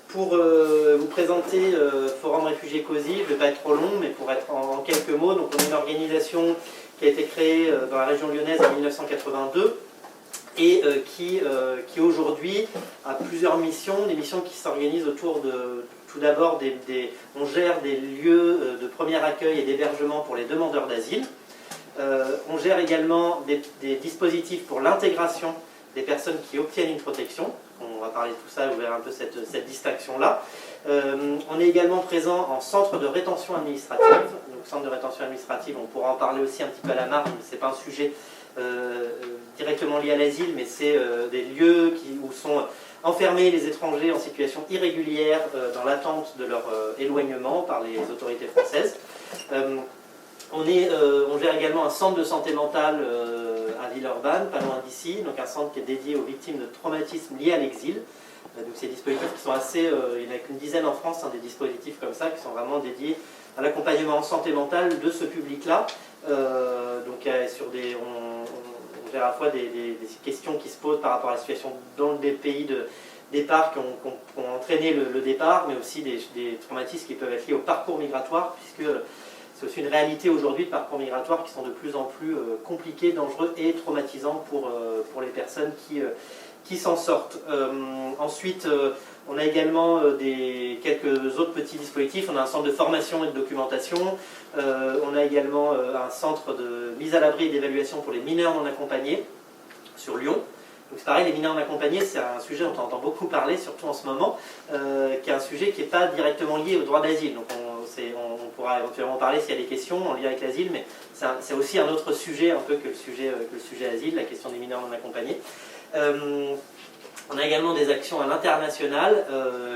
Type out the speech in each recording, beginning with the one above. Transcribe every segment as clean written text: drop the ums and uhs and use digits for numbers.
Pour vous présenter Forum Réfugiés COSI, je ne vais pas être trop long, mais pour être en quelques mots, donc on est une organisation qui a été créée dans la région lyonnaise en 1982 et qui aujourd'hui a plusieurs missions, des missions qui s'organisent autour de, tout d'abord, on gère des lieux de premier accueil et d'hébergement pour les demandeurs d'asile. On gère également des dispositifs pour l'intégration des personnes qui obtiennent une protection. On va parler de tout ça, vous verrez un peu cette distinction-là. On est également présent en centre de rétention administrative. Donc centre de rétention administrative, on pourra en parler aussi un petit peu à la marge, mais ce n'est pas un sujet directement lié à l'asile, mais c'est des lieux où sont enfermés les étrangers en situation irrégulière dans l'attente de leur éloignement par les autorités françaises. On gère également un centre de santé mentale à Villeurbanne, pas loin d'ici, donc un centre qui est dédié aux victimes de traumatismes liés à l'exil. Donc ces dispositifs qui sont assez, il n'y en a qu'une dizaine en France, des dispositifs comme ça qui sont vraiment dédiés à l'accompagnement en santé mentale de ce public-là. On gère à la fois des questions qui se posent par rapport à la situation dans des pays de départ qui ont entraîné le départ, mais aussi des traumatismes qui peuvent être liés au parcours migratoire, puisque c'est aussi une réalité aujourd'hui de parcours migratoires qui sont de plus en plus compliqués, dangereux et traumatisants pour les personnes qui s'en sortent. Ensuite, on a également quelques autres petits dispositifs. On a un centre de formation et de documentation. On a également un centre de mise à l'abri et d'évaluation pour les mineurs non accompagnés sur Lyon. Donc c'est pareil, les mineurs non accompagnés, c'est un sujet dont on entend beaucoup parler, surtout en ce moment, qui est un sujet qui n'est pas directement lié au droit d'asile. Donc on pourra éventuellement en parler s'il y a des questions en lien avec l'asile, mais c'est aussi un autre sujet un peu que le sujet asile, la question des mineurs non accompagnés. On a également des actions à l'international,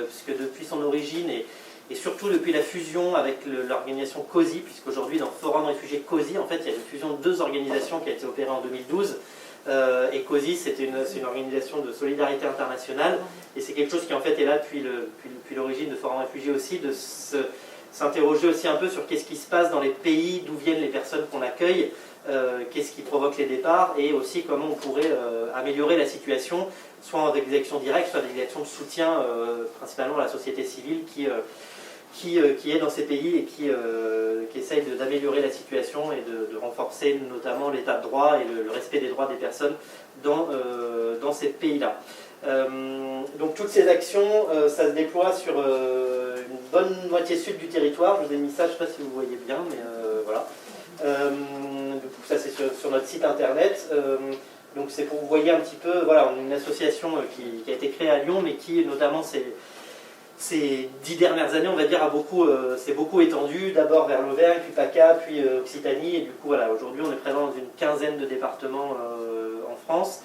puisque depuis son origine et surtout depuis la fusion avec l'organisation COSI, puisqu'aujourd'hui dans Forum Réfugiés COSI, en fait il y a une fusion de deux organisations qui a été opérée en 2012. Et COSI, c'est une organisation de solidarité internationale, et c'est quelque chose qui en fait est là depuis l'origine de Forum Réfugiés aussi, de s'interroger aussi un peu sur qu'est-ce qui se passe dans les pays d'où viennent les personnes qu'on accueille, qu'est-ce qui provoque les départs, et aussi comment on pourrait améliorer la situation, soit avec des actions directes, soit avec des actions de soutien, principalement à la société civile qui est dans ces pays et qui essaye d'améliorer la situation et de renforcer notamment l'état de droit et le respect des droits des personnes dans ces pays-là. Donc toutes ces actions, ça se déploie sur une bonne moitié sud du territoire. Je vous ai mis ça, je ne sais pas si vous voyez bien, mais voilà. Du coup, ça c'est sur notre site internet. Donc c'est pour vous voyez un petit peu, voilà, on est une association qui a été créée à Lyon, mais qui notamment ces 10 dernières années, on va dire, s'est beaucoup étendu, d'abord vers l'Auvergne, puis PACA, puis Occitanie, et du coup, voilà, aujourd'hui, on est présent dans une quinzaine de départements en France.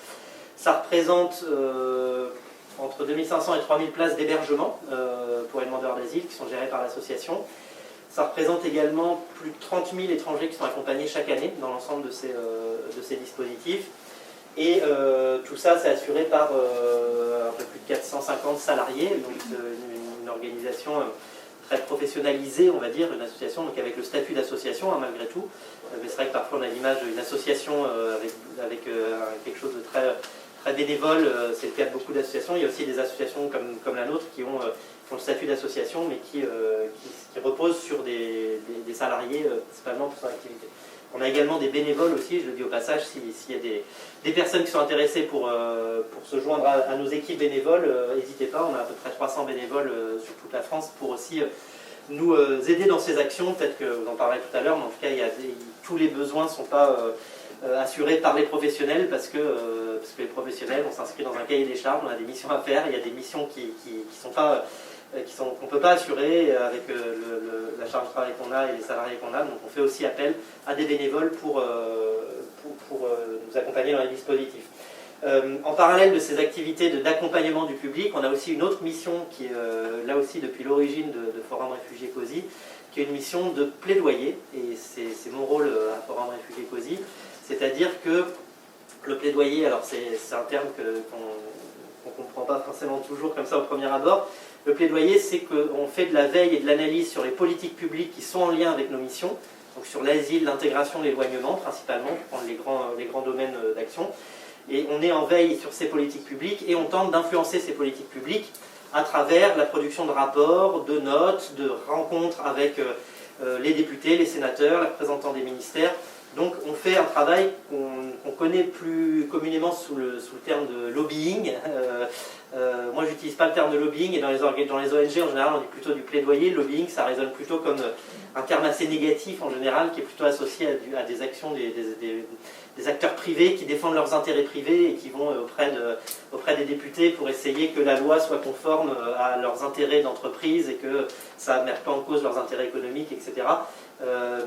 Ça représente entre 2500 et 3000 places d'hébergement pour les demandeurs d'asile qui sont gérées par l'association. Ça représente également plus de 30 000 étrangers qui sont accompagnés chaque année dans l'ensemble de ces dispositifs. Et tout ça, c'est assuré par un peu plus de 450 salariés, donc une organisation très professionnalisée, on va dire, une association donc avec le statut d'association, malgré tout. Mais c'est vrai que parfois on a l'image d'une association avec quelque chose de très, très bénévole, c'est le cas de beaucoup d'associations. Il y a aussi des associations comme la nôtre qui ont le statut d'association, mais qui reposent sur des salariés, principalement pour son activité. On a également des bénévoles aussi, je le dis au passage, s'il y a des personnes qui sont intéressées pour se joindre à nos équipes bénévoles, n'hésitez pas, on a à peu près 300 bénévoles sur toute la France pour aussi nous aider dans ces actions. Peut-être que vous en parlerez tout à l'heure, mais en tout cas, tous les besoins ne sont pas assurés par les professionnels parce que les professionnels, on s'inscrit dans un cahier des charges, on a des missions à faire, il y a des missions qu'on ne peut pas assurer avec la charge de travail qu'on a et les salariés qu'on a. Donc on fait aussi appel à des bénévoles pour nous accompagner dans les dispositifs. En parallèle de ces activités d'accompagnement du public, on a aussi une autre mission qui est là aussi depuis l'origine de Forum Réfugiés COSI, qui est une mission de plaidoyer, et c'est mon rôle à Forum Réfugiés COSI, c'est-à-dire que le plaidoyer, alors c'est un terme qu'on ne comprend pas forcément toujours comme ça au premier abord. Le plaidoyer, c'est qu'on fait de la veille et de l'analyse sur les politiques publiques qui sont en lien avec nos missions, donc sur l'asile, l'intégration, l'éloignement principalement, pour prendre les grands domaines d'action. Et on est en veille sur ces politiques publiques et on tente d'influencer ces politiques publiques à travers la production de rapports, de notes, de rencontres avec les députés, les sénateurs, les représentants des ministères. Donc on fait un travail qu'on connaît plus communément sous le terme de lobbying. Moi j'utilise pas le terme de lobbying, et dans les ONG en général on dit plutôt du plaidoyer. Le lobbying ça résonne plutôt comme un terme assez négatif en général, qui est plutôt associé à des actions des acteurs privés qui défendent leurs intérêts privés et qui vont auprès des députés pour essayer que la loi soit conforme à leurs intérêts d'entreprise et que ça ne mette pas en cause leurs intérêts économiques, etc.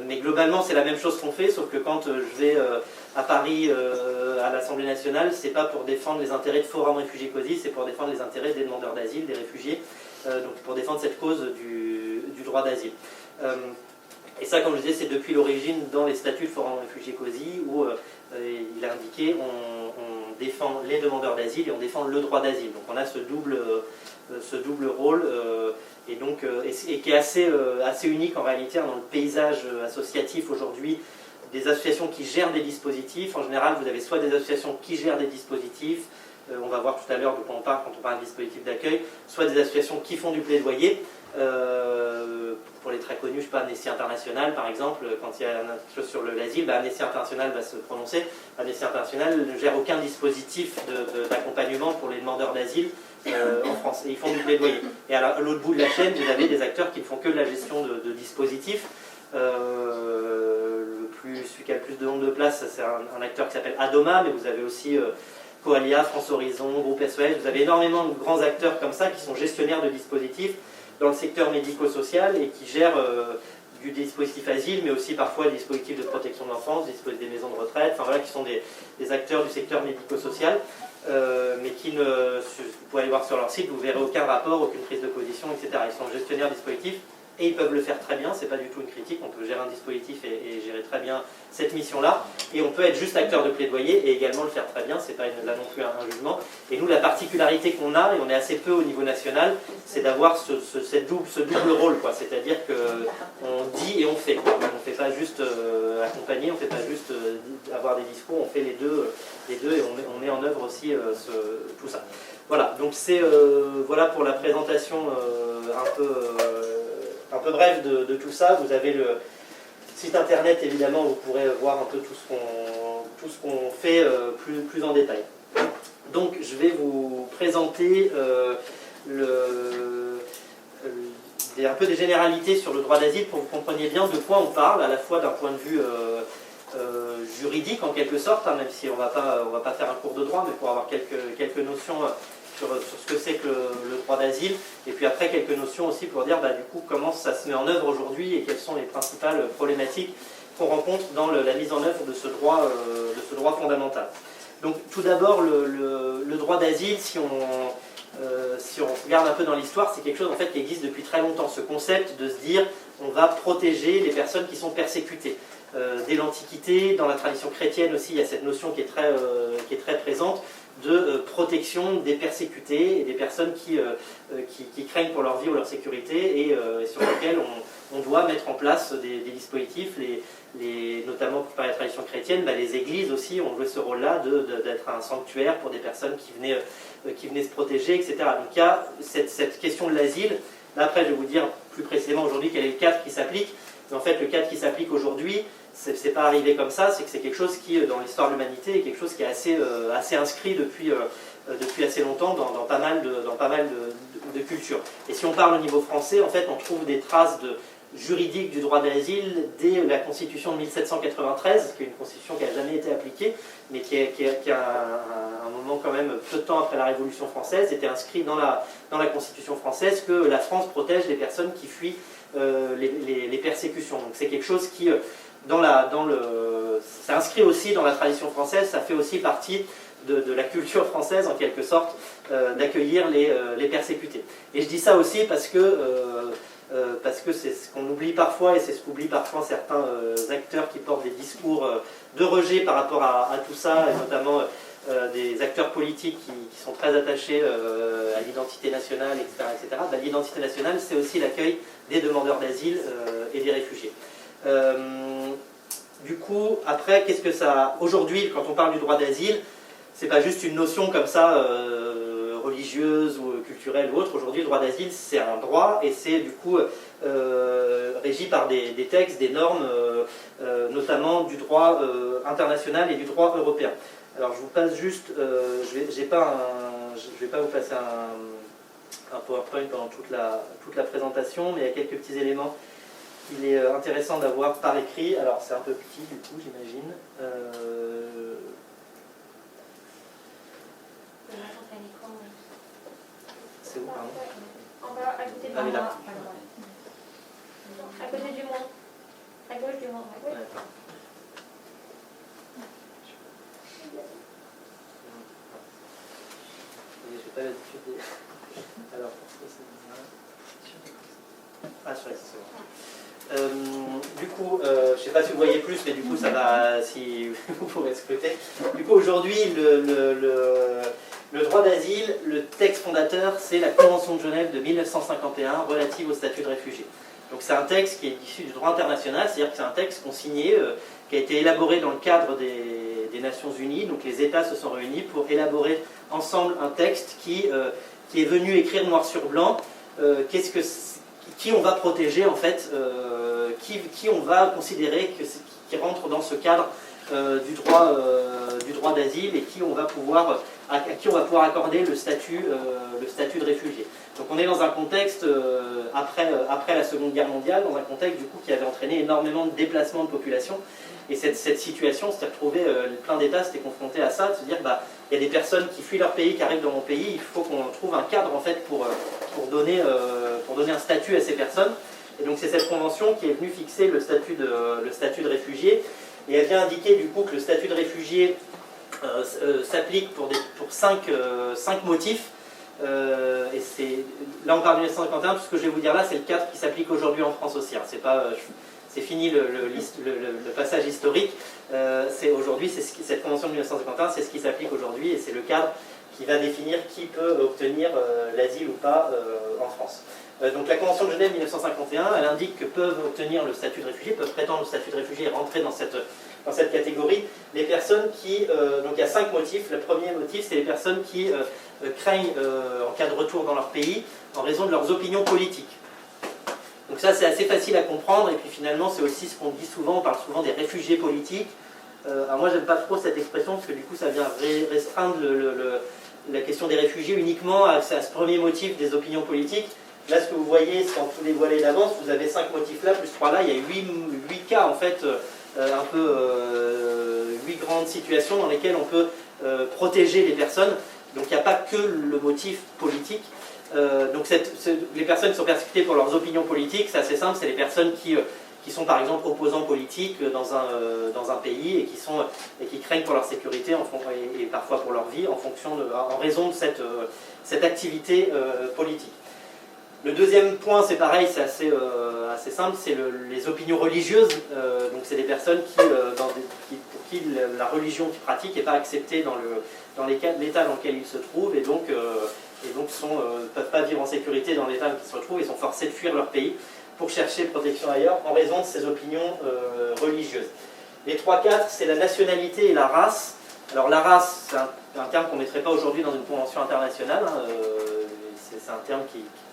Mais globalement c'est la même chose qu'on fait, sauf que quand je vais à Paris à l'Assemblée nationale, c'est pas pour défendre les intérêts de Forum Réfugiés COSI, c'est pour défendre les intérêts des demandeurs d'asile, des réfugiés, donc pour défendre cette cause du droit d'asile. Et ça, comme je disais, c'est depuis l'origine dans les statuts de Forum Réfugiés COSI où il a indiqué on défend les demandeurs d'asile et on défend le droit d'asile. Donc on a ce double rôle et qui est assez unique en réalité dans le paysage associatif aujourd'hui. Des associations qui gèrent des dispositifs, en général vous avez soit des associations qui gèrent des dispositifs, on va voir tout à l'heure de quoi on parle quand on parle de dispositif d'accueil, soit des associations qui font du plaidoyer. Pour les très connus, je sais pas, Amnesty International par exemple, quand il y a quelque chose sur l'asile, Amnesty International va se prononcer. Amnesty International ne gère aucun dispositif d'accompagnement pour les demandeurs d'asile en France, et ils font du plaidoyer. Et à l'autre bout de la chaîne, vous avez des acteurs qui ne font que de la gestion de dispositifs. Celui qui a le plus de nombre de places, c'est un acteur qui s'appelle Adoma, mais vous avez aussi Coalia, France Horizon, Groupe SOS, vous avez énormément de grands acteurs comme ça qui sont gestionnaires de dispositifs dans le secteur médico-social et qui gèrent du dispositif asile, mais aussi parfois des dispositifs de protection de l'enfance, des maisons de retraite, enfin voilà, qui sont des acteurs du secteur médico-social, mais qui ne, vous pouvez aller voir sur leur site, vous verrez aucun rapport, aucune prise de position, etc. Ils sont gestionnaires de dispositifs. Et ils peuvent le faire très bien, c'est pas du tout une critique, on peut gérer un dispositif et gérer très bien cette mission-là. Et on peut être juste acteur de plaidoyer et également le faire très bien, c'est pas là non plus un jugement. Et nous, la particularité qu'on a, et on est assez peu au niveau national, c'est d'avoir ce double rôle, quoi. C'est-à-dire qu'on dit et on fait. On ne fait pas juste accompagner, on ne fait pas juste avoir des discours, on fait les deux et on met en œuvre aussi tout ça. Voilà, donc c'est voilà pour la présentation un peu bref de tout ça. Vous avez le site internet évidemment où vous pourrez voir un peu tout ce qu'on fait plus en détail. Donc je vais vous présenter un peu des généralités sur le droit d'asile pour que vous compreniez bien de quoi on parle, à la fois d'un point de vue juridique en quelque sorte, hein, même si on va pas faire un cours de droit, mais pour avoir quelques notions sur ce que c'est que le droit d'asile, et puis après quelques notions aussi pour dire du coup comment ça se met en œuvre aujourd'hui et quelles sont les principales problématiques qu'on rencontre dans la mise en œuvre de ce droit fondamental. Donc tout d'abord le droit d'asile, si on regarde un peu dans l'histoire, c'est quelque chose en fait qui existe depuis très longtemps, ce concept de se dire on va protéger les personnes qui sont persécutées. Dès l'Antiquité, dans la tradition chrétienne aussi, il y a cette notion qui est très présente de protection des persécutés et des personnes qui craignent pour leur vie ou leur sécurité et sur lesquelles on doit mettre en place des dispositifs, notamment par la tradition chrétienne, les églises aussi ont joué ce rôle-là d'être un sanctuaire pour des personnes qui venaient se protéger, etc. Donc il y a cette question de l'asile. Là après je vais vous dire plus précisément aujourd'hui quel est le cadre qui s'applique, mais en fait le cadre qui s'applique aujourd'hui, c'est pas arrivé comme ça, c'est que c'est quelque chose qui, dans l'histoire de l'humanité, est quelque chose qui est assez inscrit depuis assez longtemps dans pas mal de cultures. Et si on parle au niveau français, en fait, on trouve des traces juridiques du droit d'asile dès la Constitution de 1793, qui est une constitution qui n'a jamais été appliquée, mais qui a un moment quand même, peu de temps après la Révolution française, était inscrit dans la Constitution française que la France protège les personnes qui fuient les persécutions. Donc c'est quelque chose qui... ça inscrit aussi dans la tradition française, ça fait aussi partie de la culture française en quelque sorte, d'accueillir les persécutés. Et je dis ça aussi parce que c'est ce qu'on oublie parfois, et c'est ce qu'oublient parfois certains acteurs qui portent des discours de rejet par rapport à tout ça, et notamment des acteurs politiques qui sont très attachés à l'identité nationale, etc. etc. L'identité nationale, c'est aussi l'accueil des demandeurs d'asile et des réfugiés. Du coup, après, qu'est-ce que ça... Aujourd'hui, quand on parle du droit d'asile, c'est pas juste une notion comme ça, religieuse, religieuse ou culturelle ou autre. Aujourd'hui, le droit d'asile, c'est un droit et c'est du coup régi par des textes, des normes, notamment du droit international et du droit européen. Alors je vous passe juste, je vais pas vous passer un PowerPoint pendant toute la présentation, mais il y a quelques petits éléments qu'il est intéressant d'avoir par écrit. Alors c'est un peu petit du coup, j'imagine. C'est où, pardon? En bas, à côté de Ah oui, là. À côté du monde. À gauche du monde. À gauche. Ouais. Je n'ai pas l'habitude de... Alors, ah, c'est bon. Du coup, je ne sais pas si vous voyez plus, mais du coup, ça va, si vous pourrez scruter. Du coup, aujourd'hui, le droit d'asile, le texte fondateur, c'est la Convention de Genève de 1951 relative au statut de réfugié. Donc c'est un texte qui est issu du droit international, c'est-à-dire que c'est un texte qu'on signait, qui a été élaboré dans le cadre des Nations Unies. Donc les États se sont réunis pour élaborer ensemble un texte qui est venu écrire noir sur blanc qui on va protéger en fait, qui on va considérer qui rentre dans ce cadre du droit d'asile et à qui on va pouvoir accorder le statut de réfugié. Donc on est dans un contexte, après la Seconde Guerre mondiale, dans un contexte du coup qui avait entraîné énormément de déplacements de population. Et cette situation, s'était retrouvée, plein d'États s'étaient confrontés à ça, de se dire, il y a des personnes qui fuient leur pays, qui arrivent dans mon pays, il faut qu'on trouve un cadre en fait pour donner un statut à ces personnes. Et donc c'est cette convention qui est venue fixer le statut de réfugié. Et elle vient indiquer du coup que le statut de réfugié s'applique pour 5 motifs. Et là on parle de 1951, tout ce que je vais vous dire là, c'est le cadre qui s'applique aujourd'hui en France aussi. Hein. C'est fini le passage historique. Aujourd'hui, cette convention de 1951, c'est ce qui s'applique aujourd'hui et c'est le cadre qui va définir qui peut obtenir l'asile ou pas en France. Donc la Convention de Genève 1951, elle indique que peuvent obtenir le statut de réfugié, peuvent prétendre au statut de réfugié et rentrer dans cette catégorie les personnes qui... donc il y a 5 motifs. Le premier motif, c'est les personnes qui craignent, en cas de retour dans leur pays, en raison de leurs opinions politiques. Donc ça, c'est assez facile à comprendre, et puis finalement, c'est aussi ce qu'on dit souvent, on parle souvent des réfugiés politiques. Alors moi, j'aime pas trop cette expression, parce que du coup, ça vient restreindre la question des réfugiés uniquement à ce premier motif des opinions politiques. Là, ce que vous voyez, sans tout dévoiler d'avance, vous avez 5 motifs là, plus 3 là, il y a 8 cas, en fait, 8 grandes situations dans lesquelles on peut protéger les personnes. Donc il n'y a pas que le motif politique. Donc les personnes qui sont persécutées pour leurs opinions politiques, c'est assez simple, c'est les personnes qui sont par exemple opposants politiques dans un pays et qui craignent pour leur sécurité et parfois pour leur vie en raison de cette activité politique. Le deuxième point, c'est pareil, c'est assez simple, c'est les opinions religieuses. Donc c'est des personnes pour qui la religion qu'ils pratiquent n'est pas acceptée dans l'état dans lequel ils se trouvent et donc ne peuvent pas vivre en sécurité dans l'état dans lequel ils se retrouvent et sont forcés de fuir leur pays pour chercher protection ailleurs en raison de ces opinions religieuses. Les 3-4, c'est la nationalité et la race. Alors la race, c'est un terme qu'on ne mettrait pas aujourd'hui dans une convention internationale. Hein, c'est un terme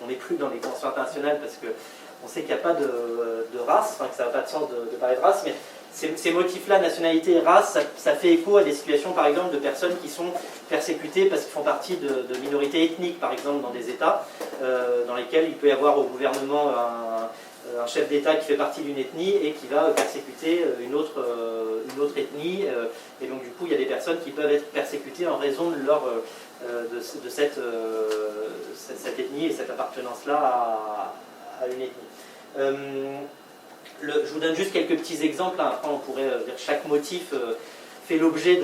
qu'on ne met plus dans les conventions internationales parce qu'on sait qu'il n'y a pas de race, enfin que ça n'a pas de sens de parler de race, mais ces motifs-là, nationalité et race, ça fait écho à des situations par exemple de personnes qui sont persécutées parce qu'ils font partie de minorités ethniques, par exemple dans des États dans lesquels il peut y avoir au gouvernement un chef d'État qui fait partie d'une ethnie et qui va persécuter une autre ethnie, et donc du coup il y a des personnes qui peuvent être persécutées en raison de cette ethnie et cette appartenance-là à une ethnie. Je vous donne juste quelques petits exemples, hein. Après on pourrait dire que chaque motif fait l'objet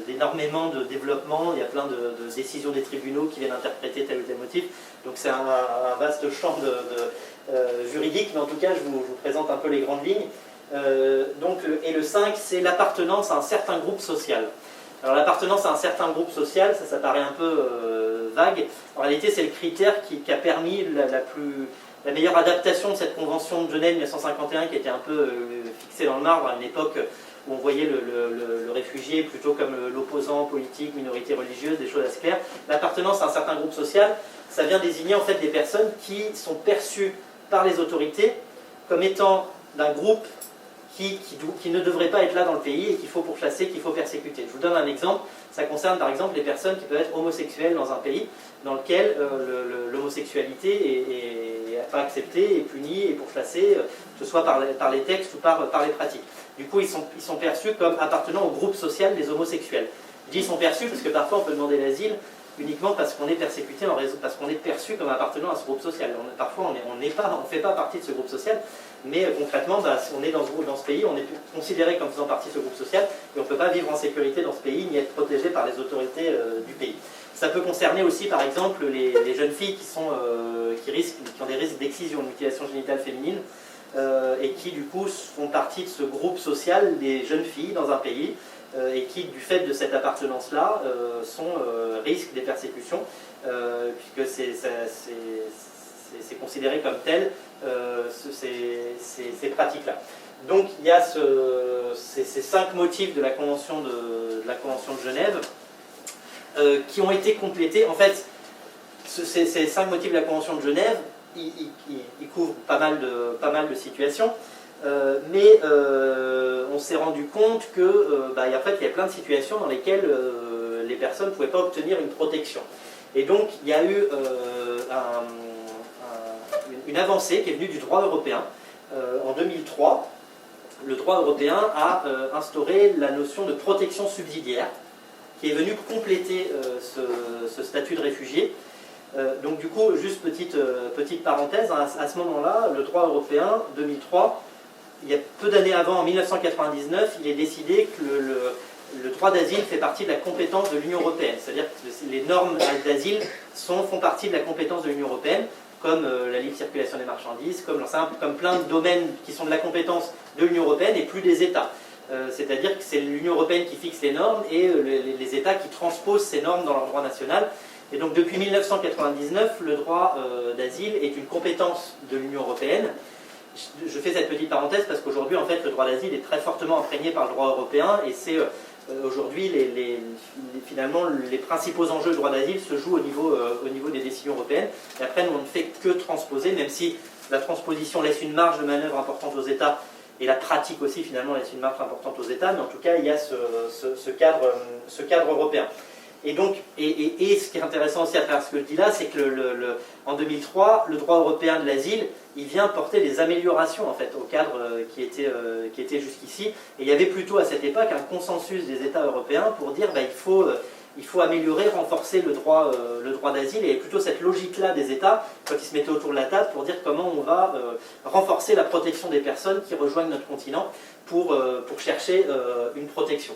d'énormément de développement, il y a plein de décisions des tribunaux qui viennent interpréter tel ou tel motif, donc c'est un vaste champ juridique, mais en tout cas je vous présente un peu les grandes lignes. Et le 5, c'est l'appartenance à un certain groupe social. Alors l'appartenance à un certain groupe social, ça paraît un peu vague, en réalité c'est le critère qui a permis la meilleure adaptation de cette convention de Genève 1951 qui était un peu fixée dans le marbre à une époque où on voyait le réfugié plutôt comme l'opposant politique, minorité religieuse, des choses assez claires. L'appartenance à un certain groupe social, ça vient désigner en fait des personnes qui sont perçues par les autorités comme étant d'un groupe qui ne devrait pas être là dans le pays et qu'il faut pourchasser, qu'il faut persécuter. Je vous donne un exemple. Ça concerne par exemple les personnes qui peuvent être homosexuelles dans un pays dans lequel l'homosexualité n'est pas acceptée, est punie et pourchassée, que ce soit par les textes ou par les pratiques. Du coup, ils sont perçus comme appartenant au groupe social des homosexuels. Je dis ils sont perçus parce que parfois on peut demander l'asile uniquement parce qu'on est persécuté en raison, parce qu'on est perçu comme appartenant à ce groupe social. Parfois on ne fait pas partie de ce groupe social, mais concrètement, on est dans ce pays, on est considéré comme faisant partie de ce groupe social, et on ne peut pas vivre en sécurité dans ce pays, ni être protégé par les autorités du pays. Ça peut concerner aussi, par exemple, les jeunes filles qui ont des risques d'excision, de mutilation génitale féminine, et qui, du coup, font partie de ce groupe social des jeunes filles dans un pays, et qui, du fait de cette appartenance-là, risquent des persécutions, puisque c'est considéré comme tel, ces pratiques-là. Donc il y a ces 5 motifs de la Convention de Genève qui ont été complétés. En fait, ces 5 motifs de la Convention de Genève, ils couvrent pas mal de situations, mais on s'est rendu compte que en fait, il y a plein de situations dans lesquelles les personnes ne pouvaient pas obtenir une protection. Et donc il y a eu une avancée qui est venue du droit européen. En 2003, le droit européen a instauré la notion de protection subsidiaire, qui est venue compléter ce statut de réfugié. Donc du coup, juste petite parenthèse, à ce moment-là, le droit européen, 2003, il y a peu d'années avant, en 1999, il est décidé que le droit d'asile fait partie de la compétence de l'Union européenne. C'est-à-dire que les normes d'asile font partie de la compétence de l'Union européenne, comme la libre circulation des marchandises, comme plein de domaines qui sont de la compétence de l'Union européenne et plus des États. C'est-à-dire que c'est l'Union européenne qui fixe les normes et les États qui transposent ces normes dans leur droit national. Et donc depuis 1999, le droit d'asile est une compétence de l'Union européenne. Je fais cette petite parenthèse parce qu'aujourd'hui, en fait, le droit d'asile est très fortement imprégné par le droit européen et c'est aujourd'hui, finalement, les principaux enjeux du droit d'asile se jouent au niveau des décisions européennes. Et après, nous, on ne fait que transposer, même si la transposition laisse une marge de manœuvre importante aux États et la pratique aussi, finalement, laisse une marge importante aux États, mais en tout cas, il y a ce cadre européen. Et donc, et ce qui est intéressant aussi à travers ce que je dis là, c'est que en 2003, le droit européen de l'asile, il vient porter des améliorations en fait au cadre qui était jusqu'ici. Et il y avait plutôt à cette époque un consensus des États européens pour dire il faut améliorer, renforcer le droit d'asile. Et il y avait plutôt cette logique-là des États quand ils se mettaient autour de la table pour dire comment on va renforcer la protection des personnes qui rejoignent notre continent pour chercher une protection.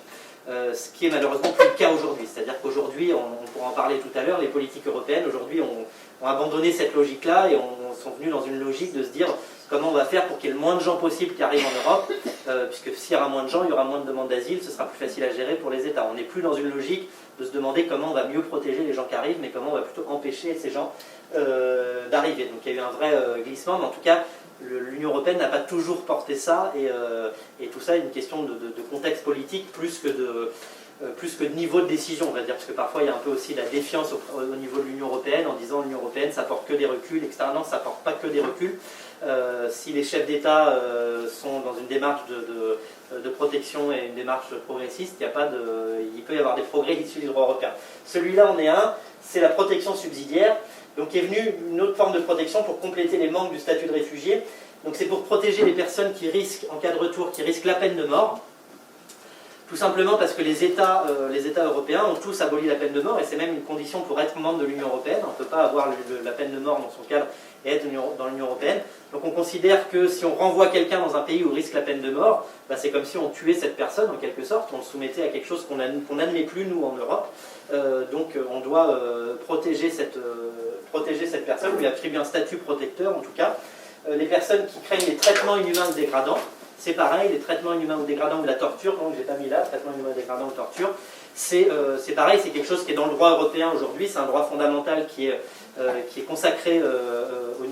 Ce qui est malheureusement plus le cas aujourd'hui. C'est-à-dire qu'aujourd'hui, on pourra en parler tout à l'heure, les politiques européennes aujourd'hui ont abandonné cette logique-là et sont venus dans une logique de se dire comment on va faire pour qu'il y ait le moins de gens possible qui arrivent en Europe, puisque s'il y aura moins de gens, il y aura moins de demandes d'asile, ce sera plus facile à gérer pour les États. On n'est plus dans une logique de se demander comment on va mieux protéger les gens qui arrivent, mais comment on va plutôt empêcher ces gens d'arriver. Donc il y a eu un vrai glissement, mais en tout cas, l'Union européenne n'a pas toujours porté ça, et tout ça est une question de contexte politique plus que de niveau de décision, on va dire, parce que parfois il y a un peu aussi la défiance au niveau de l'Union européenne en disant l'Union européenne ça porte que des reculs, etc. Non, ça porte pas que des reculs. Si les chefs d'État sont dans une démarche de protection et une démarche progressiste, il peut y avoir des progrès issus du droit européen. Celui-là en est un, c'est la protection subsidiaire. Donc est venue une autre forme de protection pour compléter les manques du statut de réfugié. Donc c'est pour protéger les personnes qui risquent, en cas de retour, qui risquent la peine de mort. Tout simplement parce que les États européens ont tous aboli la peine de mort, et c'est même une condition pour être membre de l'Union européenne. On ne peut pas avoir la peine de mort dans son cadre et être dans l'Union européenne. Donc on considère que si on renvoie quelqu'un dans un pays où il risque la peine de mort, c'est comme si on tuait cette personne en quelque sorte, on le soumettait à quelque chose qu'on n'admet plus nous en Europe. Donc on doit protéger cette personne, lui attribuer un statut protecteur en tout cas. Les personnes qui craignent les traitements inhumains ou dégradants, c'est pareil, les traitements inhumains ou dégradants ou la torture, donc j'ai pas mis là, traitements inhumains ou dégradants ou torture, c'est pareil, c'est quelque chose qui est dans le droit européen aujourd'hui, c'est un droit fondamental qui est qui est consacré au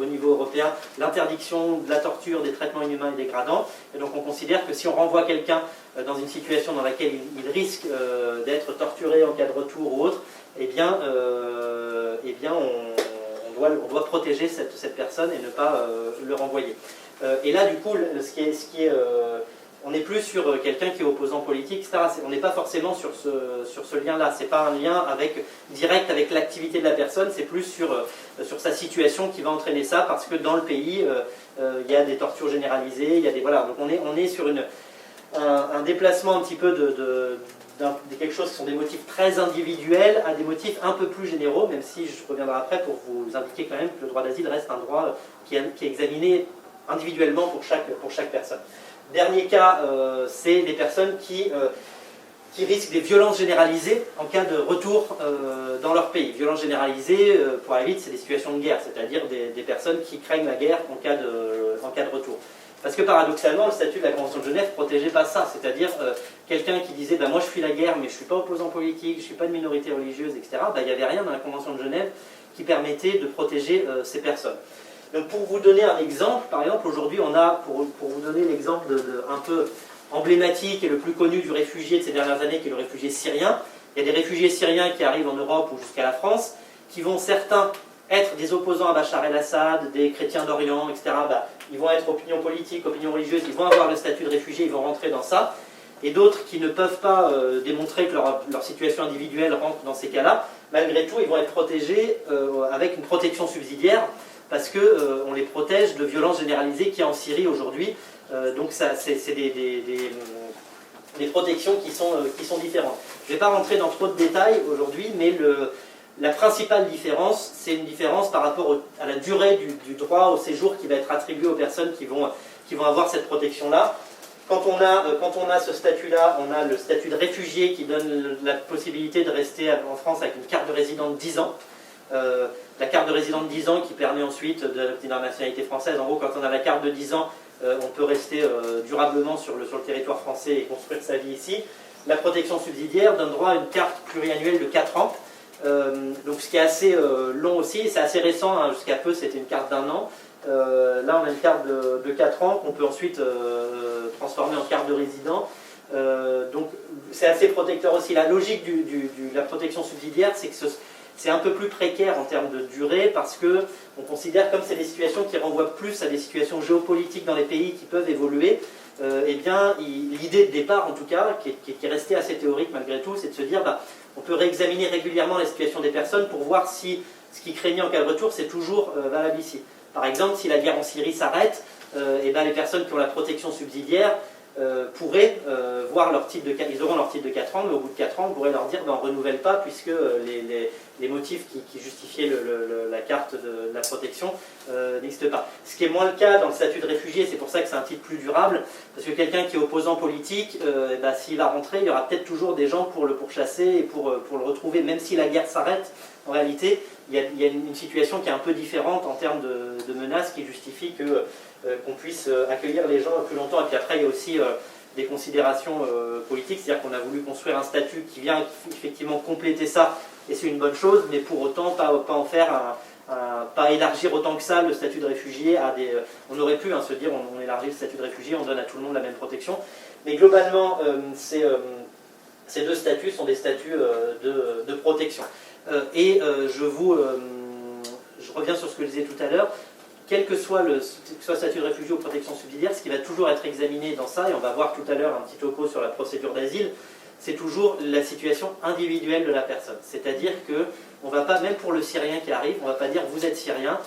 niveau européen, l'interdiction de la torture, des traitements inhumains et dégradants. Et donc on considère que si on renvoie quelqu'un dans une situation dans laquelle il risque d'être torturé en cas de retour ou autre, eh bien on doit protéger cette personne et ne pas le renvoyer. Et là, du coup, on n'est plus sur quelqu'un qui est opposant politique, etc. On n'est pas forcément sur ce lien-là. Ce n'est pas un lien direct avec l'activité de la personne, c'est plus sur sa situation qui va entraîner ça, parce que dans le pays, il y a des tortures généralisées, il y a voilà. Donc on est sur un déplacement un petit peu de quelque chose qui sont des motifs très individuels à des motifs un peu plus généraux, même si je reviendrai après pour vous indiquer quand même que le droit d'asile reste un droit qui est examiné individuellement pour chaque personne. Dernier cas, c'est des personnes qui risquent des violences généralisées en cas de retour dans leur pays. Violences généralisées, pour aller vite, c'est des situations de guerre, c'est-à-dire des personnes qui craignent la guerre en cas de retour. Parce que paradoxalement, le statut de la Convention de Genève ne protégeait pas ça, c'est-à-dire quelqu'un qui disait moi je fuis la guerre mais je ne suis pas opposant politique, je ne suis pas de minorité religieuse, etc. Il n'y avait rien dans la Convention de Genève qui permettait de protéger ces personnes. Donc pour vous donner un exemple, par exemple aujourd'hui on a, pour vous donner l'exemple un peu emblématique et le plus connu du réfugié de ces dernières années qui est le réfugié syrien, il y a des réfugiés syriens qui arrivent en Europe ou jusqu'à la France, qui vont certains être des opposants à Bachar el-Assad, des chrétiens d'Orient, etc. Ils vont être opinion politique, opinion religieuse, ils vont avoir le statut de réfugié, ils vont rentrer dans ça. Et d'autres qui ne peuvent pas démontrer que leur situation individuelle rentre dans ces cas-là, malgré tout, ils vont être protégés avec une protection subsidiaire, parce qu'on les protège de violences généralisées qu'il y a en Syrie aujourd'hui. Donc c'est des protections qui sont différentes. Je ne vais pas rentrer dans trop de détails aujourd'hui, mais la principale différence, c'est une différence par rapport à la durée du droit au séjour qui va être attribué aux personnes qui vont avoir cette protection-là. Quand on a ce statut-là, on a le statut de réfugié qui donne la possibilité de rester en France avec une carte de résident de 10 ans. La carte de résident de 10 ans qui permet ensuite d'adopter la nationalité française. En gros, quand on a la carte de 10 ans, on peut rester durablement sur le territoire français et construire sa vie ici. La protection subsidiaire donne droit à une carte pluriannuelle de 4 ans. Donc ce qui est assez long aussi, c'est assez récent, hein, jusqu'à peu c'était une carte d'1 an. Là on a une carte de 4 ans qu'on peut ensuite transformer en carte de résident. Donc c'est assez protecteur aussi. La logique de la protection subsidiaire, c'est que c'est un peu plus précaire en termes de durée, parce que on considère, comme c'est des situations qui renvoient plus à des situations géopolitiques dans les pays qui peuvent évoluer, eh bien l'idée de départ en tout cas, qui est restée assez théorique malgré tout, c'est de se dire on peut réexaminer régulièrement la situation des personnes pour voir si ce qui craignait en cas de retour c'est toujours valable ici. Par exemple, si la guerre en Syrie s'arrête, eh bien, les personnes qui ont la protection subsidiaire pourraient voir leur titre de 4 ans, ils auront leur titre de 4 ans, mais au bout de 4 ans, on pourrait leur dire on ne renouvelle pas, puisque les motifs qui justifiaient la carte de la protection n'existent pas. Ce qui est moins le cas dans le statut de réfugié, c'est pour ça que c'est un titre plus durable, parce que quelqu'un qui est opposant politique, s'il va rentrer, il y aura peut-être toujours des gens pour le pourchasser et pour le retrouver, même si la guerre s'arrête. En réalité, il y a une situation qui est un peu différente en termes de menaces qui justifie qu'on puisse accueillir les gens plus longtemps. Et puis après, il y a aussi des considérations politiques, c'est-à-dire qu'on a voulu construire un statut qui vient effectivement compléter ça, et c'est une bonne chose, mais pour autant pas en faire pas élargir autant que ça le statut de réfugié à des... On aurait pu se dire on élargit le statut de réfugié, on donne à tout le monde la même protection, mais globalement ces deux statuts sont des statuts de protection. Je reviens sur ce que je disais tout à l'heure. Quel que soit le statut de réfugié ou protection subsidiaire, ce qui va toujours être examiné dans ça, et on va voir tout à l'heure un petit topo sur la procédure d'asile, c'est toujours la situation individuelle de la personne. C'est-à-dire qu'on ne va pas, même pour le Syrien qui arrive, on ne va pas dire vous êtes Syrien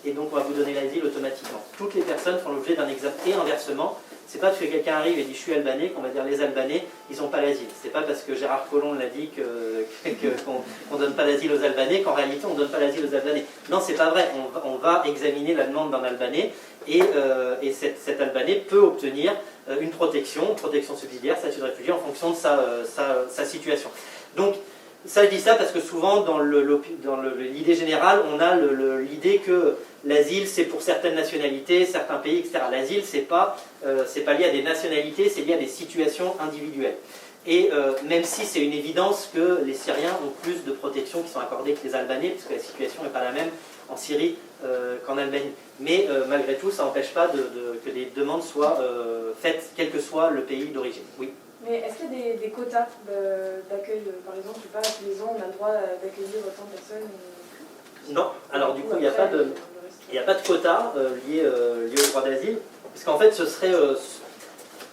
et donc on va vous donner l'asile automatiquement. Toutes les personnes font l'objet d'un examen, et inversement, c'est pas parce que quelqu'un arrive et dit je suis albanais qu'on va dire les Albanais ils n'ont pas l'asile. C'est pas parce que Gérard Collomb l'a dit qu'on ne donne pas l'asile aux Albanais qu'en réalité on ne donne pas l'asile aux Albanais. Non, c'est pas vrai. On va examiner la demande d'un Albanais et cet Albanais peut obtenir une protection subsidiaire, statut de réfugié en fonction de sa situation. Donc ça, je dis ça parce que souvent dans l'idée générale on a l'idée que l'asile c'est pour certaines nationalités, certains pays, etc. L'asile c'est pas lié à des nationalités, c'est lié à des situations individuelles. Et même si c'est une évidence que les Syriens ont plus de protection qui sont accordées que les Albanais, parce que la situation n'est pas la même en Syrie qu'en Albanie. Mais malgré tout, ça n'empêche pas que des demandes soient faites, quel que soit le pays d'origine. Oui. Mais est-ce qu'il y a des quotas d'accueil? Par exemple, je sais pas, tous les ans, on a le droit d'accueillir autant de personnes? Non, alors du coup, il n'y a pas de quota lié au droit d'asile, parce qu'en fait, ce serait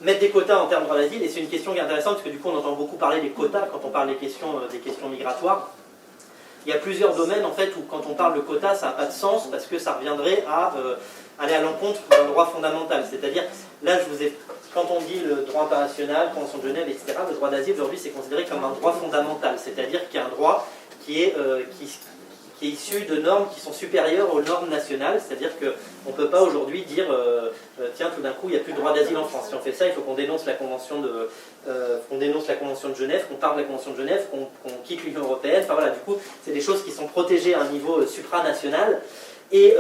mettre des quotas en termes de droit d'asile, et c'est une question qui est intéressante, parce que du coup, on entend beaucoup parler des quotas quand on parle des questions migratoires. Il y a plusieurs domaines, en fait, où quand on parle de quotas, ça n'a pas de sens, parce que ça reviendrait à aller à l'encontre d'un droit fondamental. C'est-à-dire, là, quand on dit le droit international, Convention de Genève, etc., le droit d'asile, aujourd'hui, c'est considéré comme un droit fondamental, c'est-à-dire qu'il y a un droit qui est issu de normes qui sont supérieures aux normes nationales, c'est-à-dire qu'on ne peut pas aujourd'hui dire tiens, tout d'un coup, il n'y a plus de droit d'asile en France. Si on fait ça, il faut qu'on dénonce la Convention de Genève, qu'on parle de la Convention de Genève, qu'on quitte l'Union européenne. Enfin voilà, du coup, c'est des choses qui sont protégées à un niveau supranational. Et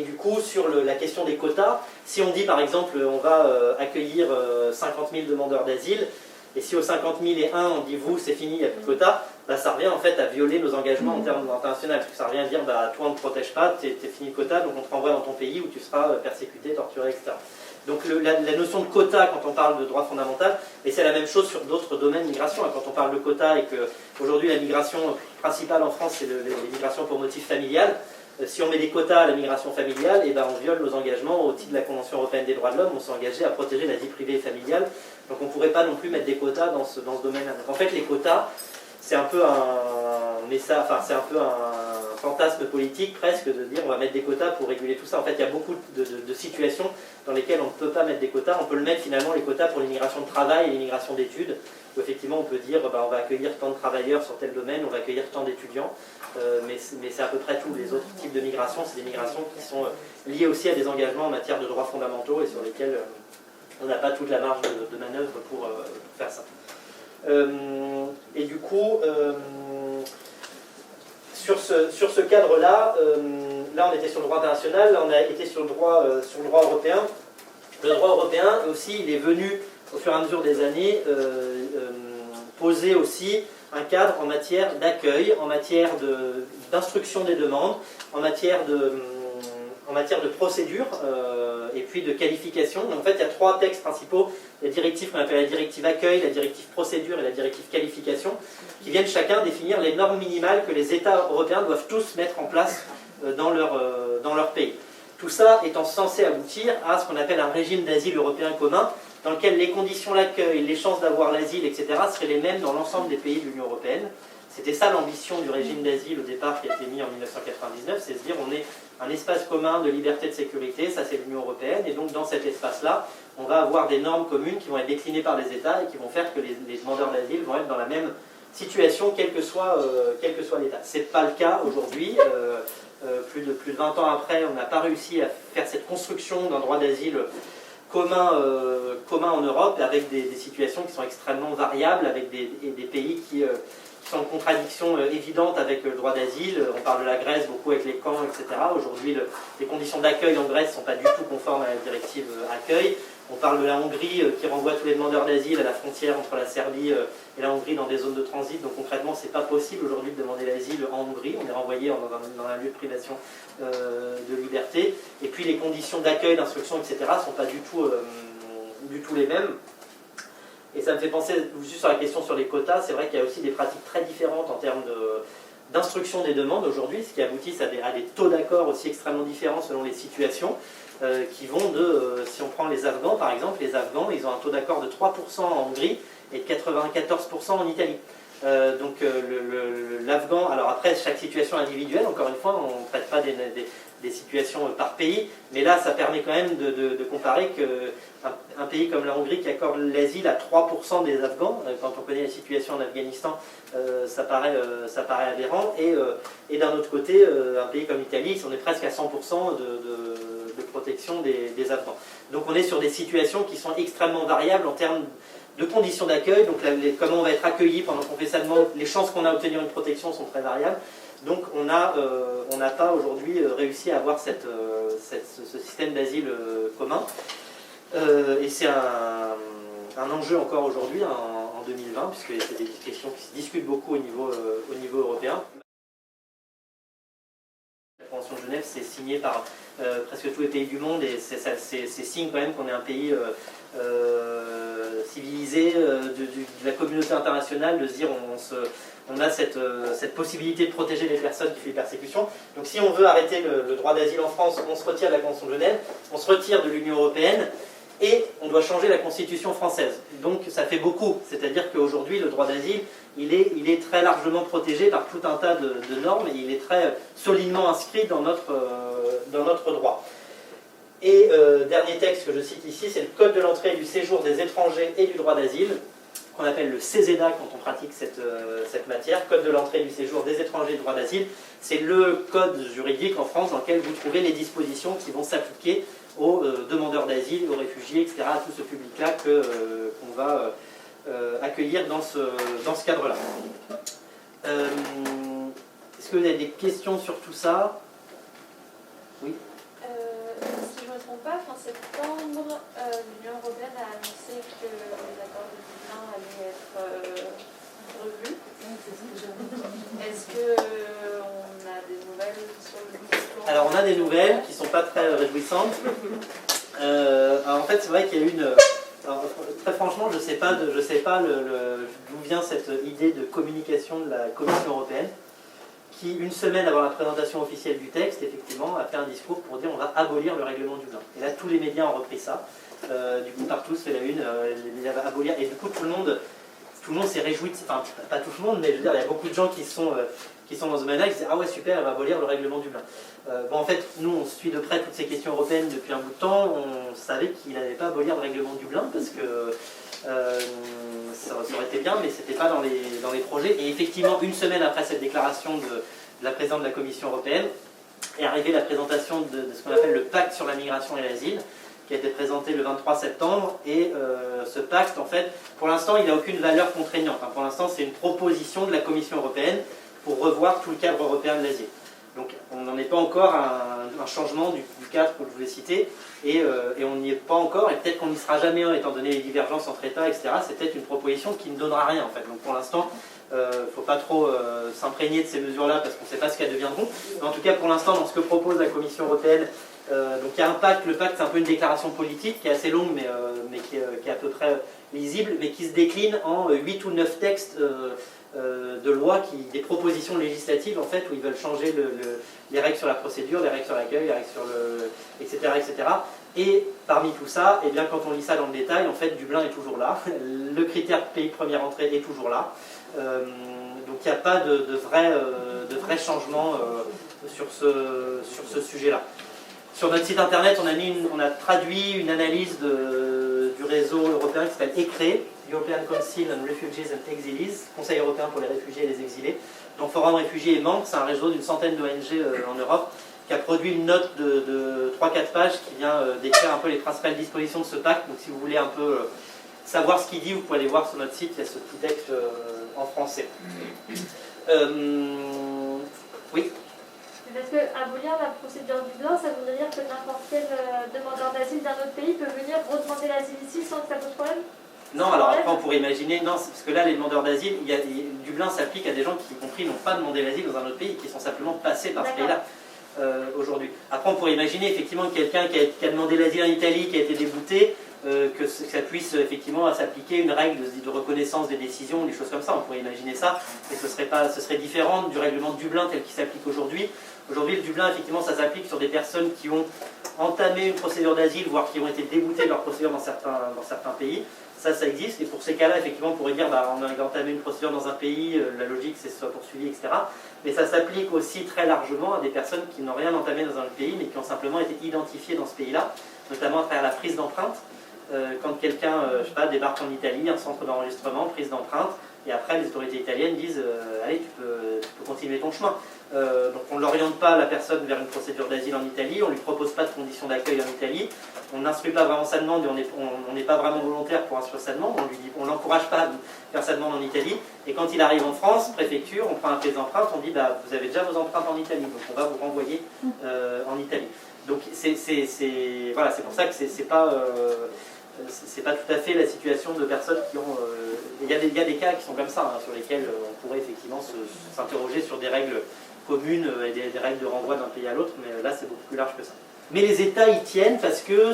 du coup, sur la question des quotas, si on dit par exemple on va accueillir 50 000 demandeurs d'asile, et si aux 50 000 et 1 on dit vous c'est fini, il n'y a plus de quotas, bah, ça revient en fait à violer nos engagements en termes internationaux, parce que ça revient à dire bah, toi on ne te protège pas, t'es fini le quota, donc on te renvoie dans ton pays où tu seras persécuté, torturé, etc. Donc la notion de quota quand on parle de droit fondamental, et c'est la même chose sur d'autres domaines de migration, quand on parle de quota et qu'aujourd'hui la migration principale en France c'est l'immigration pour motif familial, si on met des quotas à la migration familiale, et ben on viole nos engagements au titre de la Convention européenne des droits de l'homme, on s'est engagé à protéger la vie privée et familiale, donc on ne pourrait pas non plus mettre des quotas dans ce domaine-là. Donc en fait les quotas, c'est un peu c'est un peu un fantasme politique presque de dire on va mettre des quotas pour réguler tout ça. En fait il y a beaucoup de situations dans lesquelles on ne peut pas mettre des quotas, on peut le mettre finalement les quotas pour l'immigration de travail et l'immigration d'études, où effectivement on peut dire bah, on va accueillir tant de travailleurs sur tel domaine, on va accueillir tant d'étudiants. Mais c'est à peu près tout. Les autres types de migrations, c'est des migrations qui sont liées aussi à des engagements en matière de droits fondamentaux et sur lesquels on n'a pas toute la marge de manœuvre pour faire ça. Et du coup, sur ce cadre-là, là on était sur le droit international, là on a été sur le droit européen. Le droit européen aussi, il est venu au fur et à mesure des années poser aussi un cadre en matière d'accueil, en matière d'instruction des demandes, en matière de procédure et puis de qualification. Donc, en fait, il y a trois textes principaux, la directive qu'on appelle la directive accueil, la directive procédure et la directive qualification, qui viennent chacun définir les normes minimales que les États européens doivent tous mettre en place dans leur pays. Tout ça étant censé aboutir à ce qu'on appelle un régime d'asile européen commun, dans lequel les conditions d'accueil, les chances d'avoir l'asile, etc. seraient les mêmes dans l'ensemble des pays de l'Union européenne. C'était ça l'ambition du régime d'asile au départ qui a été mis en 1999, c'est se dire on est un espace commun de liberté et de sécurité, ça c'est l'Union européenne, et donc dans cet espace-là, on va avoir des normes communes qui vont être déclinées par les États et qui vont faire que les demandeurs d'asile vont être dans la même situation, quel que soit l'État. Ce n'est pas le cas aujourd'hui. Plus de 20 ans après, on n'a pas réussi à faire cette construction d'un droit d'asile commun en Europe, avec des situations qui sont extrêmement variables, avec des pays qui sont en contradiction évidente avec le droit d'asile. On parle de la Grèce beaucoup avec les camps, etc. Aujourd'hui, les conditions d'accueil en Grèce ne sont pas du tout conformes à la directive accueil. On parle de la Hongrie qui renvoie tous les demandeurs d'asile à la frontière entre la Serbie et la Hongrie dans des zones de transit. Donc concrètement, ce n'est pas possible aujourd'hui de demander l'asile en Hongrie. On est renvoyé dans un lieu de privation de liberté. Et puis les conditions d'accueil, d'instruction, etc. ne sont pas du tout les mêmes. Et ça me fait penser, juste sur la question sur les quotas, c'est vrai qu'il y a aussi des pratiques très différentes en termes d'instruction des demandes aujourd'hui, ce qui aboutit à des taux d'accord aussi extrêmement différents selon les situations. Qui vont si on prend les Afghans par exemple, les Afghans ils ont un taux d'accord de 3% en Hongrie et de 94% en Italie. Donc l'Afghan, alors après chaque situation individuelle, encore une fois, on ne traite pas des situations par pays, mais là ça permet quand même de comparer qu'un pays comme la Hongrie qui accorde l'asile à 3% des Afghans, quand on connaît la situation en Afghanistan, ça paraît aberrant, et d'un autre côté, un pays comme l'Italie, on est presque à 100% de protection des Afghans. Donc on est sur des situations qui sont extrêmement variables en termes de conditions d'accueil, donc comment on va être accueilli pendant qu'on fait sa demande, les chances qu'on a d'obtenir une protection sont très variables. Donc on n'a pas aujourd'hui réussi à avoir ce système d'asile commun. Et c'est un enjeu encore aujourd'hui, en 2020, puisque c'est des questions qui se discutent beaucoup au niveau européen. La Convention de Genève, c'est signé par presque tous les pays du monde, et c'est signe quand même qu'on est un pays civilisé de la communauté internationale, de se dire on a cette possibilité de protéger les personnes qui font des persécutions. Donc si on veut arrêter le droit d'asile en France, on se retire de la Convention de Genève, on se retire de l'Union européenne, et on doit changer la Constitution française. Donc ça fait beaucoup, c'est-à-dire qu'aujourd'hui le droit d'asile, il est très largement protégé par tout un tas de normes, et il est très solidement inscrit dans notre droit. Et dernier texte que je cite ici, c'est le Code de l'entrée et du séjour des étrangers et du droit d'asile, qu'on appelle le CESEDA quand on pratique cette matière. Code de l'entrée et du séjour des étrangers et du droit d'asile, c'est le code juridique en France dans lequel vous trouvez les dispositions qui vont s'appliquer aux demandeurs d'asile, aux réfugiés, etc., à tout ce public-là qu'on va accueillir dans ce cadre-là. Est-ce que vous avez des questions sur tout ça? Oui. Si je ne me trompe pas, fin septembre, l'Union européenne a annoncé que l'accord de Dublin allait être revu. Est-ce qu'on a des nouvelles sur le plan? Alors on a des nouvelles qui ne sont pas très réjouissantes. Alors, en fait, c'est vrai qu'il y a eu une... Alors, très franchement, je ne sais pas d'où vient cette idée de communication de la Commission européenne, qui, une semaine avant la présentation officielle du texte, effectivement, a fait un discours pour dire on va abolir le règlement Dublin. Et là, tous les médias ont repris ça. Du coup, partout, c'est la une, les médias vont abolir. Et du coup, tout le monde s'est réjoui, enfin, pas tout le monde, mais je veux dire, il y a beaucoup de gens qui sont dans ce domaine-là, qui disent ah ouais, super, elle va abolir le règlement Dublin. Bon, en fait, nous, on suit de près toutes ces questions européennes depuis un bout de temps. On savait qu'il n'allait pas abolir le règlement Dublin, parce que ça aurait été bien, mais c'était pas dans les projets. Et effectivement, une semaine après cette déclaration de la présidente de la Commission européenne, est arrivée la présentation de ce qu'on appelle le pacte sur la migration et l'asile, qui a été présenté le 23 septembre. Et ce pacte, en fait, pour l'instant, il n'a aucune valeur contraignante. Pour l'instant, c'est une proposition de la Commission européenne pour revoir tout le cadre européen de l'asile. Donc, on n'en est pas encore à un changement du cadre que je vous ai cité, et on n'y est pas encore, et peut-être qu'on n'y sera jamais, étant donné les divergences entre États, etc. C'est peut-être une proposition qui ne donnera rien, en fait. Donc, pour l'instant, il ne faut pas trop s'imprégner de ces mesures-là, parce qu'on ne sait pas ce qu'elles deviendront. Mais en tout cas, pour l'instant, dans ce que propose la Commission européenne, donc il y a un pacte. Le pacte, c'est un peu une déclaration politique qui est assez longue, mais qui est à peu près lisible, mais qui se décline en 8 ou 9 textes de loi, des propositions législatives, en fait, où ils veulent changer les règles sur la procédure, les règles sur l'accueil, les règles sur etc., etc. Et parmi tout ça, eh bien, quand on lit ça dans le détail, en fait, Dublin est toujours là. Le critère pays première entrée est toujours là. Donc il n'y a pas de vrai changement sur ce sujet-là. Sur notre site internet, on a traduit une analyse du réseau européen qui s'appelle ECRE, European Council on Refugees and Exiles, Conseil européen pour les réfugiés et les exilés, dont Forum Réfugiés est membre. C'est un réseau d'une centaine d'ONG en Europe, qui a produit une note de 3-4 pages qui vient décrire un peu les principales dispositions de ce pacte. Donc si vous voulez un peu savoir ce qu'il dit, vous pouvez aller voir sur notre site, il y a ce petit texte en français. Oui. Parce que abolir la procédure Dublin, ça voudrait dire que n'importe quel demandeur d'asile d'un autre pays peut venir redemander l'asile ici sans que ça pose problème? Non, alors après on pourrait imaginer, non, parce que là les demandeurs d'asile, Dublin s'applique à des gens qui, y compris, n'ont pas demandé l'asile dans un autre pays, qui sont simplement passés par ce pays-là aujourd'hui. Après on pourrait imaginer effectivement que quelqu'un qui a demandé l'asile en Italie, qui a été débouté, que ça puisse effectivement s'appliquer une règle de reconnaissance des décisions, des choses comme ça. On pourrait imaginer ça, mais ce serait différent du règlement de Dublin tel qu'il s'applique aujourd'hui. Aujourd'hui, le Dublin, effectivement, ça s'applique sur des personnes qui ont entamé une procédure d'asile, voire qui ont été déboutées de leur procédure dans certains pays. Ça existe, et pour ces cas-là, effectivement, on pourrait dire on a entamé une procédure dans un pays, la logique c'est que ce soit poursuivi, etc. Mais ça s'applique aussi très largement à des personnes qui n'ont rien entamé dans un pays, mais qui ont simplement été identifiées dans ce pays-là, notamment à travers la prise d'empreinte. Quand quelqu'un, je sais pas, débarque en Italie, un centre d'enregistrement, prise d'empreinte, et après les autorités italiennes disent allez, tu peux continuer ton chemin. Donc on ne l'oriente pas, la personne, vers une procédure d'asile en Italie, on ne lui propose pas de conditions d'accueil en Italie, on n'instruit pas vraiment sa demande, et on n'est pas vraiment volontaire pour instruire sa demande, on ne l'encourage pas à faire sa demande en Italie, et quand il arrive en France, préfecture, on prend un prise d'empreinte, on dit vous avez déjà vos empreintes en Italie, donc on va vous renvoyer en Italie. Donc voilà, c'est pour ça que c'est pas tout à fait la situation de personnes qui ont... Il y a des cas qui sont comme ça, hein, sur lesquels on pourrait effectivement s'interroger sur des règles communes et des règles de renvoi d'un pays à l'autre, mais là c'est beaucoup plus large que ça. Mais les États y tiennent parce que,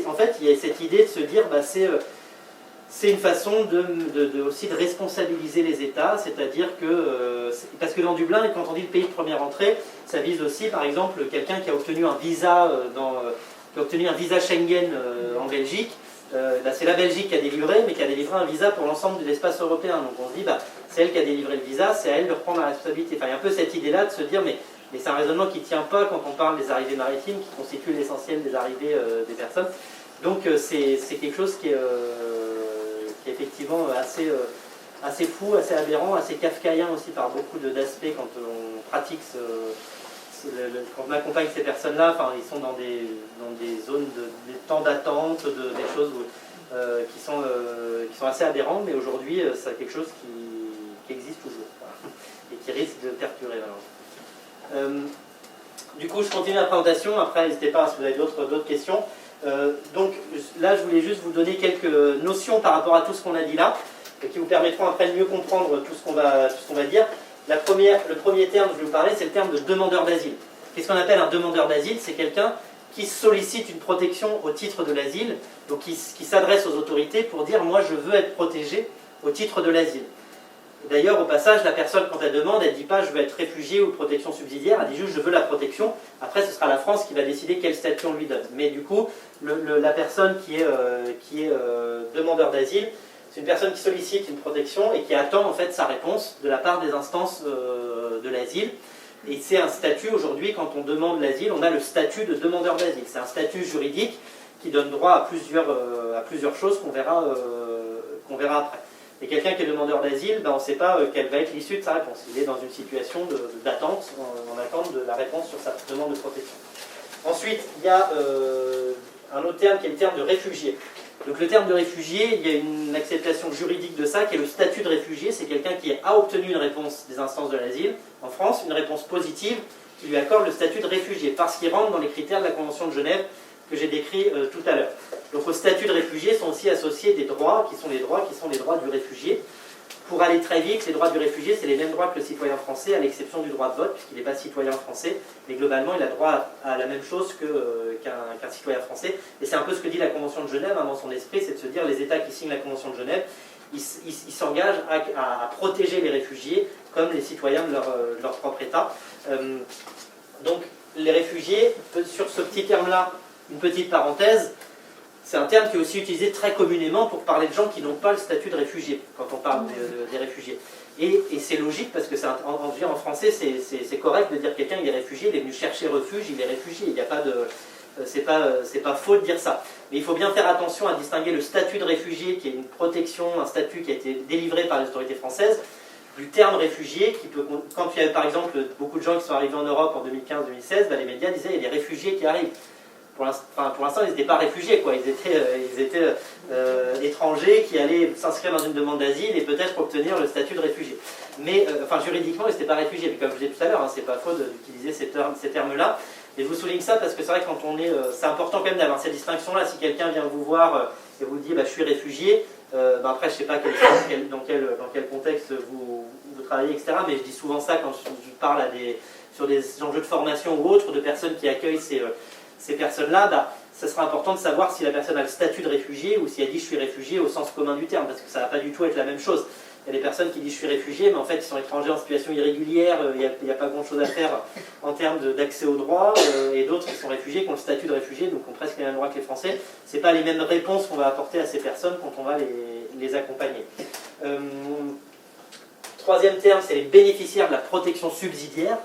en fait, il y a cette idée de se dire, bah, c'est une façon aussi de responsabiliser les États, c'est-à-dire que, parce que dans Dublin, quand on dit le pays de première entrée, ça vise aussi, par exemple, quelqu'un qui a obtenu un visa, Schengen en Belgique. Bah, c'est la Belgique qui a délivré, mais qui a délivré un visa pour l'ensemble de l'espace européen. Donc on se dit, bah, c'est elle qui a délivré le visa, c'est à elle de reprendre la responsabilité. Enfin, il y a un peu cette idée-là de se dire, mais c'est un raisonnement qui ne tient pas quand on parle des arrivées maritimes, qui constituent l'essentiel des arrivées des personnes. Donc c'est quelque chose qui est effectivement assez fou, assez aberrant, assez kafkaïen aussi par beaucoup d'aspects quand on pratique quand on accompagne ces personnes-là. Enfin, ils sont dans des zones des temps d'attente, des choses qui sont assez aberrantes, mais aujourd'hui c'est quelque chose qui existe toujours, voilà, et qui risque de perdurer. Du coup, je continue la présentation. Après, n'hésitez pas si vous avez d'autres questions. Donc là, je voulais juste vous donner quelques notions par rapport à tout ce qu'on a dit là, qui vous permettront après de mieux comprendre tout ce qu'on va dire. Le premier terme que je vais vous parler, c'est le terme de demandeur d'asile. Qu'est-ce qu'on appelle un demandeur d'asile? C'est quelqu'un qui sollicite une protection au titre de l'asile, donc qui s'adresse aux autorités pour dire « moi, je veux être protégé au titre de l'asile ». D'ailleurs, au passage, la personne, quand elle demande, elle ne dit pas « je veux être réfugié ou protection subsidiaire », elle dit juste « je veux la protection ». Après, ce sera la France qui va décider quel statut on lui donne. Mais du coup, la personne qui est demandeur d'asile, c'est une personne qui sollicite une protection et qui attend en fait sa réponse de la part des instances de l'asile. Et c'est un statut aujourd'hui, quand on demande l'asile, on a le statut de demandeur d'asile. C'est un statut juridique qui donne droit à plusieurs choses qu'on verra après. Et quelqu'un qui est demandeur d'asile, ben on ne sait pas quelle va être l'issue de sa réponse. Il est dans une situation d'attente, en attente de la réponse sur sa demande de protection. Ensuite, il y a un autre terme qui est le terme de réfugié. Donc le terme de réfugié, il y a une acceptation juridique de ça qui est le statut de réfugié. C'est quelqu'un qui a obtenu une réponse des instances de l'asile en France, une réponse positive qui lui accorde le statut de réfugié parce qu'il rentre dans les critères de la Convention de Genève que j'ai décrit tout à l'heure. Donc au statut de réfugié sont aussi associés des droits qui sont les droits du réfugié. Pour aller très vite, les droits du réfugié, c'est les mêmes droits que le citoyen français, à l'exception du droit de vote, puisqu'il n'est pas citoyen français, mais globalement, il a droit à la même chose qu'un citoyen français. Et c'est un peu ce que dit la Convention de Genève, dans son esprit, c'est de se dire les États qui signent la Convention de Genève, ils s'engagent à protéger les réfugiés comme les citoyens de leur propre État. Donc, les réfugiés, sur ce petit terme-là, une petite parenthèse, c'est un terme qui est aussi utilisé très communément pour parler de gens qui n'ont pas le statut de réfugié, quand on parle des réfugiés. Et c'est logique parce que en français, c'est correct de dire quelqu'un il est réfugié, il est venu chercher refuge, il est réfugié. Il n'y a pas de... c'est pas faux de dire ça. Mais il faut bien faire attention à distinguer le statut de réfugié, qui est une protection, un statut qui a été délivré par les autorités françaises, du terme réfugié, qui peut... Quand il y avait par exemple beaucoup de gens qui sont arrivés en Europe en 2015-2016, les médias disaient il y a des réfugiés qui arrivent. Pour l'instant, ils n'étaient pas réfugiés, quoi. Ils étaient étrangers qui allaient s'inscrire dans une demande d'asile et peut-être obtenir le statut de réfugié. Mais, juridiquement, ils n'étaient pas réfugiés. Mais comme je vous disais tout à l'heure, c'est pas faux d'utiliser ces termes-là. Et je vous souligne ça parce que c'est vrai que quand on est... c'est important quand même d'avoir cette distinction-là. Si quelqu'un vient vous voir et vous dit je suis réfugié, après, je ne sais pas dans quel contexte vous travaillez, etc. Mais je dis souvent ça quand je parle sur des enjeux de formation ou autres, de personnes qui accueillent ces personnes-là, ça sera important de savoir si la personne a le statut de réfugié ou si elle dit je suis réfugié au sens commun du terme, parce que ça ne va pas du tout être la même chose. Il y a des personnes qui disent je suis réfugié, mais en fait ils sont étrangers en situation irrégulière, il n'y a pas grand-chose à faire en termes d'accès aux droits, et d'autres qui sont réfugiés, qui ont le statut de réfugié, donc qui ont presque les mêmes droits que les Français. Ce n'est pas les mêmes réponses qu'on va apporter à ces personnes quand on va les accompagner. Troisième terme, c'est les bénéficiaires de la protection subsidiaire.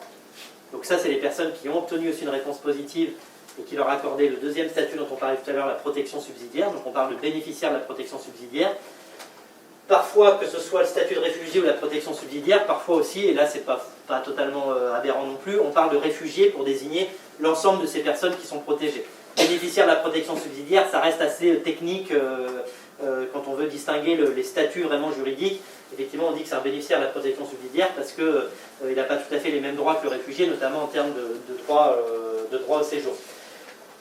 Donc ça, c'est les personnes qui ont obtenu aussi une réponse positive et qui leur accordaient le deuxième statut dont on parlait tout à l'heure, la protection subsidiaire. Donc on parle de bénéficiaires de la protection subsidiaire. Parfois, que ce soit le statut de réfugié ou la protection subsidiaire, parfois aussi, et là c'est pas totalement aberrant non plus, on parle de réfugiés pour désigner l'ensemble de ces personnes qui sont protégées. Bénéficiaires de la protection subsidiaire, ça reste assez technique quand on veut distinguer les statuts vraiment juridiques. Effectivement, on dit que c'est un bénéficiaire de la protection subsidiaire parce qu'il n'a pas tout à fait les mêmes droits que le réfugié, notamment en termes de droit au séjour.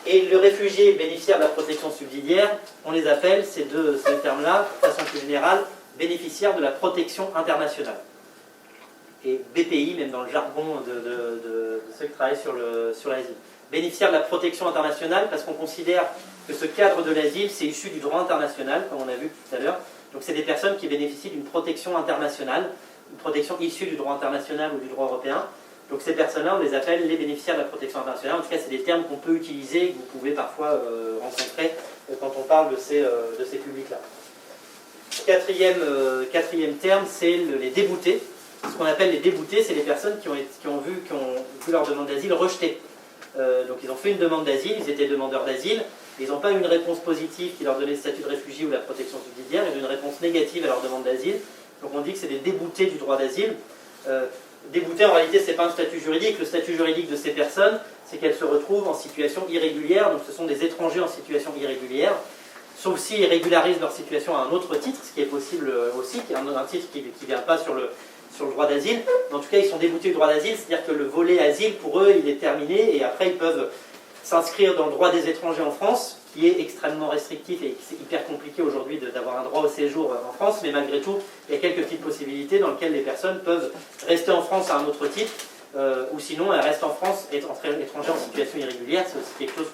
Et le réfugié bénéficiaire de la protection subsidiaire, on les appelle, ces deux termes-là, de façon plus générale, bénéficiaires de la protection internationale. Et BPI, même dans le jargon de ceux qui travaillent sur l'asile. Bénéficiaires de la protection internationale, parce qu'on considère que ce cadre de l'asile, c'est issu du droit international, comme on a vu tout à l'heure. Donc c'est des personnes qui bénéficient d'une protection internationale, une protection issue du droit international ou du droit européen. Donc ces personnes-là, on les appelle les bénéficiaires de la protection internationale. En tout cas, c'est des termes qu'on peut utiliser, que vous pouvez parfois rencontrer quand on parle de ces publics-là. Quatrième terme, c'est les déboutés. Ce qu'on appelle les déboutés, c'est les personnes qui ont vu leur demande d'asile rejetée. Donc ils ont fait une demande d'asile, ils étaient demandeurs d'asile, ils n'ont pas eu une réponse positive qui leur donnait le statut de réfugié ou la protection subsidiaire, ils ont eu une réponse négative à leur demande d'asile. Donc on dit que c'est des déboutés du droit d'asile. Déboutés, en réalité, ce n'est pas un statut juridique. Le statut juridique de ces personnes, c'est qu'elles se retrouvent en situation irrégulière. Donc ce sont des étrangers en situation irrégulière. Sauf s'ils régularisent leur situation à un autre titre, ce qui est possible aussi, qui est un titre qui ne vient pas sur le droit d'asile. En tout cas, ils sont déboutés du droit d'asile, c'est-à-dire que le volet asile, pour eux, il est terminé. Et après, ils peuvent s'inscrire dans le droit des étrangers en France, qui est extrêmement restrictif et c'est hyper compliqué aujourd'hui d'avoir un droit au séjour en France, mais malgré tout, il y a quelques petites possibilités dans lesquelles les personnes peuvent rester en France à un autre titre, ou sinon elles restent en France étrangères en situation irrégulière. C'est aussi quelque chose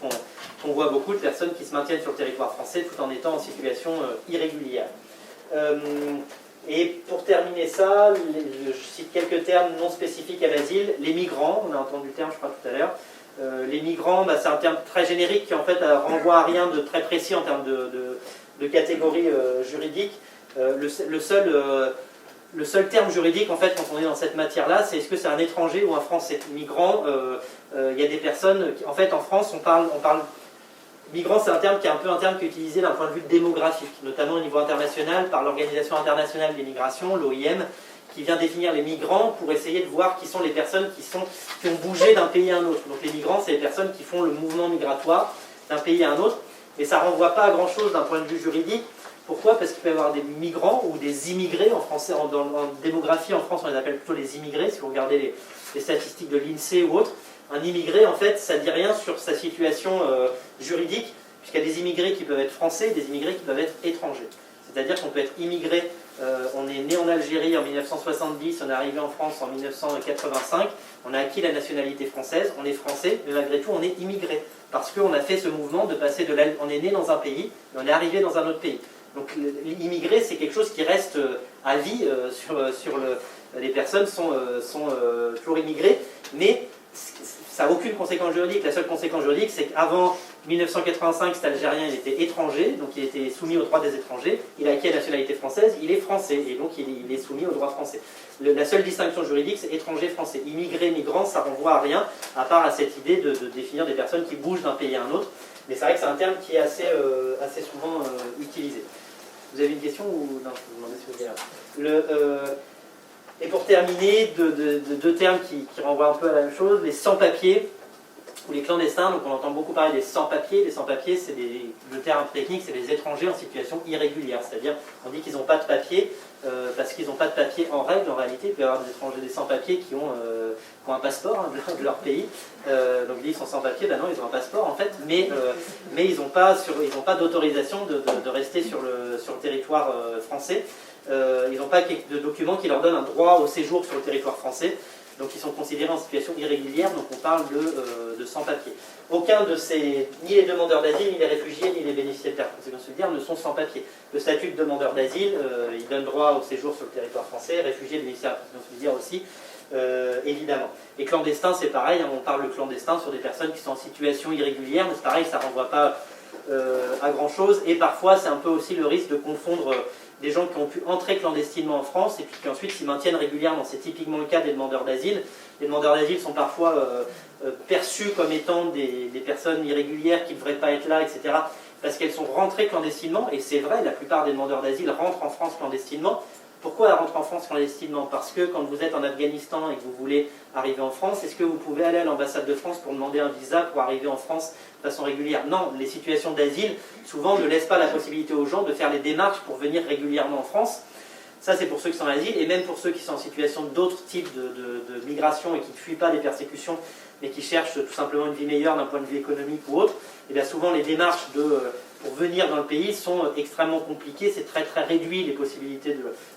qu'on voit beaucoup de personnes qui se maintiennent sur le territoire français tout en étant en situation irrégulière. Et pour terminer ça, je cite quelques termes non spécifiques à l'asile. Les migrants, on a entendu le terme je crois tout à l'heure. Les migrants, c'est un terme très générique qui en fait renvoie à rien de très précis en termes de catégorie juridique. Le seul terme juridique en fait quand on est dans cette matière-là, c'est est-ce que c'est un étranger ou un Français. Migrant, il y a des personnes, en fait en France on parle migrant, c'est un terme qui est un peu un terme qui est utilisé d'un point de vue démographique, notamment au niveau international par l'Organisation internationale des migrations, l'OIM, qui vient définir les migrants pour essayer de voir qui sont les personnes qui ont bougé d'un pays à un autre. Donc les migrants, c'est les personnes qui font le mouvement migratoire d'un pays à un autre, et ça ne renvoie pas à grand-chose d'un point de vue juridique. Pourquoi? Parce qu'il peut y avoir des migrants ou des immigrés, en français, en démographie en France on les appelle plutôt les immigrés, si vous regardez les statistiques de l'INSEE ou autres. Un immigré, en fait, ça ne dit rien sur sa situation juridique, puisqu'il y a des immigrés qui peuvent être français et des immigrés qui peuvent être étrangers. C'est-à-dire qu'on peut être immigré, on est né en Algérie en 1970, on est arrivé en France en 1985, on a acquis la nationalité française, on est français, mais malgré tout on est immigré, parce qu'on a fait ce mouvement de passer on est né dans un pays, et on est arrivé dans un autre pays. Donc l'immigré, c'est quelque chose qui reste à vie, les personnes sont toujours immigrées, mais ça n'a aucune conséquence juridique. La seule conséquence juridique, c'est qu'avant 1985, cet Algérien il était étranger, donc il était soumis au droit des étrangers, il a acquis la nationalité française, il est français, et donc il est soumis au droit français. La seule distinction juridique, c'est étranger-français. Immigré, migrant, ça renvoie à rien, à part à cette idée de définir des personnes qui bougent d'un pays à un autre. Mais c'est vrai que c'est un terme qui est assez souvent utilisé. Vous avez une question ou non? Je vous demandais si vous voulez. Et pour terminer, deux termes qui renvoient un peu à la même chose, les sans-papiers ou les clandestins. Donc on entend beaucoup parler des sans-papiers. Les sans-papiers, c'est le terme technique, c'est les étrangers en situation irrégulière. C'est-à-dire, on dit qu'ils n'ont pas de papier parce qu'ils n'ont pas de papier en règle. En réalité, il peut y avoir des étrangers, des sans-papiers qui ont un passeport de leur pays. Donc ils sont sans-papiers, ben non, ils ont un passeport en fait, mais ils n'ont pas d'autorisation de rester sur le territoire français. Ils n'ont pas de documents qui leur donnent un droit au séjour sur le territoire français, donc ils sont considérés en situation irrégulière, donc on parle de sans-papiers. Aucun de ces, ni les demandeurs d'asile, ni les réfugiés, ni les bénéficiaires de la protection subsidiaire ne sont sans-papiers. Le statut de demandeur d'asile, il donne droit au séjour sur le territoire français, réfugiés, bénéficiaires de la protection subsidiaire aussi, évidemment. Et clandestin, c'est pareil, on parle de clandestin sur des personnes qui sont en situation irrégulière, mais c'est pareil, ça ne renvoie pas à grand-chose, et parfois c'est un peu aussi le risque de confondre des gens qui ont pu entrer clandestinement en France et puis qui ensuite s'y maintiennent régulièrement. C'est typiquement le cas des demandeurs d'asile. Les demandeurs d'asile sont parfois perçus comme étant des personnes irrégulières qui ne devraient pas être là, etc. parce qu'elles sont rentrées clandestinement, et c'est vrai, la plupart des demandeurs d'asile rentrent en France clandestinement. Pourquoi elles rentrent en France clandestinement? Parce que quand vous êtes en Afghanistan et que vous voulez arriver en France, est-ce que vous pouvez aller à l'ambassade de France pour demander un visa pour arriver en France de façon régulière? Non, les situations d'asile, souvent, ne laissent pas la possibilité aux gens de faire les démarches pour venir régulièrement en France. Ça, c'est pour ceux qui sont en asile, et même pour ceux qui sont en situation d'autres types de migration et qui ne fuient pas les persécutions, mais qui cherchent tout simplement une vie meilleure d'un point de vue économique ou autre, et bien souvent les démarches pour venir dans le pays sont extrêmement compliquées, c'est très très réduit les possibilités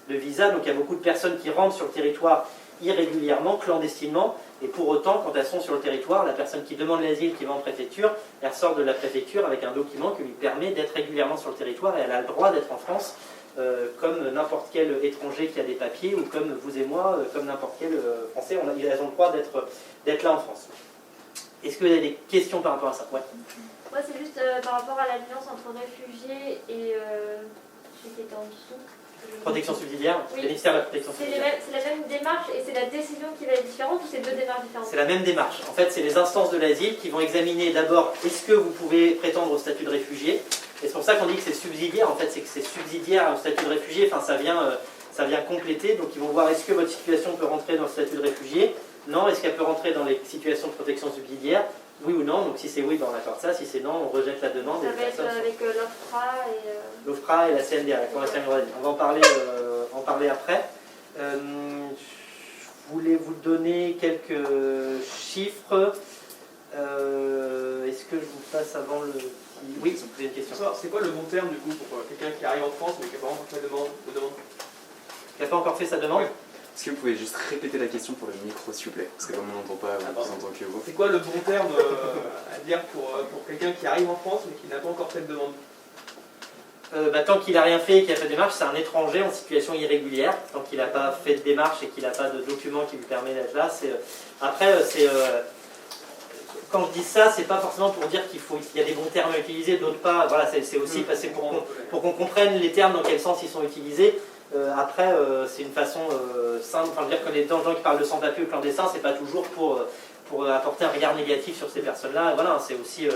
de visa, donc il y a beaucoup de personnes qui rentrent sur le territoire irrégulièrement, clandestinement, et pour autant, quand elles sont sur le territoire, la personne qui demande l'asile, qui va en préfecture, elle ressort de la préfecture avec un document qui lui permet d'être régulièrement sur le territoire, et elle a le droit d'être en France, comme n'importe quel étranger qui a des papiers, ou comme vous et moi, comme n'importe quel Français, elles ont le droit d'être là en France. Est-ce que vous avez des questions par rapport à ça? Ouais. Moi, c'est juste par rapport à l'alliance entre réfugiés et celui qui était en dessous. Protection subsidiaire, Oui. le ministère de la protection subsidiaire. C'est la même démarche et c'est la décision qui va être différente ou c'est deux démarches différentes? C'est la même démarche. En fait, c'est les instances de l'asile qui vont examiner d'abord est-ce que vous pouvez prétendre au statut de réfugié. Et c'est pour ça qu'on dit que c'est subsidiaire. En fait, c'est que c'est subsidiaire au statut de réfugié. Enfin, ça vient compléter. Donc, ils vont voir est-ce que votre situation peut rentrer dans le statut de réfugié. Non. Est-ce qu'elle peut rentrer dans les situations de protection subsidiaire? Oui ou non. Donc, si c'est oui, ben, on accorde ça. Si c'est non, on rejette la demande. Ça va être avec l'OFPRA et... L'OFPRA et la CNDA, la Cour nationale du droit d'asile. On va en parler après. Je voulais vous donner quelques chiffres. Est-ce que je vous passe avant le... Oui, vous avez une question. C'est quoi le bon terme du coup pour quelqu'un qui arrive en France mais qui n'a pas encore fait de demande Qui n'a pas encore fait sa demande? Est-ce que vous pouvez juste répéter la question pour le micro, s'il vous plaît? Parce que comme on n'entend pas, on vous entend que vous. C'est quoi le bon terme à dire pour quelqu'un qui arrive en France mais qui n'a pas encore fait de demande? Tant qu'il n'a rien fait et qu'il n'a pas de démarche, c'est un étranger en situation irrégulière. Tant qu'il n'a pas fait de démarche et qu'il n'a pas de document qui lui permet d'être là. Après, quand je dis ça, c'est pas forcément pour dire qu'il y a des bons termes à utiliser, d'autres pas. Voilà, c'est aussi passer pour qu'on comprenne les termes dans quel sens ils sont utilisés. Après, c'est une façon simple. Enfin, dire que les gens qui parlent de sans-papiers ou clandestins, c'est pas toujours pour apporter un regard négatif sur ces personnes-là. Voilà, c'est aussi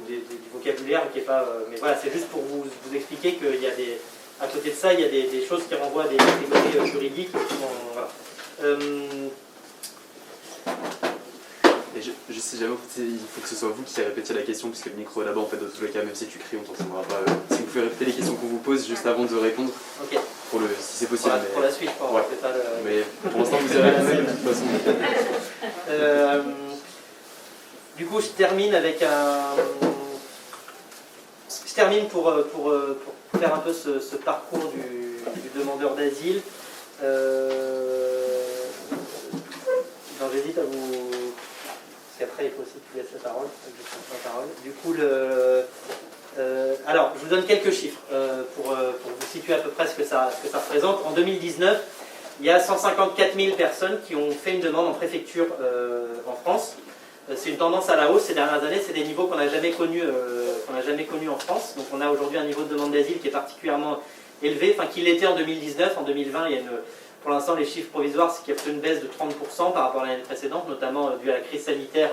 du vocabulaire qui est pas. Mais voilà, c'est juste pour vous expliquer qu'il y a à côté de ça, il y a des choses qui renvoient à des catégories juridiques. Voilà. Et je sais jamais, il faut que ce soit vous qui répétiez la question, puisque le micro est là-bas, en fait, dans tous les cas, même si tu cries, on t'entendra pas. Si vous pouvez répéter les questions qu'on vous pose juste avant de répondre, Ok. Si c'est possible. Pour la suite, Ouais. c'est pas le... Mais pour l'instant, vous y répondez de toute façon. Du coup, je termine avec Je termine pour faire un peu ce parcours du demandeur d'asile. J'hésite à vous... Parce qu'après, il faut aussi que tu laisses la parole. Du coup, alors, je vous donne quelques chiffres pour vous situer à peu près ce que ça représente. En 2019, il y a 154 000 personnes qui ont fait une demande en préfecture en France. C'est une tendance à la hausse ces dernières années, c'est des niveaux qu'on n'a jamais connus en France. Donc on a aujourd'hui un niveau de demande d'asile qui est particulièrement élevé, enfin qui l'était en 2019. En 2020, il y a pour l'instant les chiffres provisoires, c'est qu'il y a plutôt une baisse de 30% par rapport à l'année précédente, notamment due à la crise sanitaire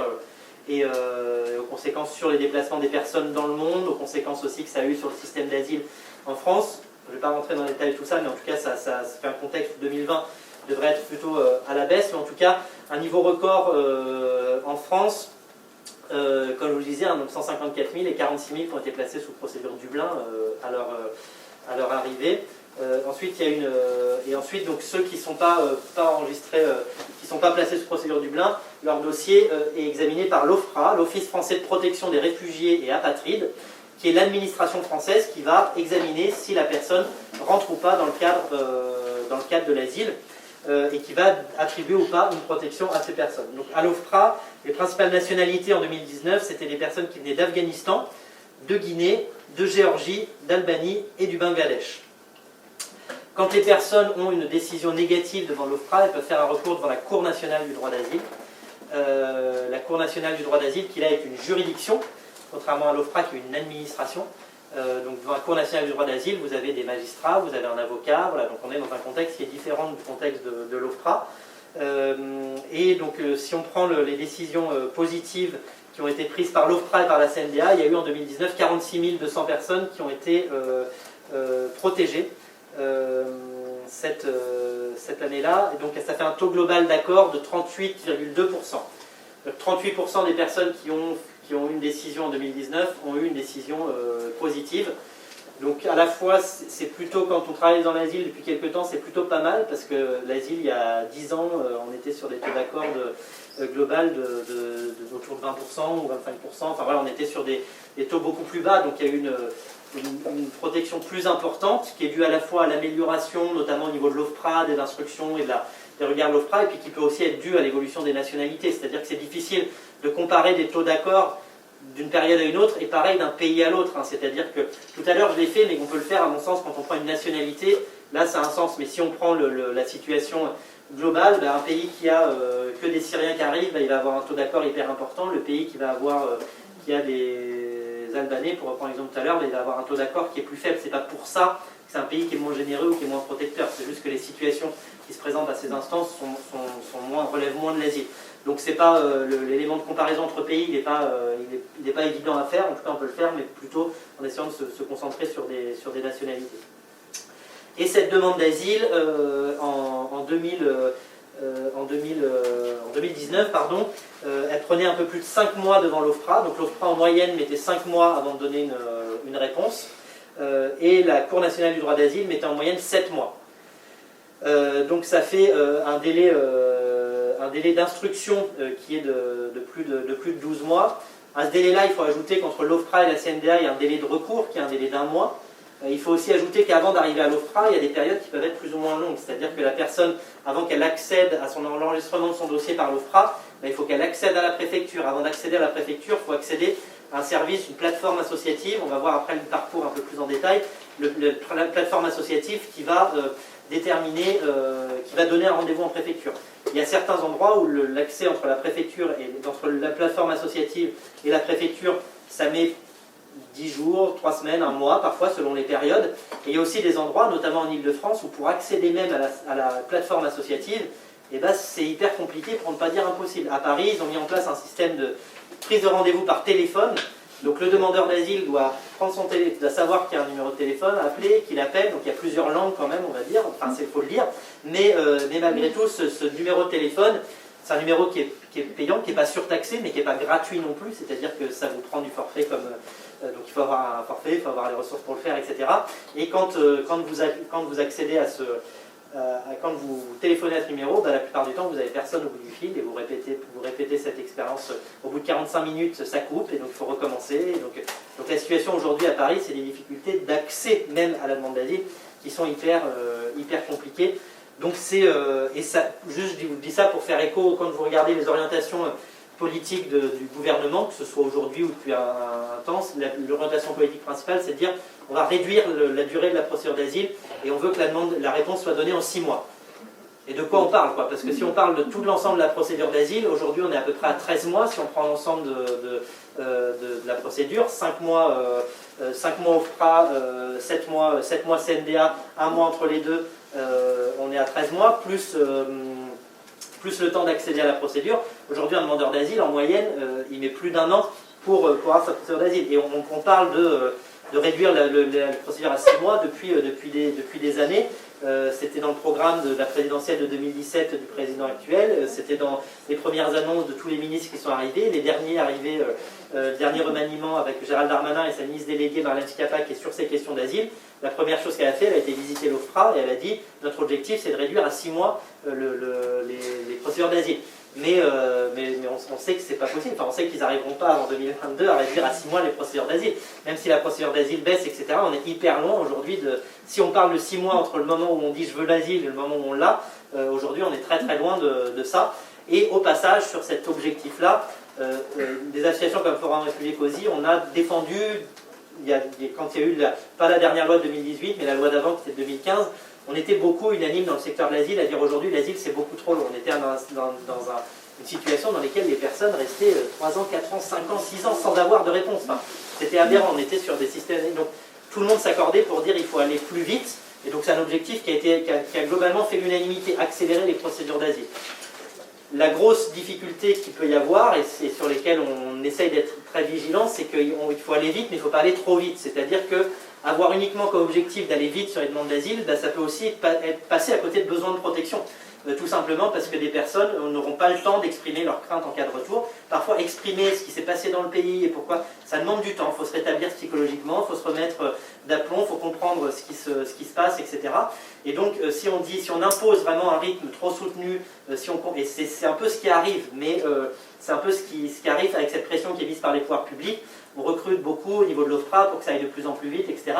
et aux conséquences sur les déplacements des personnes dans le monde, aux conséquences aussi que ça a eu sur le système d'asile en France. Je ne vais pas rentrer dans les détails de tout ça, mais en tout cas ça fait un contexte où 2020 devrait être plutôt à la baisse, mais en tout cas un niveau record en France, comme je vous le disais, donc 154 000 et 46 000 qui ont été placés sous procédure Dublin à leur arrivée. Ensuite, donc ceux qui ne sont pas enregistrés, qui ne sont pas placés sous procédure Dublin, leur dossier est examiné par l'OFPRA, l'Office français de protection des réfugiés et apatrides, qui est l'administration française qui va examiner si la personne rentre ou pas dans le cadre de l'asile et qui va attribuer ou pas une protection à ces personnes. Donc à l'OFPRA, les principales nationalités en 2019, c'était des personnes qui venaient d'Afghanistan, de Guinée, de Géorgie, d'Albanie et du Bangladesh. Quand les personnes ont une décision négative devant l'OFPRA, elles peuvent faire un recours devant la Cour nationale du droit d'asile. La Cour nationale du droit d'asile, qui là est une juridiction, contrairement à l'OFPRA qui est une administration. Donc devant la Cour nationale du droit d'asile, vous avez des magistrats, vous avez un avocat, voilà, donc on est dans un contexte qui est différent du contexte de l'OFPRA. Et donc si on prend les décisions positives qui ont été prises par l'OFPRA et par la CNDA, il y a eu en 2019 46 200 personnes qui ont été protégées cette année-là, et donc ça fait un taux global d'accord de 38,2%. 38% des personnes qui ont eu une décision en 2019 ont eu une décision positive. Donc à la fois, c'est plutôt, quand on travaille dans l'asile depuis quelques temps, c'est plutôt pas mal, parce que l'asile, il y a 10 ans, on était sur des taux d'accord global autour de 20% ou 25%. Enfin voilà, on était sur des taux beaucoup plus bas, donc il y a eu une protection plus importante, qui est due à la fois à l'amélioration, notamment au niveau de l'OFPRA, des instructions et des regards de l'OFPRA, et puis qui peut aussi être due à l'évolution des nationalités. C'est-à-dire que c'est difficile de comparer des taux d'accord d'une période à une autre, et pareil d'un pays à l'autre. C'est-à-dire que, tout à l'heure je l'ai fait, mais on peut le faire à mon sens quand on prend une nationalité, là ça a un sens, mais si on prend la situation globale, un pays qui a que des Syriens qui arrivent, il va avoir un taux d'accord hyper important. Le pays qui va avoir, qui a des Albanais, pour reprendre l'exemple tout à l'heure, il va avoir un taux d'accord qui est plus faible. C'est pas pour ça que c'est un pays qui est moins généreux ou qui est moins protecteur, c'est juste que les situations qui se présentent à ces instances relèvent moins de l'asile. Donc c'est pas l'élément de comparaison entre pays, il n'est pas évident à faire. En tout cas on peut le faire, mais plutôt en essayant de se concentrer sur des nationalités. Et cette demande d'asile en 2019, elle prenait un peu plus de 5 mois devant l'OFPRA. Donc l'OFPRA en moyenne mettait 5 mois avant de donner une réponse. Et la Cour nationale du droit d'asile mettait en moyenne 7 mois. Donc ça fait un délai d'instruction qui est de plus de 12 mois. À ce délai-là, il faut ajouter qu'entre l'OFPRA et la CNDA, il y a un délai de recours qui est un délai d'1 mois. Il faut aussi ajouter qu'avant d'arriver à l'OFPRA, il y a des périodes qui peuvent être plus ou moins longues. C'est-à-dire que la personne, avant qu'elle accède à l'enregistrement de son dossier par l'OFPRA, il faut qu'elle accède à la préfecture. Avant d'accéder à la préfecture, il faut accéder à un service, une plateforme associative. On va voir après le parcours un peu plus en détail. La plateforme associative qui va déterminer, qui va donner un rendez-vous en préfecture. Il y a certains endroits où l'accès entre la préfecture et entre la plateforme associative et la préfecture, ça met 10 jours, 3 semaines, 1 mois, parfois selon les périodes. Et il y a aussi des endroits, notamment en Ile-de-France, où pour accéder même à la plateforme associative, c'est hyper compliqué, pour ne pas dire impossible. À Paris, ils ont mis en place un système de prise de rendez-vous par téléphone. Donc le demandeur d'asile doit prendre son téléphone, doit savoir qu'il y a un numéro de téléphone, appeler, qu'il appelle. Donc il y a plusieurs langues quand même, on va dire. Enfin, il faut le dire. Mais malgré tout, ce numéro de téléphone, c'est un numéro qui est payant, qui n'est pas surtaxé, mais qui n'est pas gratuit non plus. C'est-à-dire que ça vous prend du forfait comme... donc il faut avoir un forfait, il faut avoir les ressources pour le faire, etc. Et quand vous accédez à quand vous téléphonez à ce numéro, la plupart du temps vous n'avez personne au bout du fil et vous répétez cette expérience. Au bout de 45 minutes, ça coupe et donc il faut recommencer. Et donc la situation aujourd'hui à Paris, c'est des difficultés d'accès même à la demande d'asile qui sont hyper compliquées. Donc et ça, juste je vous dis ça pour faire écho quand vous regardez les orientations politique du gouvernement, que ce soit aujourd'hui ou depuis un temps. L'orientation politique principale, c'est de dire on va réduire la durée de la procédure d'asile et on veut que la réponse soit donnée en 6 mois. Et de quoi on parle, Parce que si on parle de tout l'ensemble de la procédure d'asile, aujourd'hui on est à peu près à 13 mois si on prend l'ensemble de la procédure, 5 mois OFPRA, 7 mois CNDA, 1 mois entre les deux, on est à 13 mois, plus le temps d'accéder à la procédure. Aujourd'hui, un demandeur d'asile, en moyenne, il met plus d'1 an pour avoir sa procédure d'asile. Et on parle de réduire la procédure à 6 mois depuis des années. C'était dans le programme de la présidentielle de 2017 du président actuel. C'était dans les premières annonces de tous les ministres qui sont arrivés. Les derniers arrivés, dernier remaniement avec Gérald Darmanin et sa ministre déléguée Marlène Schiappa qui est sur ces questions d'asile. La première chose qu'elle a fait, elle a été visiter l'OFPRA et elle a dit notre objectif c'est de réduire à 6 mois les procédures d'asile. Mais on sait que c'est pas possible. Enfin, on sait qu'ils n'arriveront pas avant 2022 à réduire à 6 mois les procédures d'asile. Même si la procédure d'asile baisse, etc., on est hyper loin aujourd'hui de... Si on parle de 6 mois entre le moment où on dit je veux l'asile et le moment où on l'a, aujourd'hui on est très très loin de ça. Et au passage, sur cet objectif-là, des associations comme Forum Réfugiés COSI, on a défendu, quand il y a eu, pas la dernière loi de 2018, mais la loi d'avant qui était de 2015, on était beaucoup unanimes dans le secteur de l'asile à dire aujourd'hui l'asile c'est beaucoup trop long. On était dans une situation dans laquelle les personnes restaient 3 ans, 4 ans, 5 ans, 6 ans sans avoir de réponse. Enfin, c'était aberrant, on était sur des systèmes... Donc tout le monde s'accordait pour dire il faut aller plus vite. Et donc c'est un objectif qui a globalement fait l'unanimité, accélérer les procédures d'asile. La grosse difficulté qu'il peut y avoir, et c'est sur lesquelles on essaye d'être très vigilant, c'est qu'il faut aller vite, mais il ne faut pas aller trop vite. C'est-à-dire que avoir uniquement comme objectif d'aller vite sur les demandes d'asile, ça peut aussi être passé à côté de besoins de protection. Tout simplement parce que des personnes n'auront pas le temps d'exprimer leurs craintes en cas de retour. Parfois exprimer ce qui s'est passé dans le pays et pourquoi, ça demande du temps. Il faut se rétablir psychologiquement, il faut se remettre d'aplomb, il faut comprendre ce qui se passe, etc. Et donc si on impose vraiment un rythme trop soutenu, et c'est un peu ce qui arrive, mais c'est un peu ce qui arrive avec cette pression qui est mise par les pouvoirs publics. On recrute beaucoup au niveau de l'OFPRA pour que ça aille de plus en plus vite, etc.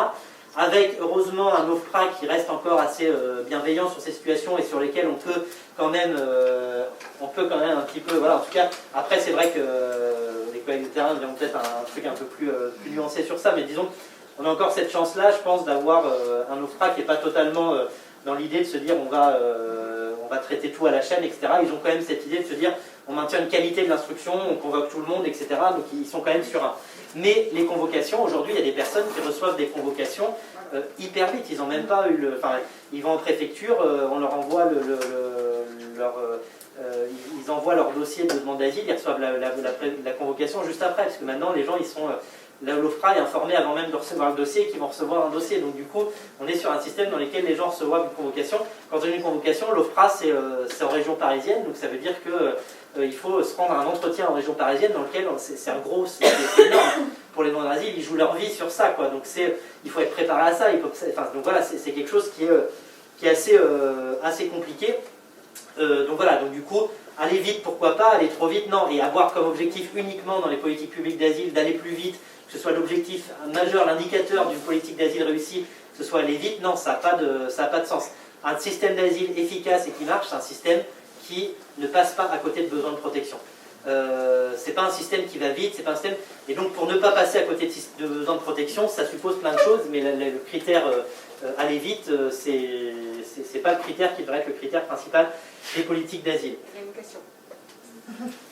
Avec heureusement un OFPRA qui reste encore assez bienveillant sur ces situations et sur lesquelles on peut quand même un petit peu, voilà, en tout cas, après c'est vrai que les collègues de terrain verront peut-être un truc un peu plus nuancé sur ça, mais disons, on a encore cette chance-là, je pense, d'avoir un OFPRA qui n'est pas totalement dans l'idée de se dire on va traiter tout à la chaîne, etc. Ils ont quand même cette idée de se dire on maintient une qualité de l'instruction, on convoque tout le monde, etc. Donc ils sont quand même sereins. Mais les convocations, aujourd'hui, il y a des personnes qui reçoivent des convocations hyper vite. Ils n'ont même pas eu ils vont en préfecture, on leur envoie ils envoient leur dossier de demande d'asile, ils reçoivent la convocation juste après, parce que maintenant les gens ils sont l'OFPRA est informé avant même de recevoir le dossier et qu'ils vont recevoir un dossier. Donc du coup, on est sur un système dans lequel les gens reçoivent une convocation. Quand on a une convocation, l'OFPRA c'est en région parisienne, donc ça veut dire que il faut se rendre à un entretien en région parisienne dans lequel c'est énorme. Pour les demandeurs d'asile, ils jouent leur vie sur ça, quoi. Donc il faut être préparé à ça. Donc voilà, c'est quelque chose qui est assez compliqué. Donc voilà, donc du coup, aller vite, pourquoi pas, aller trop vite, non. Et avoir comme objectif uniquement dans les politiques publiques d'asile d'aller plus vite, que ce soit l'objectif majeur, l'indicateur d'une politique d'asile réussie, que ce soit aller vite, non, ça n'a pas de sens. Un système d'asile efficace et qui marche, c'est un système qui ne passe pas à côté de besoins de protection. C'est pas un système qui va vite, c'est pas un système. Et donc pour ne pas passer à côté de besoins de protection, ça suppose plein de choses, mais le critère aller vite, c'est pas le critère qui devrait être le critère principal des politiques d'asile. Il y a une question.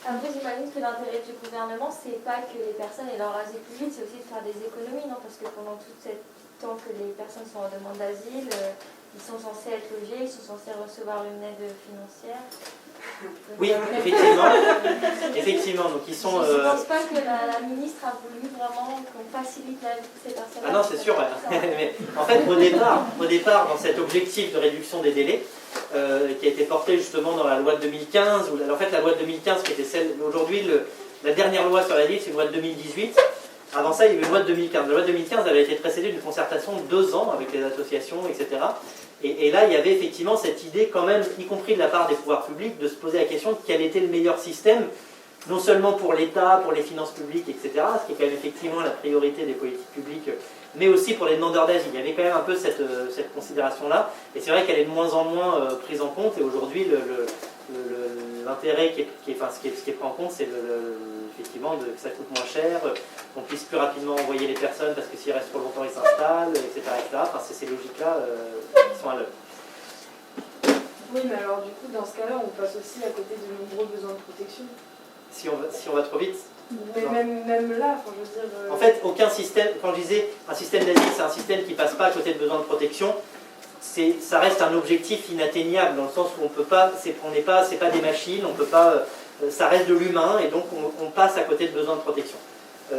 Après, j'imagine que l'intérêt du gouvernement, c'est pas que les personnes aient leur asile plus vite, c'est aussi de faire des économies, non? Parce que pendant tout ce temps que les personnes sont en demande d'asile, ils sont censés être logés, ils sont censés recevoir une aide financière. Oui, effectivement. Effectivement, donc ils sont. Je ne pense pas que la ministre a voulu vraiment qu'on facilite la vie de ces personnes. Ah non, c'est sûr. Ouais. Mais en fait, au départ, dans cet objectif de réduction des délais, qui a été porté justement dans la loi de 2015, en fait la loi de 2015 qui était celle aujourd'hui, la dernière loi sur l'asile, c'est une loi de 2018. Avant ça, il y avait une loi de 2015. La loi de 2015 avait été précédée d'une concertation de 2 ans avec les associations, etc. Et là, il y avait effectivement cette idée quand même, y compris de la part des pouvoirs publics, de se poser la question de quel était le meilleur système, non seulement pour l'État, pour les finances publiques, etc., ce qui est quand même effectivement la priorité des politiques publiques, mais aussi pour les demandeurs d'asile. Il y avait quand même un peu cette considération-là, et c'est vrai qu'elle est de moins en moins prise en compte, et aujourd'hui, l'intérêt ce qui est pris en compte, c'est effectivement que ça coûte moins cher, qu'on puisse plus rapidement envoyer les personnes, parce que s'ils restent trop longtemps, ils s'installent, etc. Enfin, c'est ces logiques-là qui sont à l'œuvre. Oui, mais alors du coup, dans ce cas-là, on passe aussi à côté de nombreux besoins de protection. Si on va trop vite. Mais même là, je veux dire... En fait, aucun système, quand je disais un système d'asile, c'est un système qui ne passe pas à côté de besoins de protection, ça reste un objectif inatteignable, dans le sens où on peut pas, c'est pas des machines, on peut pas, ça reste de l'humain, et donc on passe à côté de besoins de protection.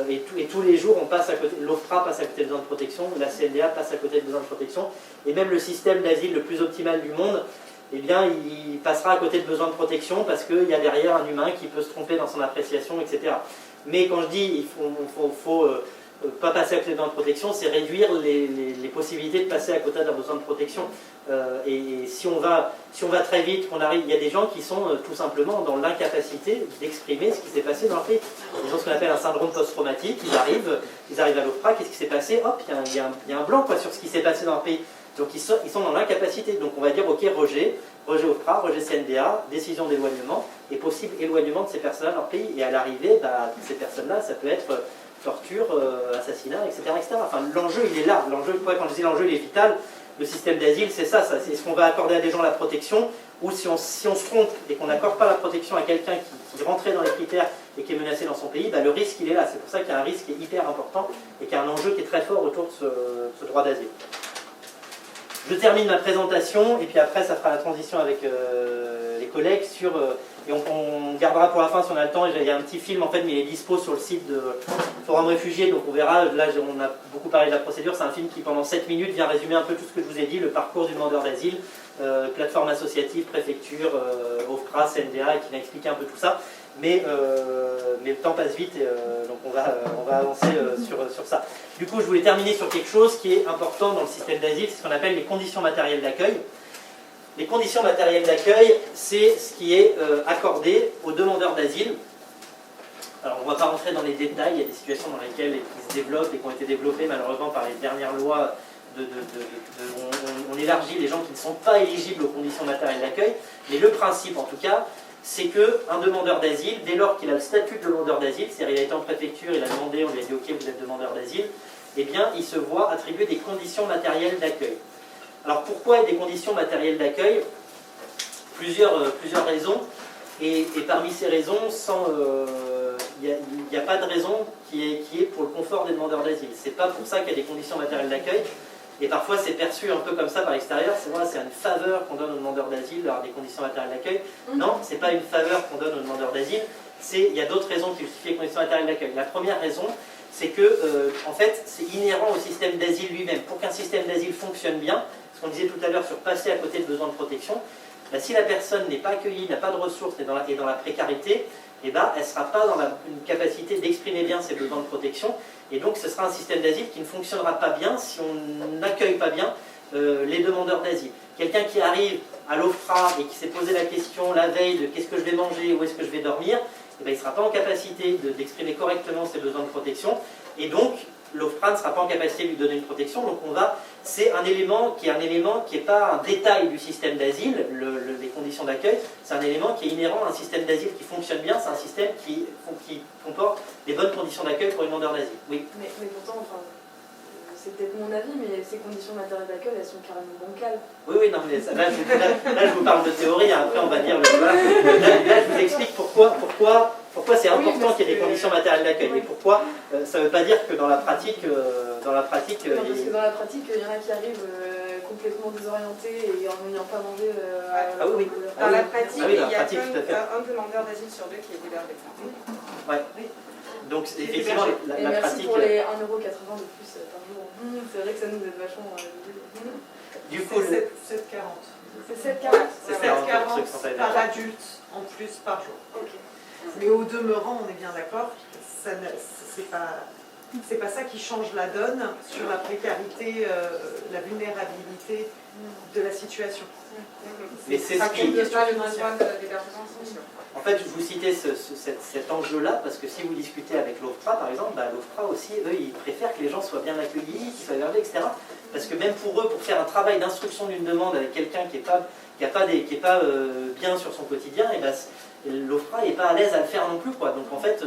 Et tous les jours, on passe à côté, l'OFPRA passe à côté de besoins de protection, la CNDA passe à côté de besoins de protection, et même le système d'asile le plus optimal du monde, eh bien, il passera à côté de besoins de protection parce qu'il y a derrière un humain qui peut se tromper dans son appréciation, etc. Mais quand je dis il faut pas passer à côté de besoins de protection, c'est réduire les possibilités de passer à côté d'un besoin de protection. Et si on va très vite, il y a des gens qui sont tout simplement dans l'incapacité d'exprimer ce qui s'est passé dans le pays. Ils ont ce qu'on appelle un syndrome post-traumatique, ils arrivent à l'OFPRA, qu'est-ce qui s'est passé? Hop, il y a un blanc sur ce qui s'est passé dans le pays. Donc ils sont dans l'incapacité. Donc on va dire ok, rejet OFPRA, rejet CNDA, décision d'éloignement et possible éloignement de ces personnes-là dans leur pays. Et à l'arrivée, ces personnes-là, ça peut être torture, assassinat, etc., etc. Enfin, l'enjeu, il est là. Quand je dis l'enjeu, il est vital. Le système d'asile, c'est ça. C'est est-ce qu'on va accorder à des gens la protection, ou si on se trompe et qu'on n'accorde pas la protection à quelqu'un qui rentrait dans les critères et qui est menacé dans son pays, le risque, il est là. C'est pour ça qu'il y a un risque qui est hyper important et qu'il y a un enjeu qui est très fort autour de ce droit d'asile. Je termine ma présentation et puis après ça fera la transition avec les collègues et on gardera pour la fin si on a le temps. Il y a un petit film en fait, mais il est dispo sur le site de Forum Réfugiés, donc on verra. Là on a beaucoup parlé de la procédure, c'est un film qui pendant 7 minutes vient résumer un peu tout ce que je vous ai dit, le parcours du demandeur d'asile, plateforme associative, préfecture, OFPRA, CNDA, et qui vient expliquer un peu tout ça. mais le temps passe vite et donc on va avancer sur ça. Du coup, je voulais terminer sur quelque chose qui est important dans le système d'asile, c'est ce qu'on appelle les conditions matérielles d'accueil. Les conditions matérielles d'accueil, c'est ce qui est accordé aux demandeurs d'asile. Alors, on ne va pas rentrer dans les détails, il y a des situations dans lesquelles ils se développent et qui ont été développées malheureusement par les dernières lois. On élargit les gens qui ne sont pas éligibles aux conditions matérielles d'accueil, mais le principe en tout cas, c'est qu'un demandeur d'asile, dès lors qu'il a le statut de demandeur d'asile, c'est-à-dire il a été en préfecture, il a demandé, on lui a dit ok vous êtes demandeur d'asile, eh bien il se voit attribuer des conditions matérielles d'accueil. Alors pourquoi des conditions matérielles d'accueil? Plusieurs raisons, et parmi ces raisons, il n'y a pas de raison qui est pour le confort des demandeurs d'asile. C'est pas pour ça qu'il y a des conditions matérielles d'accueil. Et parfois c'est perçu un peu comme ça par l'extérieur, c'est une faveur qu'on donne aux demandeurs d'asile d'avoir des conditions matérielles d'accueil. Non, c'est pas une faveur qu'on donne aux demandeurs d'asile, il y a d'autres raisons qui justifient les conditions matérielles d'accueil. La première raison, c'est que en fait c'est inhérent au système d'asile lui-même. Pour qu'un système d'asile fonctionne bien, ce qu'on disait tout à l'heure sur passer à côté de besoins de protection, si la personne n'est pas accueillie, n'a pas de ressources, est dans la précarité, elle ne sera pas dans une capacité d'exprimer bien ses besoins de protection. Et donc ce sera un système d'asile qui ne fonctionnera pas bien si on n'accueille pas bien les demandeurs d'asile. Quelqu'un qui arrive à l'OFPRA et qui s'est posé la question la veille de qu'est-ce que je vais manger, où est-ce que je vais dormir, il ne sera pas en capacité d'exprimer correctement ses besoins de protection. Et donc l'OFPRA ne sera pas en capacité de lui donner une protection. Donc c'est un élément qui n'est pas un détail du système d'asile, les conditions d'accueil, c'est un élément qui est inhérent à un système d'asile qui fonctionne bien, c'est un système qui comporte des bonnes conditions d'accueil pour les demandeurs d'asile. Oui. Mais pourtant, c'est peut-être mon avis, mais ces conditions matérielles d'accueil, elles sont carrément bancales. Oui, non, mais là, je vous parle de théorie, après on va dire... Voilà. Là, je vous explique pourquoi c'est important qu'il y ait des conditions matérielles d'accueil. Et pourquoi ça ne veut pas dire que dans la pratique... Non, parce que dans la pratique, il y en a qui arrivent complètement désorientés et en n'ayant pas mangé... oui. Dans la pratique, il y a tout à fait. un demandeur d'asile sur deux qui est hébergé. Ouais. Donc effectivement, la merci pratique... pour les 1,80 € de plus par jour. C'est vrai que ça nous aide vachement. Du coup, c'est 7,40. C'est 7,40. C'est 7,40 par adulte en plus par jour. Okay. Mais au demeurant, on est bien d'accord, c'est pas ça qui change la donne sur la précarité, la vulnérabilité de la situation. Mais c'est ça ce qui... compte pas le besoin d'hébergement social. En fait, je vous citais cet enjeu-là parce que si vous discutez avec l'OFPRA, par exemple, l'OFPRA aussi, eux, ils préfèrent que les gens soient bien accueillis, qu'ils soient hébergés, etc. Parce que même pour eux, pour faire un travail d'instruction d'une demande avec quelqu'un qui n'est pas bien sur son quotidien, l'OFPRA n'est pas à l'aise à le faire non plus, quoi. Donc en fait,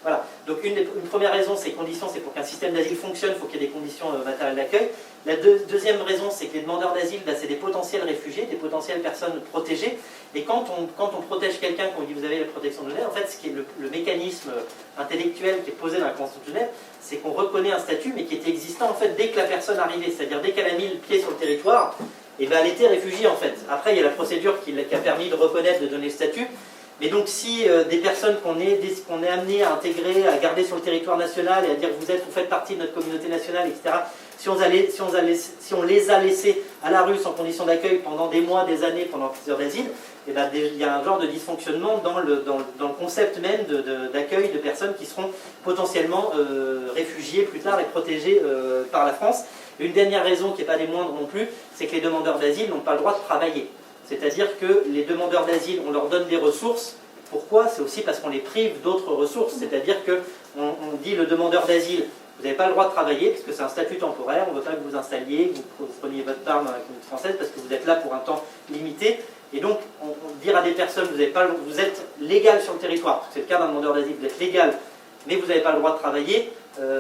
voilà. Donc une première raison, c'est conditions, c'est pour qu'un système d'asile fonctionne, il faut qu'il y ait des conditions matérielles d'accueil. La deuxième raison, c'est que les demandeurs d'asile, c'est des potentiels réfugiés, des potentielles personnes protégées. Et quand on protège quelqu'un, quand on dit vous avez la protection de Genève, en fait, ce qui est le mécanisme intellectuel qui est posé dans la Convention de Genève, c'est qu'on reconnaît un statut, mais qui était existant en fait dès que la personne arrivait, c'est-à-dire dès qu'elle a mis le pied sur le territoire, et elle était réfugiée en fait. Après, il y a la procédure qui a permis de reconnaître, de donner le statut. Mais donc si des personnes qu'on est amené à intégrer, à garder sur le territoire national et à dire vous faites partie de notre communauté nationale, etc., si on les a laissés à la rue sans condition d'accueil pendant des mois, des années, pendant plusieurs asiles, il y a un genre de dysfonctionnement dans le concept même d'accueil de personnes qui seront potentiellement réfugiées plus tard et protégées par la France. Une dernière raison qui n'est pas des moindres non plus, c'est que les demandeurs d'asile n'ont pas le droit de travailler. C'est-à-dire que les demandeurs d'asile, on leur donne des ressources. Pourquoi? C'est aussi parce qu'on les prive d'autres ressources. C'est-à-dire qu'on dit le demandeur d'asile, vous n'avez pas le droit de travailler parce que c'est un statut temporaire, on ne veut pas que vous installiez, que vous preniez votre part dans la communauté française parce que vous êtes là pour un temps limité. Et donc, on dire à des personnes, vous êtes légal sur le territoire, parce que c'est le cas d'un demandeur d'asile, vous êtes légal, mais vous n'avez pas le droit de travailler,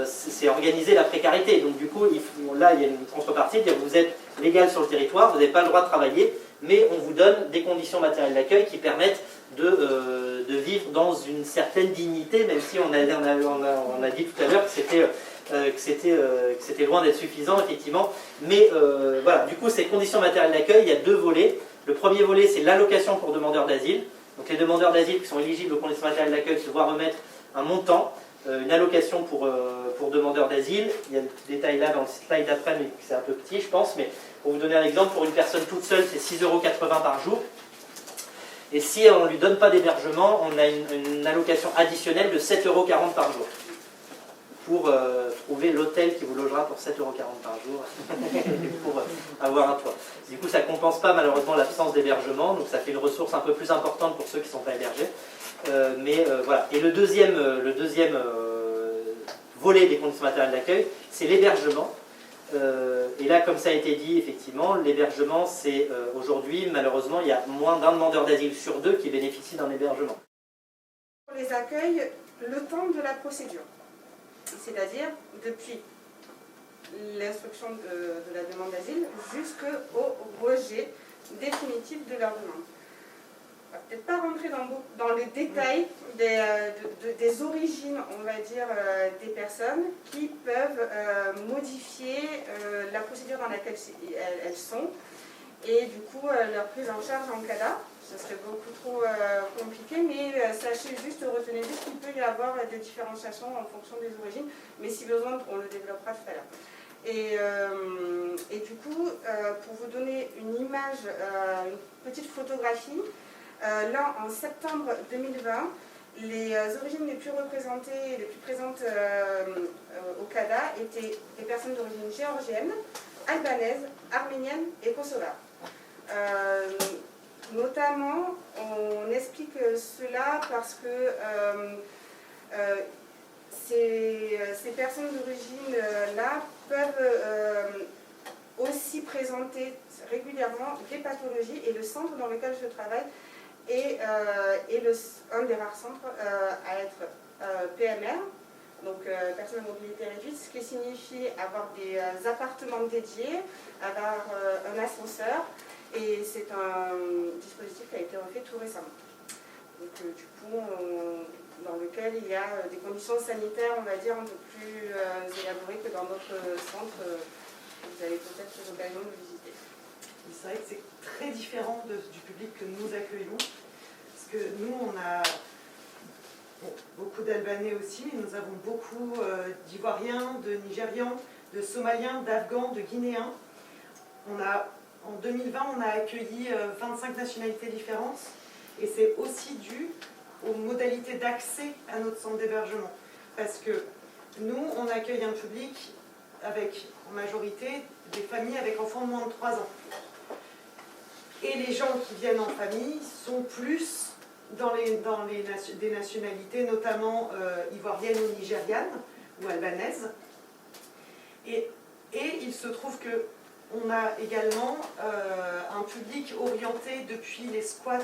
c'est organiser la précarité. Donc du coup, là, il y a une contrepartie, dire vous êtes légal sur le territoire, vous n'avez pas le droit de travailler, mais on vous donne des conditions matérielles d'accueil qui permettent de vivre dans une certaine dignité, même si on a dit tout à l'heure que c'était loin d'être suffisant, effectivement. Mais voilà, du coup, ces conditions matérielles d'accueil, il y a deux volets. Le premier volet, c'est l'allocation pour demandeurs d'asile. Donc les demandeurs d'asile qui sont éligibles aux conditions matérielles d'accueil se voient remettre un montant, une allocation pour demandeurs d'asile. Il y a le détail là dans le slide d'après, mais c'est un peu petit, je pense. Mais pour vous donner un exemple, pour une personne toute seule, c'est 6,80 € par jour. Et si on ne lui donne pas d'hébergement, on a une allocation additionnelle de 7,40 € par jour pour trouver l'hôtel qui vous logera pour 7,40 € par jour pour avoir un toit. Du coup, ça ne compense pas malheureusement l'absence d'hébergement, donc ça fait une ressource un peu plus importante pour ceux qui ne sont pas hébergés. Voilà. Et le deuxième volet des conditions matérielles d'accueil, c'est l'hébergement. Et là, comme ça a été dit, effectivement, l'hébergement, c'est aujourd'hui, malheureusement, il y a moins d'un demandeur d'asile sur deux qui bénéficie d'un hébergement. On les accueille le temps de la procédure, c'est-à-dire depuis l'instruction de la demande d'asile jusqu'au rejet définitif de leur demande. On va peut-être pas rentrer dans les détails des origines, on va dire, des personnes qui peuvent modifier la procédure dans laquelle elles sont et du coup leur prise en charge en CADA. Ce serait beaucoup trop compliqué, mais sachez juste, retenez juste qu'il peut y avoir des différenciations en fonction des origines, mais si besoin, on le développera tout à l'heure. Et du coup, pour vous donner une image, une petite photographie, là, en septembre 2020, les origines les plus représentées et les plus présentes au CADA étaient des personnes d'origine géorgienne, albanaise, arménienne et kosovare. Notamment, on explique cela parce que ces personnes d'origine-là peuvent aussi présenter régulièrement des pathologies, et le centre dans lequel je travaille est un des rares centres à être PMR, donc personnes à mobilité réduite, ce qui signifie avoir des appartements dédiés, avoir un ascenseur, et c'est un dispositif qui a été refait tout récemment. Donc du coup, dans lequel il y a des conditions sanitaires, on va dire, un peu plus élaborées que dans d'autres centres que vous avez peut-être l'occasion de visiter. C'est vrai que c'est très différent du public que nous accueillons, parce que nous, on a beaucoup d'Albanais aussi, mais nous avons beaucoup d'Ivoiriens, de Nigérians, de Somaliens, d'Afghans, de Guinéens. En 2020, on a accueilli 25 nationalités différentes, et c'est aussi dû aux modalités d'accès à notre centre d'hébergement. Parce que nous, on accueille un public avec, en majorité, des familles avec enfants de moins de 3 ans. Et les gens qui viennent en famille sont plus des nationalités, notamment ivoiriennes ou nigérianes, ou albanaises. Et il se trouve qu'on a également un public orienté depuis les squats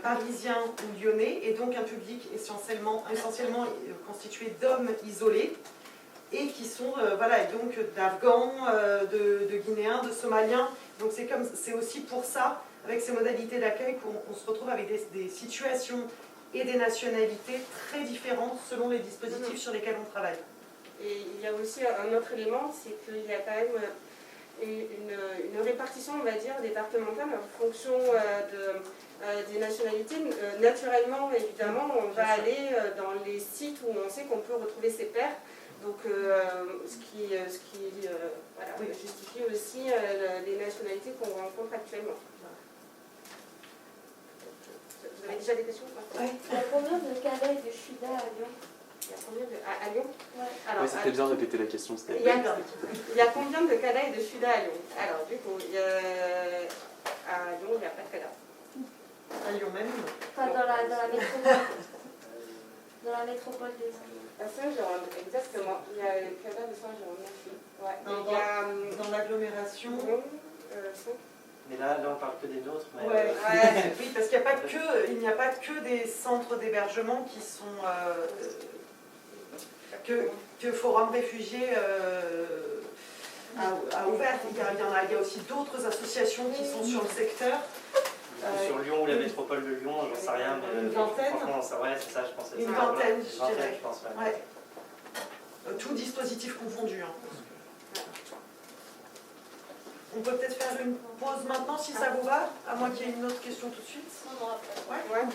parisiens ou lyonnais, et donc un public essentiellement constitué d'hommes isolés, et qui sont donc d'Afghans, de Guinéens, de Somaliens. Donc c'est aussi pour ça, avec ces modalités d'accueil, qu'on se retrouve avec des situations et des nationalités très différentes selon les dispositifs sur lesquels on travaille. Et il y a aussi un autre élément, c'est qu'il y a quand même une répartition, on va dire, départementale en fonction des nationalités. Naturellement, évidemment, on va aller dans les sites où on sait qu'on peut retrouver ses pairs. Donc, ce qui justifie aussi les nationalités qu'on rencontre actuellement. Vous avez déjà des questions? Il y a combien de CADA et de FUDA à Lyon? Il y a combien à Lyon? Ouais. Alors, Oui, c'était bien répéter la question. Il y a combien de CADA et de FUDA à Lyon? Alors, du coup, à Lyon, il n'y a pas de CADA. À Lyon même. Enfin, dans la métropole. Dans la métropole des Andes. À Saint-Jérôme, exactement. Il y a le CADA de Saint-Jérôme, merci. Ouais. Dans l'agglomération. Mais là, on parle que des nôtres. Mais Oui, parce qu'il n'y a pas que des centres d'hébergement qui sont que Forum Réfugiés a ouvert. Il y a aussi d'autres associations qui sont sur le secteur. Sur Lyon ou la métropole de Lyon, j'en sais rien. Mais une vingtaine. Franchement, c'est ça, je pensais. Une vingtaine, je dirais. Je pense, ouais. Tout dispositif confondu. On peut peut-être faire une pause maintenant si ça vous va, à moins qu'il y ait une autre question tout de suite. Non, après. Ouais.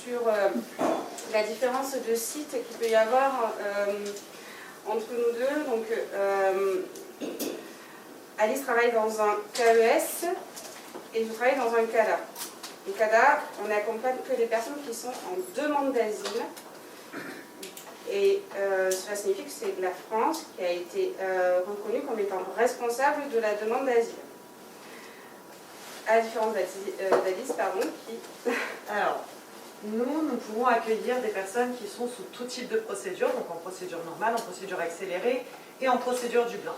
sur la différence de site qu'il peut y avoir entre nous deux. Donc, Alice travaille dans un KES et je travaille dans un CADA. Le CADA, on n'accompagne que les personnes qui sont en demande d'asile. Et cela signifie que c'est la France qui a été reconnue comme étant responsable de la demande d'asile. À la différence d'Alice, qui... Alors, nous pouvons accueillir des personnes qui sont sous tout type de procédure, donc en procédure normale, en procédure accélérée et en procédure Dublin.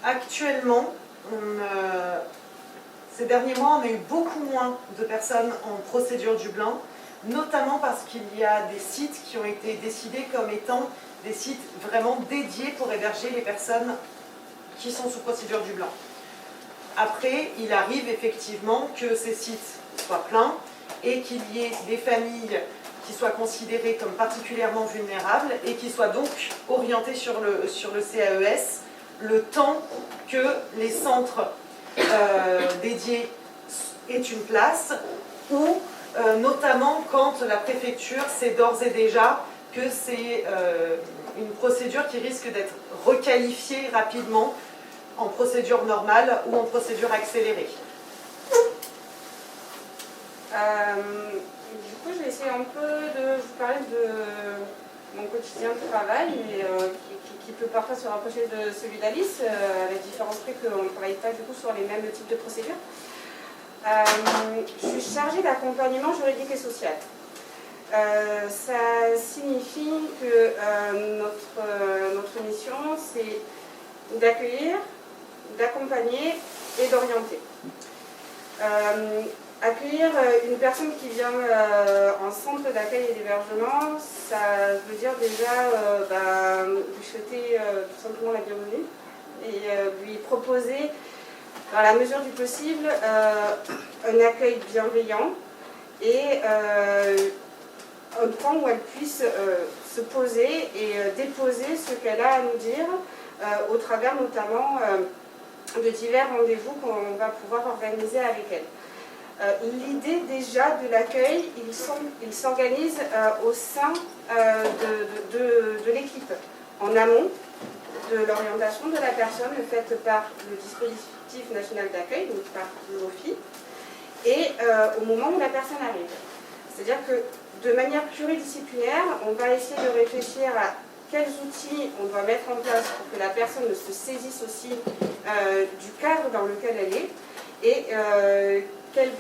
Actuellement, ces derniers mois, on a eu beaucoup moins de personnes en procédure Dublin, notamment parce qu'il y a des sites qui ont été décidés comme étant des sites vraiment dédiés pour héberger les personnes qui sont sous procédure Dublin. Après, il arrive effectivement que ces sites soient pleins et qu'il y ait des familles qui soient considérées comme particulièrement vulnérables et qui soient donc orientées sur le CAES le temps que les centres dédiés aient une place ou notamment quand la préfecture sait d'ores et déjà que c'est une procédure qui risque d'être requalifiée rapidement en procédure normale ou en procédure accélérée. Du coup, je vais essayer un peu de vous parler de mon quotidien de travail, et, qui peut parfois se rapprocher de celui d'Alice, à la différence près qu'on ne travaille pas du coup sur les mêmes types de procédures. Je suis chargée d'accompagnement juridique et social. Ça signifie que notre mission, c'est d'accueillir, d'accompagner et d'orienter. Accueillir une personne qui vient en centre d'accueil et d'hébergement, ça veut dire déjà lui souhaiter tout simplement la bienvenue et lui proposer, dans la mesure du possible, un accueil bienveillant et un temps où elle puisse se poser et déposer ce qu'elle a à nous dire, au travers notamment de divers rendez-vous qu'on va pouvoir organiser avec elle. L'idée déjà de l'accueil, il s'organise au sein de l'équipe, en amont de l'orientation de la personne faite par le dispositif national d'accueil, donc par l'OFI, et au moment où la personne arrive. C'est-à-dire que de manière pluridisciplinaire, on va essayer de réfléchir à quels outils on doit mettre en place pour que la personne se saisisse aussi du cadre dans lequel elle est, et quelles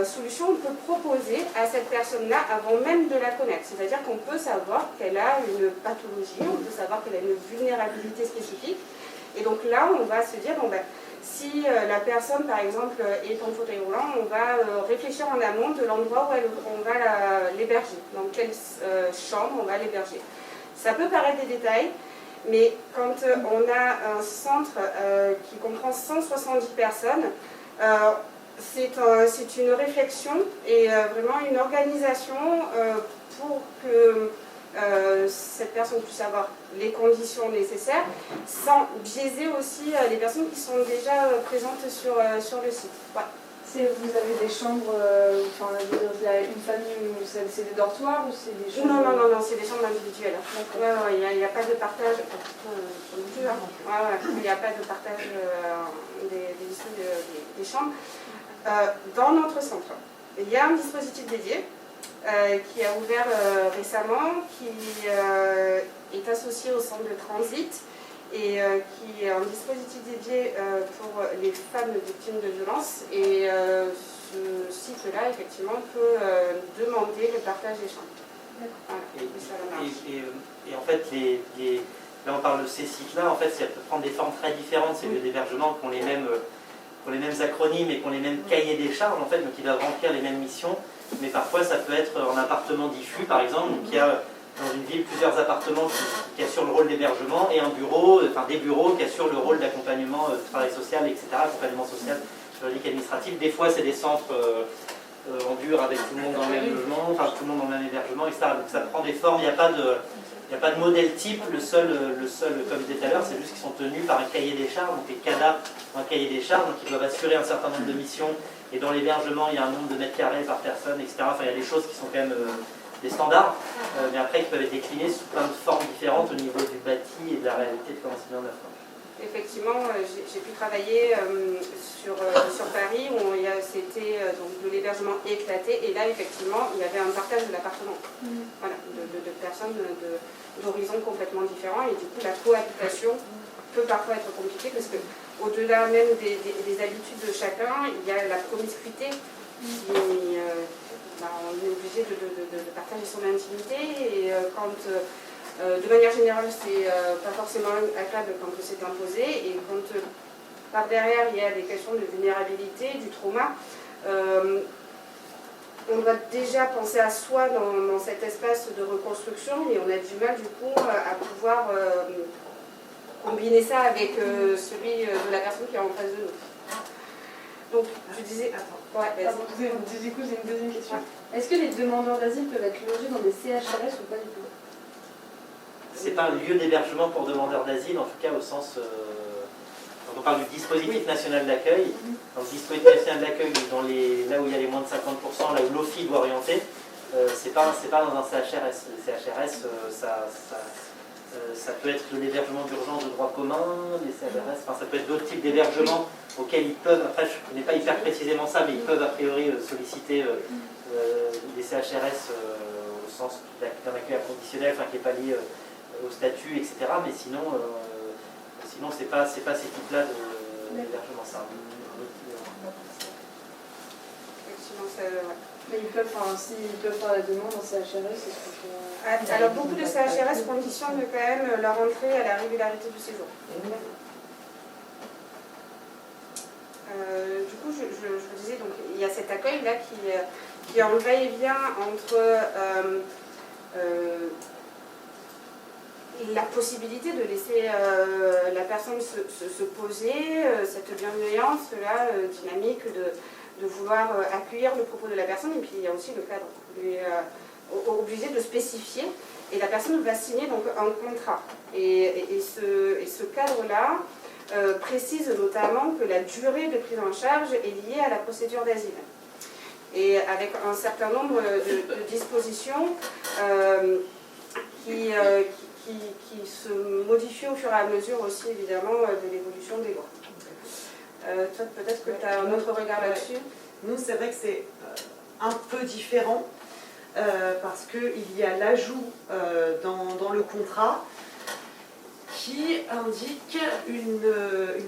solutions on peut proposer à cette personne-là avant même de la connaître. C'est-à-dire qu'on peut savoir qu'elle a une pathologie, on peut savoir qu'elle a une vulnérabilité spécifique, et donc là on va se dire, bon ben, si la personne par exemple est en fauteuil roulant, on va réfléchir en amont de l'endroit où on va l'héberger, dans quelle chambre on va l'héberger. Ça peut paraître des détails, mais quand on a un centre qui comprend 170 personnes, c'est une réflexion et vraiment une organisation pour que cette personne puisse avoir les conditions nécessaires, sans biaiser aussi les personnes qui sont déjà présentes sur le site. Ouais. Vous avez des chambres, enfin, une famille où c'est des dortoirs ou c'est des chambres... Non, c'est des chambres individuelles. Il n'y a pas de partage, il n'y a pas de partage des chambres. Dans notre centre, il y a un dispositif dédié qui a ouvert récemment, qui est associé au centre de transit et qui est un dispositif dédié pour les femmes victimes de violences. Et ce site-là, effectivement, peut demander le partage des chambres. Voilà. Et en fait, là on parle de ces sites-là, en fait, ça peut prendre des formes très différentes, ces lieux d'hébergement qui ont les mêmes acronymes et qui ont les mêmes cahiers des charges, en fait, donc ils doivent remplir les mêmes missions, mais parfois ça peut être en appartement diffus, par exemple, donc il y a dans une ville plusieurs appartements qui assurent le rôle d'hébergement et des bureaux qui assurent le rôle d'accompagnement, travail social, etc., accompagnement social, juridique, administratif. Des fois c'est des centres en dur avec tout le monde dans le même logement, enfin tout le monde dans le même hébergement, etc. Donc ça prend des formes, il n'y a pas de modèle type, le seul, comme je disais tout à l'heure, c'est juste qu'ils sont tenus par un cahier des charges, donc les CADA ont un cahier des charges, donc ils doivent assurer un certain nombre de missions Et dans l'hébergement, il y a un nombre de mètres carrés par personne, etc. Enfin, il y a des choses qui sont quand même des standards, mais après qui peuvent être déclinés sous plein de formes différentes au niveau du bâti et de la réalité de comment c'est mis en œuvre. Effectivement, j'ai pu travailler sur Paris où c'était donc de l'hébergement éclaté et là effectivement il y avait un partage de l'appartement, voilà, de personnes d'horizons complètement différents et du coup la cohabitation peut parfois être compliquée parce que au-delà même des habitudes de chacun, il y a la promiscuité qui on est obligé de partager son intimité et quand de manière générale, c'est pas forcément agréable quand c'est imposé et quand par derrière il y a des questions de vulnérabilité, du trauma, on doit déjà penser à soi dans cet espace de reconstruction et on a du mal du coup à pouvoir combiner ça avec celui de la personne qui est en face de nous. Donc tu disais... Attends. Ouais, du coup j'ai une deuxième question. Est-ce que les demandeurs d'asile peuvent être logés dans des CHRS ou pas du tout? C'est pas un lieu d'hébergement pour demandeurs d'asile, en tout cas au sens... quand on parle du dispositif national d'accueil, dans le dispositif national d'accueil, là où il y a les moins de 50%, là où l'OFI doit orienter, c'est pas dans un CHRS. Les CHRS, ça peut être de l'hébergement d'urgence de droit commun, les CHRS, ça peut être d'autres types d'hébergements auxquels ils peuvent, après je ne connais pas hyper précisément ça, mais ils peuvent a priori solliciter des CHRS au sens d'un accueil inconditionnel, qui n'est pas lié au statut, etc. Mais sinon, c'est pas ces types-là d'hébergement. Mais ils peuvent, s'ils peuvent faire la demande en CHRS, c'est ce que... Alors beaucoup de CHRS conditionnent quand même leur entrée à la régularité du séjour. Du coup, je vous disais, donc, il y a cet accueil-là qui est en va-et-vient entre la possibilité de laisser la personne se poser, cette bienveillance-là, dynamique de vouloir accueillir le propos de la personne, et puis il y a aussi le cadre. Il est obligé de spécifier, et la personne va signer donc un contrat. Et ce cadre-là précise notamment que la durée de prise en charge est liée à la procédure d'asile. Et avec un certain nombre de dispositions qui se modifient au fur et à mesure aussi évidemment de l'évolution des lois. Toi, peut-être que tu as un autre regard là-dessus. Nous, c'est vrai que c'est un peu différent parce qu'il y a l'ajout dans le contrat qui indique une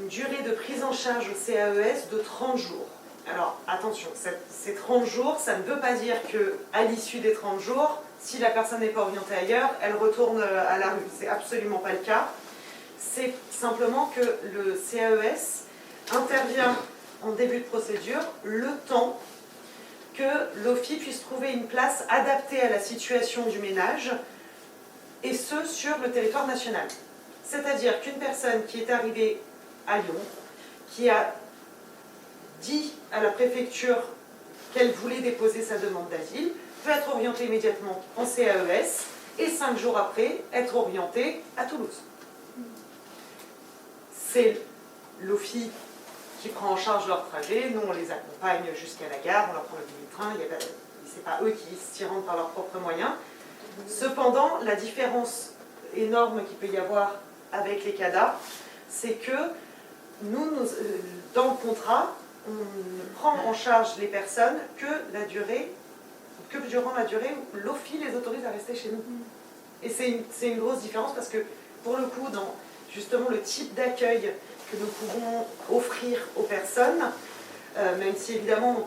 durée de prise en charge au CAES de 30 jours. Alors attention, ces 30 jours, ça ne veut pas dire qu'à l'issue des 30 jours, si la personne n'est pas orientée ailleurs, elle retourne à la rue. C'est absolument pas le cas. C'est simplement que le CAES intervient en début de procédure le temps que l'OFI puisse trouver une place adaptée à la situation du ménage, et ce, sur le territoire national. C'est-à-dire qu'une personne qui est arrivée à Lyon, qui a dit à la préfecture qu'elle voulait déposer sa demande d'asile, peut être orientée immédiatement en CAES et 5 jours après être orientée à Toulouse. C'est l'OFI qui prend en charge leur trajet, nous on les accompagne jusqu'à la gare, on leur prend le billet de train, ce n'est pas eux qui s'y rendent par leurs propres moyens. Cependant, la différence énorme qu'il peut y avoir avec les CADA, c'est que nous, dans le contrat, on ne prend en charge les personnes que durant la durée où l'OFI les autorise à rester chez nous. Et c'est une grosse différence parce que, pour le coup, dans justement le type d'accueil que nous pouvons offrir aux personnes, même si évidemment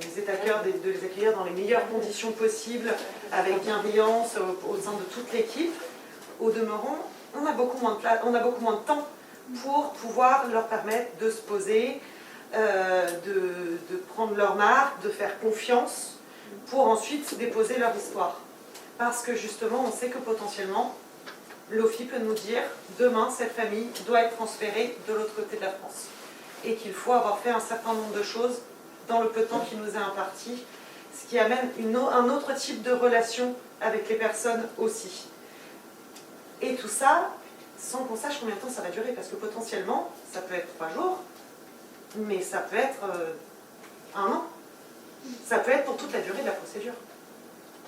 il est à cœur de les accueillir dans les meilleures conditions possibles, avec bienveillance au sein de toute l'équipe, au demeurant, on a beaucoup moins de temps pour pouvoir leur permettre de se poser, de prendre leur marque, de faire confiance, pour ensuite déposer leur histoire. Parce que justement, on sait que potentiellement, l'OFI peut nous dire, demain, cette famille doit être transférée de l'autre côté de la France. Et qu'il faut avoir fait un certain nombre de choses dans le peu de temps qui nous est imparti, ce qui amène un autre type de relation avec les personnes aussi. Et tout ça, sans qu'on sache combien de temps ça va durer, parce que potentiellement, ça peut être 3 jours, mais ça peut être 1 an. Ça peut être pour toute la durée de la procédure.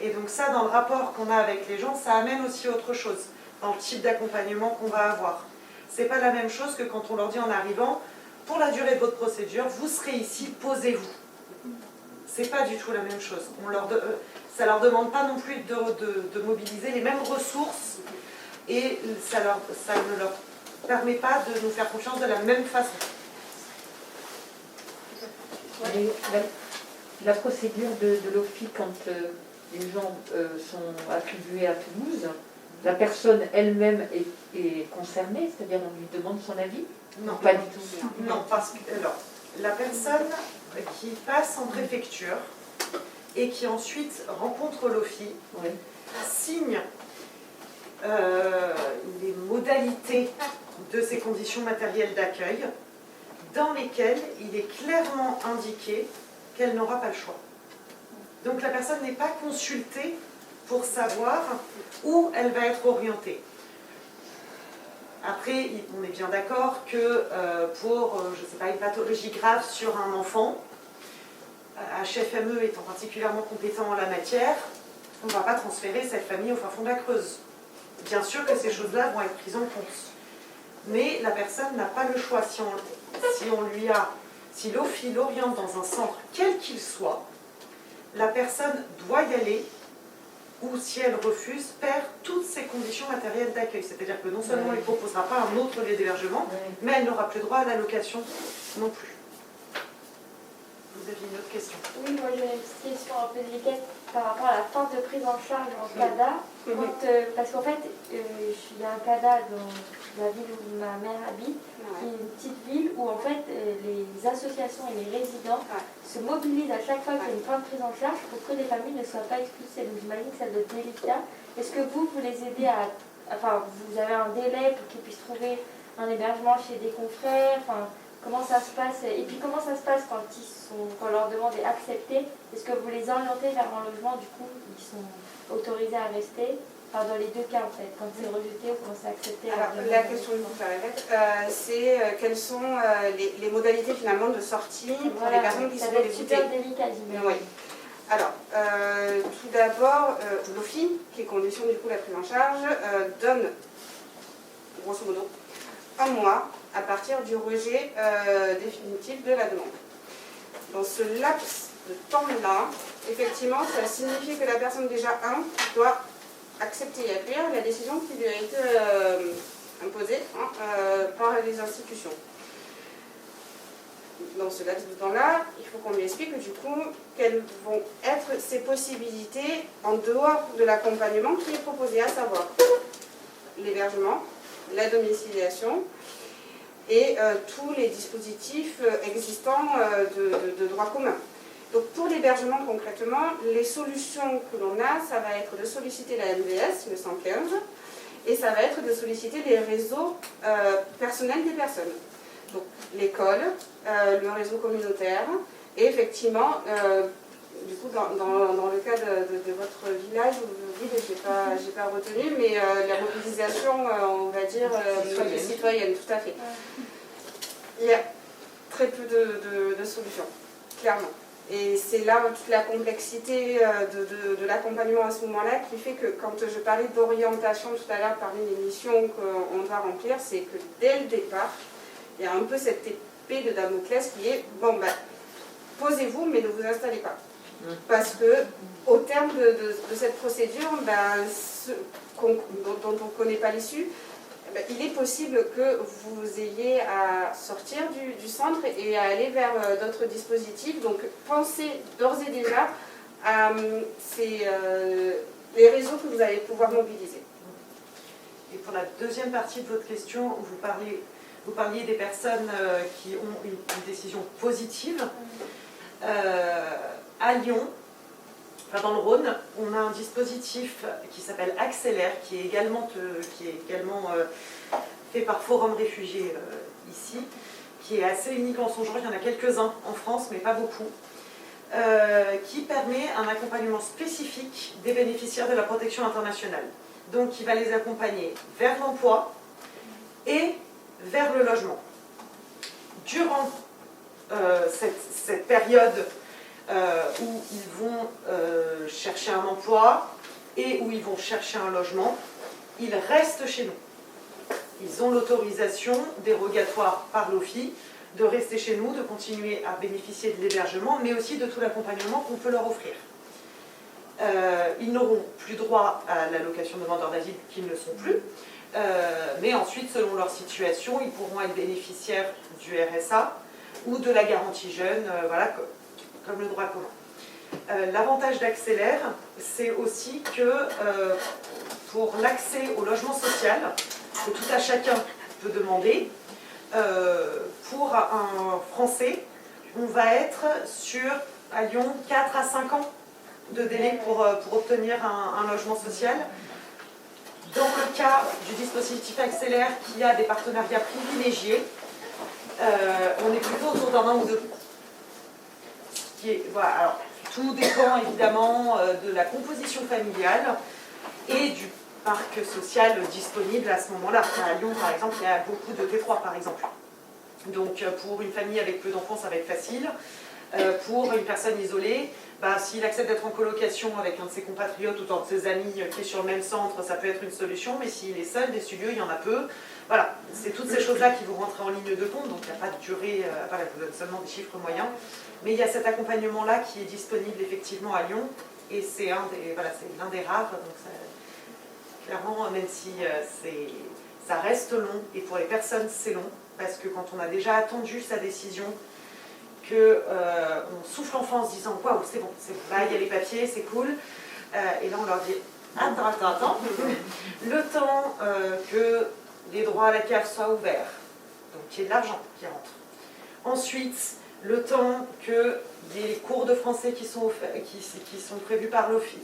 Et donc ça, dans le rapport qu'on a avec les gens, ça amène aussi autre chose, dans le type d'accompagnement qu'on va avoir. C'est pas la même chose que quand on leur dit en arrivant, pour la durée de votre procédure, vous serez ici, posez-vous. C'est pas du tout la même chose. Ça leur demande pas non plus de mobiliser les mêmes ressources et ça ne leur permet pas de nous faire confiance de la même façon. La procédure de l'OFI, quand les gens sont attribués à Toulouse, la personne elle-même est concernée, c'est-à-dire on lui demande son avis? Non, pas du tout. Non, parce que alors, la personne qui passe en préfecture et qui ensuite rencontre l'OFI Oui. signe les modalités de ces conditions matérielles d'accueil dans lesquelles il est clairement indiqué qu'elle n'aura pas le choix. Donc la personne n'est pas consultée pour savoir où elle va être orientée. Après, on est bien d'accord que pour, je ne sais pas, une pathologie grave sur un enfant, HFME étant particulièrement compétent en la matière, on ne va pas transférer cette famille au fin fond de la Creuse. Bien sûr que ces choses-là vont être prises en compte. Mais la personne n'a pas le choix. Si l'OFI l'oriente dans un centre, quel qu'il soit, la personne doit y aller, ou si elle refuse, perd toutes ses conditions matérielles d'accueil. C'est-à-dire que non seulement elle ne proposera pas un autre lieu d'hébergement, mais elle n'aura plus droit à l'allocation non plus. Vous aviez une autre question? Oui, moi j'ai une petite question un peu délicate par rapport à la fin de prise en charge en CADA. Parce qu'en fait, il y a un CADA dans la ville où ma mère habite, qui est une petite ville où en fait les associations et les résidents se mobilisent à chaque fois qu'il y a une fin de prise en charge pour que les familles ne soient pas expulsées. Donc j'imagine que ça doit être délicat. Est-ce que vous les aidez à... Enfin, vous avez un délai pour qu'ils puissent trouver un hébergement chez des confrères? Comment ça se passe? Et puis comment ça se passe quand leur demande est acceptée? Est-ce que vous les orientez vers un logement, du coup, ils sont autorisés à rester? Enfin, dans les deux cas, en fait, quand c'est rejeté ou quand c'est accepté. Alors, la question que vous c'est quelles sont les modalités finalement de sortie pour les personnes qui sont déboutées. Ça va être super délicat, j'imagine. Oui. Alors, tout d'abord, l'OFI, qui conditionne du coup la prise en charge, donne, grosso modo, 1 mois à partir du rejet définitif de la demande. Dans ce laps de temps-là, effectivement, ça signifie que la personne déjà doit accepter et accueillir la décision qui lui a été imposée par les institutions. Dans ce laps de temps-là, il faut qu'on lui explique du coup quelles vont être ses possibilités en dehors de l'accompagnement qui est proposé, à savoir l'hébergement, la domiciliation et tous les dispositifs existants de droit commun. Donc pour l'hébergement concrètement, les solutions que l'on a, ça va être de solliciter la MVS, le 115, et ça va être de solliciter les réseaux personnels des personnes. Donc l'école, le réseau communautaire, et effectivement, du coup dans le cas de votre village ou de ville, j'ai pas retenu, mais la mobilisation, on va dire, citoyenne, tout à fait. Il y a très peu de solutions, clairement. Et c'est là toute la complexité de l'accompagnement à ce moment-là qui fait que quand je parlais d'orientation tout à l'heure parmi les missions qu'on doit remplir, c'est que dès le départ, il y a un peu cette épée de Damoclès qui est, bon ben, posez-vous mais ne vous installez pas. Parce que au terme de cette procédure, ben, dont on ne connaît pas l'issue, ben, il est possible que vous ayez à sortir du centre et à aller vers d'autres dispositifs. Donc pensez d'ores et déjà à les réseaux que vous allez pouvoir mobiliser. Et pour la deuxième partie de votre question, vous parliez des personnes qui ont une décision positive. À Lyon, dans le Rhône, on a un dispositif qui s'appelle Accélère, qui est également fait par Forum Réfugiés ici, qui est assez unique en son genre. Il y en a quelques-uns en France, mais pas beaucoup, qui permet un accompagnement spécifique des bénéficiaires de la protection internationale. Donc, qui va les accompagner vers l'emploi et vers le logement. Durant cette période où ils vont chercher un emploi et où ils vont chercher un logement, ils restent chez nous. Ils ont l'autorisation dérogatoire par l'OFII de rester chez nous, de continuer à bénéficier de l'hébergement, mais aussi de tout l'accompagnement qu'on peut leur offrir. Ils n'auront plus droit à l'allocation demandeur d'asile, qu'ils ne sont plus, mais ensuite, selon leur situation, ils pourront être bénéficiaires du RSA ou de la garantie jeune, voilà, comme le droit commun. L'avantage d'Accélère, c'est aussi que pour l'accès au logement social, que tout à chacun peut demander, pour un Français, on va être sur, à Lyon, 4 à 5 ans de délai pour obtenir un logement social. Dans le cas du dispositif Accélère qui a des partenariats privilégiés, on est plutôt autour d'un an ou deux. Voilà, alors, tout dépend évidemment de la composition familiale et du parc social disponible à ce moment-là. À Lyon, par exemple, il y a beaucoup de T3, par exemple. Donc, pour une famille avec peu d'enfants, ça va être facile. Pour une personne isolée, s'il accepte d'être en colocation avec un de ses compatriotes ou un de ses amis qui est sur le même centre, ça peut être une solution, mais s'il est seul, des studios, il y en a peu. Voilà, c'est toutes ces choses-là qui vont rentrer en ligne de compte, donc il n'y a pas de durée, voilà, je vous donne seulement des chiffres moyens. Mais il y a cet accompagnement-là qui est disponible effectivement à Lyon, et c'est l'un des rares, donc ça, clairement, même si ça reste long, et pour les personnes c'est long, parce que quand on a déjà attendu sa décision, qu'on souffle enfin en se disant waouh, c'est bon, là il y a les papiers, c'est cool, et là on leur dit attends, le temps que les droits à la CAF soient ouverts, donc qu'il y ait de l'argent qui rentre. Ensuite, le temps que les cours de français qui sont prévus par l'OFII,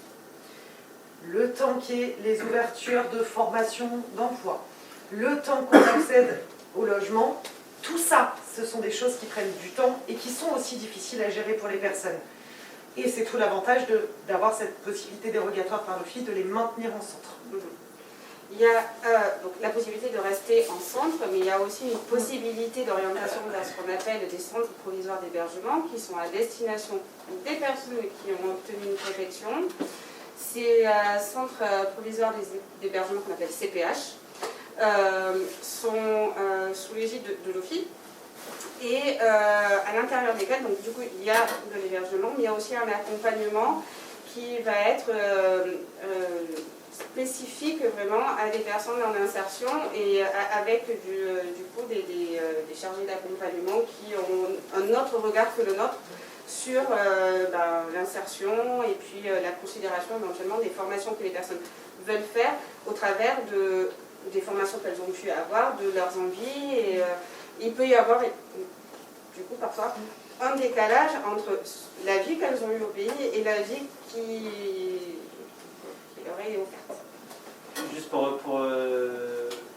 le temps qu'il y ait les ouvertures de formation d'emploi, le temps qu'on accède au logement, tout ça, ce sont des choses qui prennent du temps et qui sont aussi difficiles à gérer pour les personnes. Et c'est tout l'avantage d'avoir cette possibilité dérogatoire par l'OFII de les maintenir en centre. Il y a donc la possibilité de rester en centre, mais il y a aussi une possibilité d'orientation vers ce qu'on appelle des centres provisoires d'hébergement qui sont à destination des personnes qui ont obtenu une protection. Ces centres provisoires d'hébergement qu'on appelle CPH sont sous l'égide de l'OFII. Et à l'intérieur desquels, donc du coup, il y a de l'hébergement, mais il y a aussi un accompagnement qui va être spécifique vraiment à des personnes en insertion et avec du coup des chargés d'accompagnement qui ont un autre regard que le nôtre sur l'insertion et puis la considération éventuellement des formations que les personnes veulent faire au travers des formations qu'elles ont pu avoir, de leurs envies. Et il peut y avoir du coup parfois un décalage entre la vie qu'elles ont eue au pays et la vie qui leur est offerte. Juste pour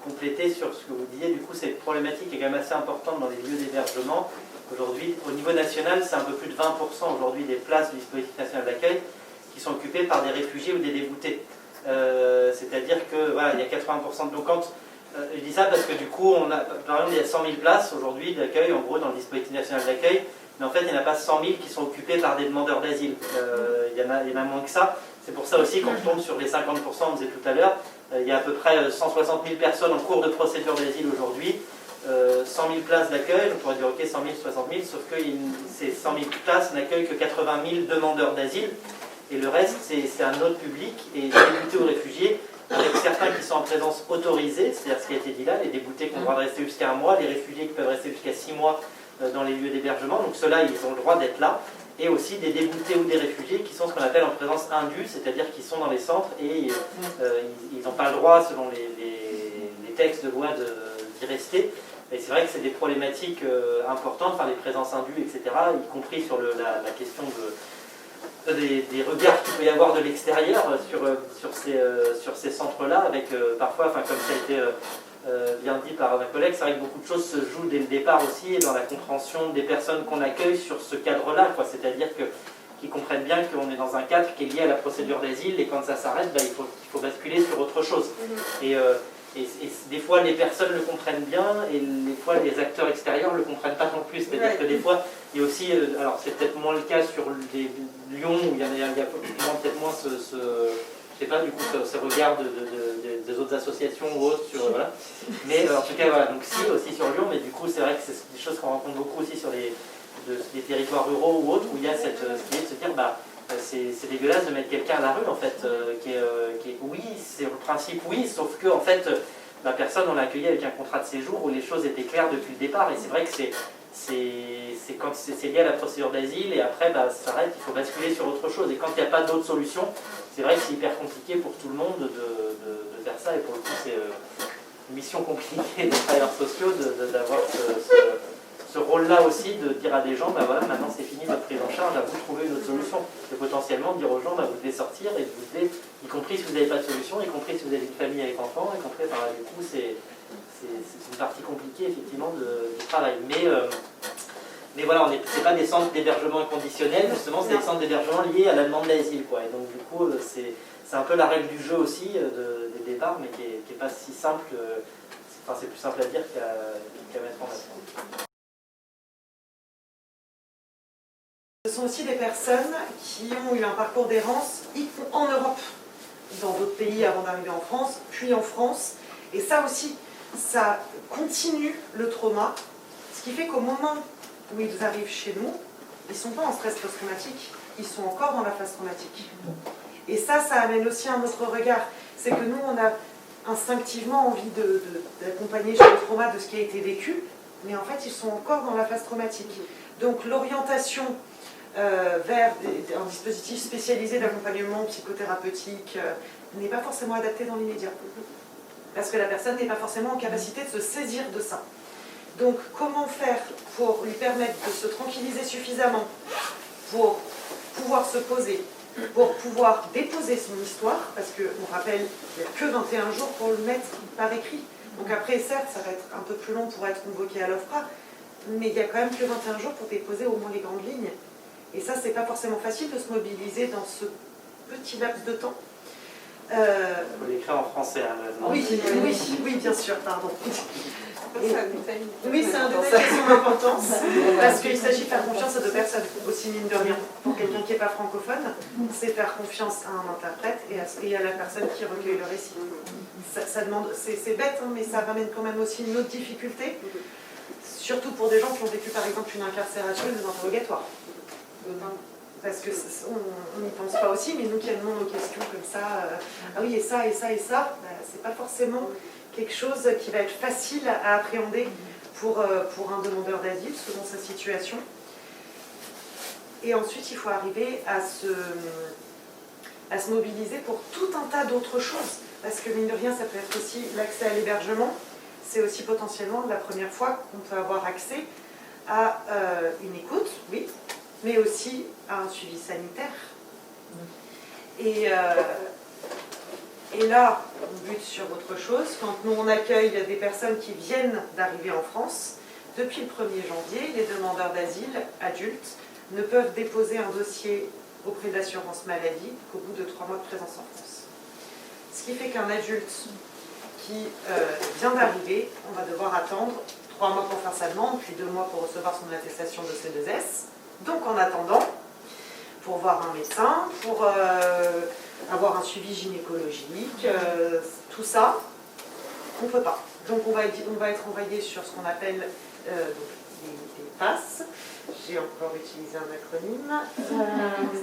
compléter sur ce que vous disiez, du coup cette problématique est quand même assez importante dans les lieux d'hébergement. Aujourd'hui, au niveau national, c'est un peu plus de 20% aujourd'hui des places du dispositif national d'accueil qui sont occupées par des réfugiés ou des déboutés. C'est-à-dire que voilà, il y a 80% de nos comptes. Je dis ça parce que du coup, par exemple, il y a 100 000 places aujourd'hui d'accueil, en gros, dans le dispositif national d'accueil, mais en fait, il n'y en a pas 100 000 qui sont occupés par des demandeurs d'asile. Il y en a moins que ça. C'est pour ça aussi qu'on tombe sur les 50%, on disait tout à l'heure. Il y a à peu près 160 000 personnes en cours de procédure d'asile aujourd'hui. 100 000 places d'accueil, on pourrait dire ok 100 000, 60 000, sauf que ces 100 000 places n'accueillent que 80 000 demandeurs d'asile. Et le reste, c'est un autre public, et déboutés ou réfugiés, avec certains qui sont en présence autorisée, c'est-à-dire ce qui a été dit là, les déboutés qui ont le droit de rester jusqu'à 1 mois, les réfugiés qui peuvent rester jusqu'à 6 mois dans les lieux d'hébergement, donc ceux-là, ils ont le droit d'être là, et aussi des déboutés ou des réfugiés qui sont ce qu'on appelle en présence indue, c'est-à-dire qu'ils sont dans les centres et ils n'ont pas le droit, selon les textes de loi, d'y rester. Et c'est vrai que c'est des problématiques importantes, enfin les présences indues, etc., y compris sur la question des regards qu'il peut y avoir de l'extérieur sur ces centres-là, avec parfois, comme ça a été bien dit par ma collègue, c'est vrai que beaucoup de choses se jouent dès le départ aussi, et dans la compréhension des personnes qu'on accueille sur ce cadre-là. C'est-à-dire que qu'ils comprennent bien qu'on est dans un cadre qui est lié à la procédure d'asile et quand ça s'arrête, il faut basculer sur autre chose. Et des fois les personnes le comprennent bien et des fois les acteurs extérieurs ne le comprennent pas non plus. C'est-à-dire que des fois, il y a aussi, alors c'est peut-être moins le cas sur Lyon où il y a peut-être moins je sais pas du coup ce regard des autres associations ou autres sur voilà. Mais en tout cas voilà, donc si aussi sur Lyon, mais du coup c'est vrai que c'est des choses qu'on rencontre beaucoup aussi sur des territoires ruraux ou autres où il y a cette idée de se dire c'est dégueulasse de mettre quelqu'un à la rue en fait, oui, c'est le principe oui, sauf que en fait la personne on l'a accueillie avec un contrat de séjour où les choses étaient claires depuis le départ et c'est vrai que c'est quand c'est lié à la procédure d'asile et après ça s'arrête, il faut basculer sur autre chose et quand il n'y a pas d'autre solution, c'est vrai que c'est hyper compliqué pour tout le monde de faire ça et pour le coup c'est une mission compliquée des travailleurs sociaux d'avoir ce rôle-là aussi de dire à des gens, voilà, maintenant c'est fini votre prise en charge, à vous de trouver une autre solution. Et potentiellement dire aux gens, vous devez sortir, et vous devez, y compris si vous n'avez pas de solution, y compris si vous avez une famille avec enfants, y compris, du coup c'est une partie compliquée effectivement du travail. Mais voilà, c'est pas des centres d'hébergement inconditionnel, justement c'est des centres d'hébergement liés à la demande d'asile, quoi. Et donc du coup c'est un peu la règle du jeu aussi des départs, mais qui est pas si simple, c'est plus simple à dire qu'à mettre en œuvre. Ce sont aussi des personnes qui ont eu un parcours d'errance en Europe, dans d'autres pays avant d'arriver en France, puis en France. Et ça aussi, ça continue le trauma, ce qui fait qu'au moment où ils arrivent chez nous, ils ne sont pas en stress post-traumatique, ils sont encore dans la phase traumatique. Et ça amène aussi un autre regard. C'est que nous, on a instinctivement envie d'accompagner chez le trauma de ce qui a été vécu, mais en fait, ils sont encore dans la phase traumatique. Donc l'orientation vers un dispositif spécialisé d'accompagnement psychothérapeutique n'est pas forcément adapté dans l'immédiat. Parce que la personne n'est pas forcément en capacité de se saisir de ça. Donc comment faire pour lui permettre de se tranquilliser suffisamment pour pouvoir se poser, pour pouvoir déposer son histoire, parce qu'on rappelle qu'il n'y a que 21 jours pour le mettre par écrit. Donc après, certes, ça va être un peu plus long pour être convoqué à l'OFPRA, mais il n'y a quand même que 21 jours pour déposer au moins les grandes lignes. Et ça, c'est pas forcément facile de se mobiliser dans ce petit laps de temps. Il faut l'écrire en français, hein, oui, bien sûr, pardon. Oui, c'est un détail qui a son importance, parce qu'il s'agit de faire confiance à deux personnes, aussi mine de rien. Pour quelqu'un qui n'est pas francophone, c'est faire confiance à un interprète et à la personne qui recueille le récit. Ça demande, c'est bête, hein, mais ça ramène quand même aussi une autre difficulté, surtout pour des gens qui ont vécu par exemple une incarcération ou des interrogatoires. Parce qu'on n'y pense pas aussi, mais nous qui avons nos questions comme ça, ah oui, et ça, c'est pas forcément quelque chose qui va être facile à appréhender pour un demandeur d'asile, selon sa situation. Et ensuite, il faut arriver à se mobiliser pour tout un tas d'autres choses. Parce que, mine de rien, ça peut être aussi l'accès à l'hébergement. C'est aussi potentiellement la première fois qu'on peut avoir accès à une écoute, oui, mais aussi à un suivi sanitaire. Et là, on bute sur autre chose. Quand nous, on accueille des personnes qui viennent d'arriver en France, depuis le 1er janvier, les demandeurs d'asile adultes ne peuvent déposer un dossier auprès de l'assurance maladie qu'au bout de 3 mois de présence en France. Ce qui fait qu'un adulte qui vient d'arriver, on va devoir attendre 3 mois pour faire sa demande, puis 2 mois pour recevoir son attestation de C2S. Donc en attendant, pour voir un médecin, pour avoir un suivi gynécologique, tout ça, on ne peut pas. Donc on va être envoyé sur ce qu'on appelle les PASS. J'ai encore utilisé un acronyme.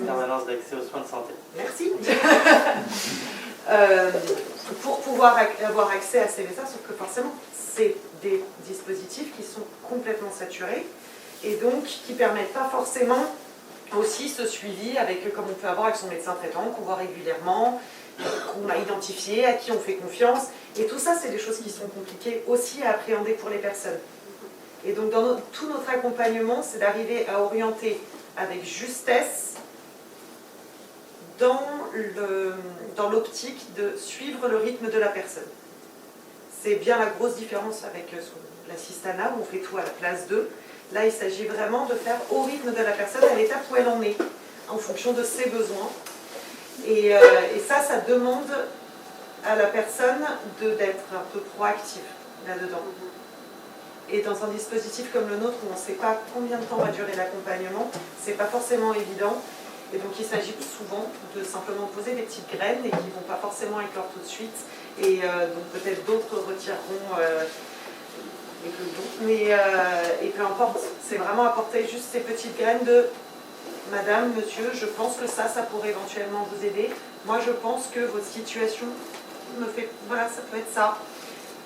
Permanence d'accès aux soins de santé. Merci. Pour pouvoir avoir accès à ces médecins, sauf que forcément, c'est des dispositifs qui sont complètement saturés et donc qui ne permettent pas forcément aussi ce suivi comme on peut avoir avec son médecin traitant, qu'on voit régulièrement, qu'on a identifié, à qui on fait confiance. Et tout ça, c'est des choses qui sont compliquées aussi à appréhender pour les personnes. Et donc, dans tout notre accompagnement, c'est d'arriver à orienter avec justesse dans l'optique de suivre le rythme de la personne. C'est bien la grosse différence avec l'assistanat, où on fait tout à la place d'eux. Là, il s'agit vraiment de faire au rythme de la personne, à l'étape où elle en est. en fonction de ses besoins. Et ça demande à la personne d'être un peu proactive là-dedans. Et dans un dispositif comme le nôtre où on ne sait pas combien de temps va durer l'accompagnement, c'est pas forcément évident. Et donc il s'agit souvent de simplement poser des petites graines et qui ne vont pas forcément éclore tout de suite. Et donc peut-être d'autres retireront les pelotons. Mais et peu importe, c'est vraiment apporter juste ces petites graines de Madame, Monsieur, je pense que ça pourrait éventuellement vous aider. Moi je pense que votre situation me fait, voilà, ça peut être ça.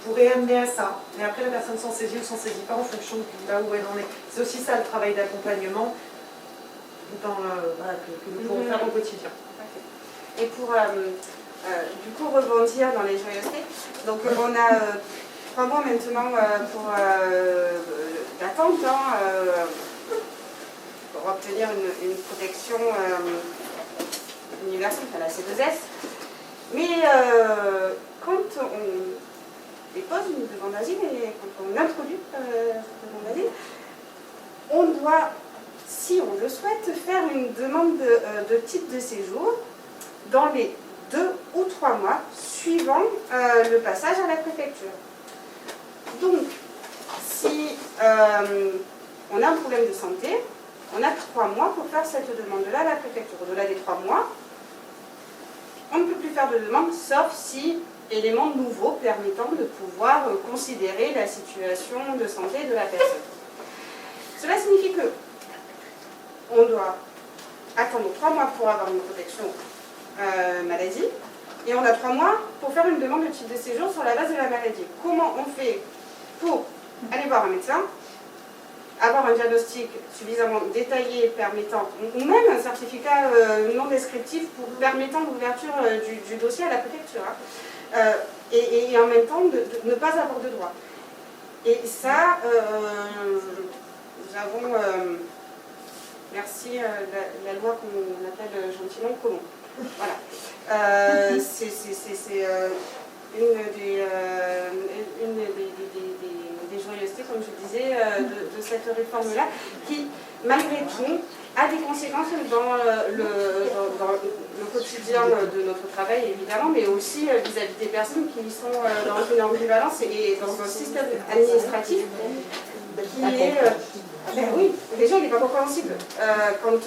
Pourrait amener à ça. Mais après la personne s'en saisit ou s'en saisit pas en fonction de là où elle en est. C'est aussi ça le travail d'accompagnement que nous pouvons faire au quotidien. Et pour du coup rebondir dans les joyeusetés, donc on a 3 mois maintenant pour d'attente pour obtenir une protection universelle, enfin la C2S. Mais quand on dépose une demande d'asile et quand on introduit cette demande d'asile, on doit, si on le souhaite, faire une demande de titre de séjour dans les 2 ou 3 mois suivant le passage à la préfecture. Donc, si on a un problème de santé, on a 3 mois pour faire cette demande-là à la préfecture. Au-delà des 3 mois, on ne peut plus faire de demande, sauf si éléments nouveaux permettant de pouvoir considérer la situation de santé de la personne. Cela signifie que on doit attendre 3 mois pour avoir une protection maladie, et on a 3 mois pour faire une demande de titre de séjour sur la base de la maladie. Comment on fait pour aller voir un médecin, avoir un diagnostic suffisamment détaillé permettant, ou même un certificat non descriptif permettant l'ouverture du dossier à la préfecture, et en même temps de ne pas avoir de droit. Et ça, nous avons, merci, la loi qu'on appelle gentiment Colomb. Voilà. C'est une des joyeusetés, comme je disais, de cette réforme-là, qui, malgré tout, a des conséquences dans le quotidien de notre travail, évidemment, mais aussi vis-à-vis des personnes qui sont dans une ambivalence et dans un système administratif qui est... oui, déjà il n'est pas compréhensible. Quand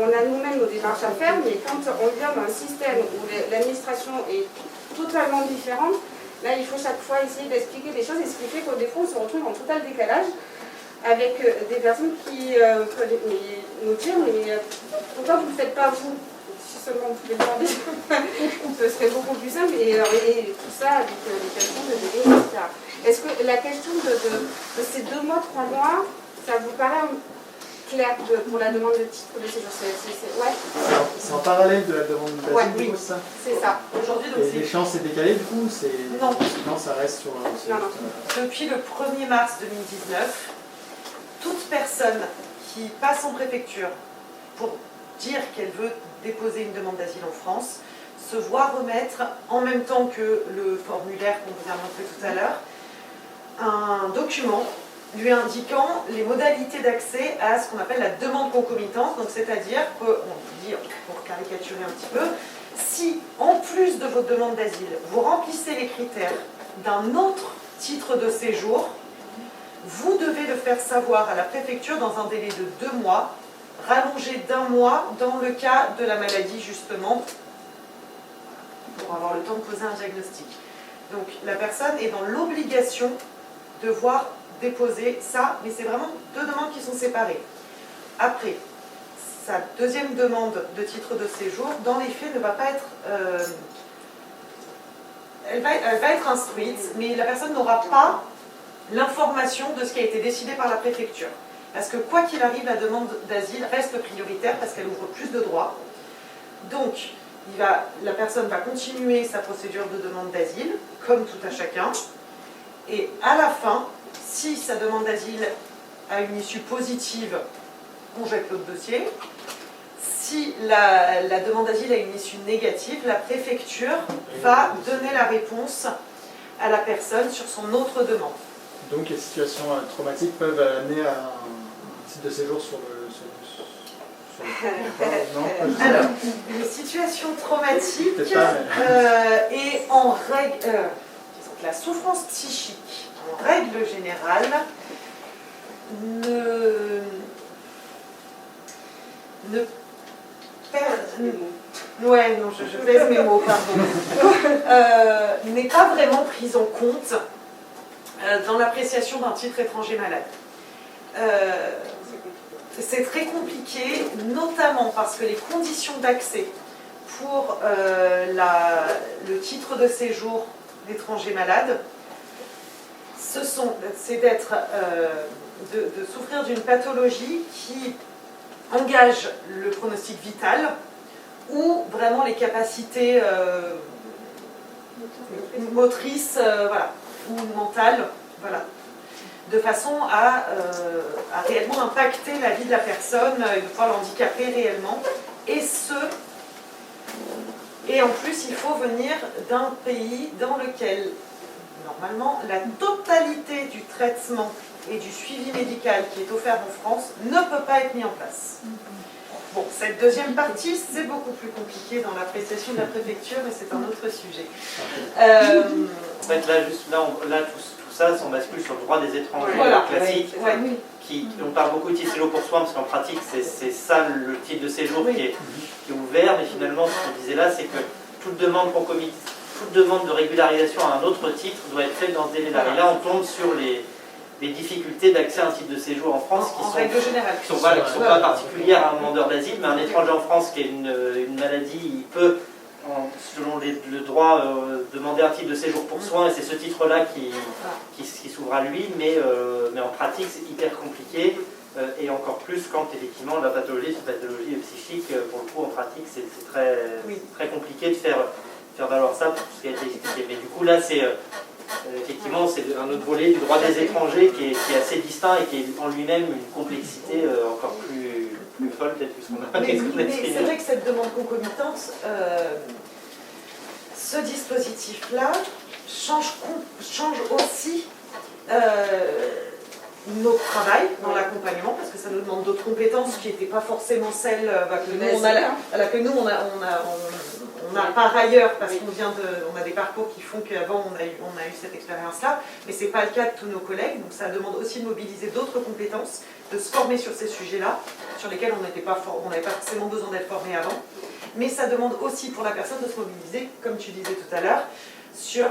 on a nous-mêmes nos démarches à faire, mais quand on vient d'un système où l'administration est totalement différente, là il faut chaque fois essayer d'expliquer des choses, et ce qui fait qu'au défaut on se retrouve en total décalage avec des personnes qui nous disent mais pourquoi vous ne le faites pas vous? Si seulement vous pouvez demander, ce serait beaucoup plus simple, et tout ça avec les questions de délai, etc. Est-ce que la question de ces 2 mois, 3 mois, ça vous paraît clair pour la demande de titre de séjour? Ouais. C'est en parallèle de la demande d'asile, ouais, du oui, coup, ça. C'est ça. Aujourd'hui, donc, et l'échéance est décalée, du coup, Non, ça reste sur... Non. Depuis le 1er mars 2019, toute personne qui passe en préfecture pour dire qu'elle veut déposer une demande d'asile en France se voit remettre, en même temps que le formulaire qu'on vous a montré tout à l'heure, un document lui indiquant les modalités d'accès à ce qu'on appelle la demande concomitante. Donc c'est-à-dire qu'on dit, pour caricaturer un petit peu, si en plus de votre demande d'asile, vous remplissez les critères d'un autre titre de séjour, vous devez le faire savoir à la préfecture dans un délai de 2 mois, rallongé d'1 mois dans le cas de la maladie justement, pour avoir le temps de poser un diagnostic. Donc la personne est dans l'obligation de devoir déposer ça, mais c'est vraiment 2 demandes qui sont séparées. Après, sa deuxième demande de titre de séjour, dans les faits, ne va pas être... elle va être instruite, mais la personne n'aura pas l'information de ce qui a été décidé par la préfecture. Parce que quoi qu'il arrive, la demande d'asile reste prioritaire parce qu'elle ouvre plus de droits. Donc, la personne va continuer sa procédure de demande d'asile, comme tout à chacun. Et à la fin, si sa demande d'asile a une issue positive, on jette l'autre dossier. Si la demande d'asile a une issue négative, la préfecture va donner la réponse à la personne sur son autre demande. Donc les situations traumatiques peuvent amener à un titre de séjour sur sur le Non, pas du tout. Alors, une situation traumatique Peut-être pas, et en règle, disons que la souffrance psychique, en règle générale, ne ouais, non, je pèse mes mots, pardon, n'est pas vraiment prise en compte dans l'appréciation d'un titre étranger malade. C'est très compliqué, notamment parce que les conditions d'accès pour le titre de séjour d'étranger malade, c'est de souffrir d'une pathologie qui engage le pronostic vital ou vraiment les capacités motrices voilà, ou mentales, voilà, de façon à réellement impacter la vie de la personne, de pouvoir l'handicaper réellement. Et en plus, il faut venir d'un pays dans lequel, normalement, la totalité du traitement et du suivi médical qui est offert en France ne peut pas être mis en place. Bon, cette deuxième partie, c'est beaucoup plus compliqué dans l'appréciation de la préfecture, mais c'est un autre sujet. En fait, là, tout ça, on bascule sur le droit des étrangers Voilà. classique. Ouais. On parle beaucoup de titre de séjour pour soins, parce qu'en pratique, c'est ça le type de séjour qui est ouvert, mais finalement, ce qu'on disait là, c'est que toute demande concomitante, toute demande de régularisation à un autre titre doit être faite dans ce délai-là. Et là, on tombe sur les difficultés d'accès à un titre de séjour en France qui sont pas particulières à un demandeur d'asile, mais un étranger en France qui a une maladie, il peut, selon le droit, demander un titre de séjour pour soins, et c'est ce titre-là qui s'ouvre à lui, mais en pratique c'est hyper compliqué, et encore plus quand effectivement la pathologie, c'est une pathologie psychique, pour le coup en pratique c'est très compliqué de faire valoir ça pour ce qui a été expliqué. Mais du coup là c'est effectivement, c'est un autre volet du droit des étrangers qui est assez distinct et qui est en lui-même une complexité encore plus folle peut-être que ce qu'on a Mais c'est vrai que cette demande concomitante, ce dispositif-là change aussi notre travail dans l'accompagnement, parce que ça nous demande d'autres compétences qui n'étaient pas forcément celles que nous on a par ailleurs, parce qu'on a des parcours qui font qu'avant on a eu cette expérience-là, mais ce n'est pas le cas de tous nos collègues, donc ça demande aussi de mobiliser d'autres compétences, de se former sur ces sujets-là, sur lesquels on n'avait pas forcément besoin d'être formé avant, mais ça demande aussi pour la personne de se mobiliser, comme tu disais tout à l'heure, sur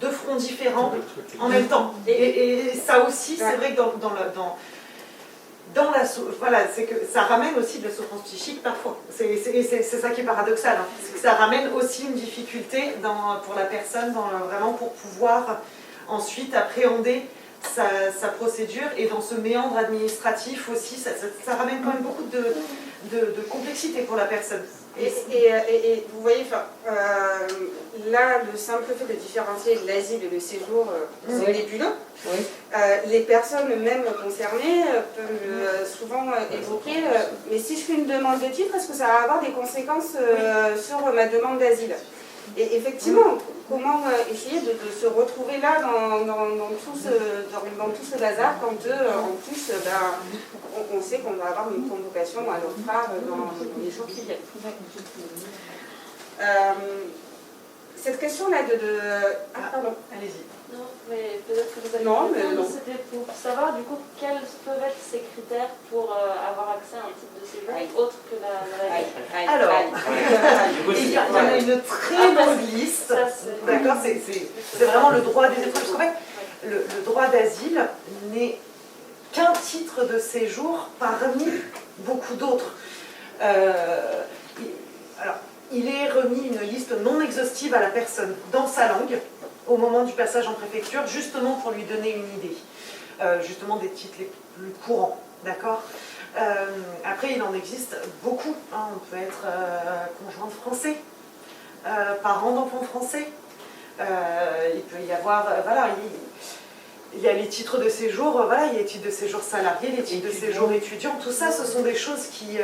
deux fronts différents en même temps. Et ça aussi, c'est vrai que c'est que ça ramène aussi de la souffrance psychique parfois. C'est ça qui est paradoxal. Hein. C'est que ça ramène aussi une difficulté pour la personne, vraiment pour pouvoir ensuite appréhender sa procédure, et dans ce méandre administratif aussi, ça ramène quand même beaucoup de complexité pour la personne. Et vous voyez, là, le simple fait de différencier l'asile et le séjour, c'est nébuleux. Oui. Les personnes même concernées peuvent souvent évoquer mais si je fais une demande de titre, est-ce que ça va avoir des conséquences sur ma demande d'asile? Et effectivement, comment essayer de se retrouver là dans tout ce bazar quand en plus on sait qu'on va avoir une convocation à l'OFPRA dans les jours qui viennent. Cette question-là pardon. Allez-y. Non, mais peut-être que vous avez Non, mais non. C'était pour savoir du coup quels peuvent être ces critères pour avoir accès à un type de séjour autre que la maladie. Alors, il y en a une très longue liste. D'accord, c'est vraiment le droit des étrangers. Parce qu'en fait, le droit d'asile n'est qu'un titre de séjour parmi beaucoup d'autres. Alors, il est remis une liste non exhaustive à la personne dans sa langue au moment du passage en préfecture, justement pour lui donner une idée, justement des titres les plus courants, d'accord. Après, il en existe beaucoup, hein. On peut être conjoint de français, parent d'enfants français, il peut y avoir, il y a les titres de séjour, il y a les titres de séjour salariés, les titres de séjour étudiants, tout ça, ce sont des choses qui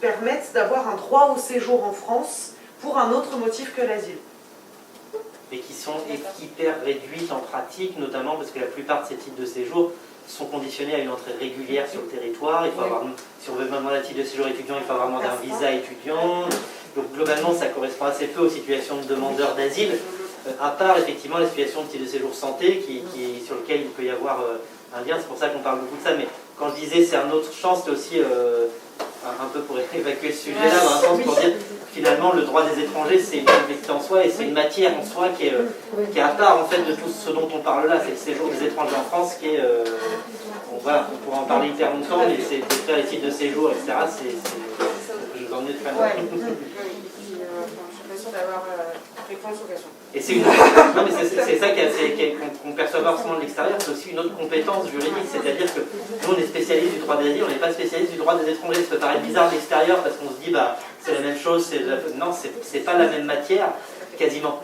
permettent d'avoir un droit au séjour en France pour un autre motif que l'asile. Et qui sont hyper réduites en pratique, notamment parce que la plupart de ces titres de séjour sont conditionnés à une entrée régulière sur le territoire. Il faut avoir, si on veut demander un titre de séjour étudiant, il faut avoir demandé un visa étudiant. Donc globalement, ça correspond assez peu aux situations de demandeurs d'asile, à part effectivement la situation de titre de séjour santé, sur lequel il peut y avoir un lien. C'est pour ça qu'on parle beaucoup de ça. Mais quand je disais c'est un autre champ, c'était aussi un peu pour évacuer ce sujet-là, dans un sens pour dire finalement le droit des étrangers c'est une complexité en soi et c'est une matière en soi qui est à part en fait de tout ce dont on parle là. C'est le séjour des étrangers en France qui est, on pourra en parler hyper longtemps, mais c'est faire les titres de séjour, etc. Je vous en ai très loin. Je suis pas sûre d'avoir réponse aux questions. Et c'est non, mais c'est ça qu'on perçoit pas forcément de l'extérieur, c'est aussi une autre compétence juridique, c'est-à-dire que nous on est spécialiste du droit d'asile, on n'est pas spécialiste du droit des étrangers. Ça peut paraître bizarre de l'extérieur parce qu'on se dit bah c'est la même chose, non, c'est pas la même matière quasiment.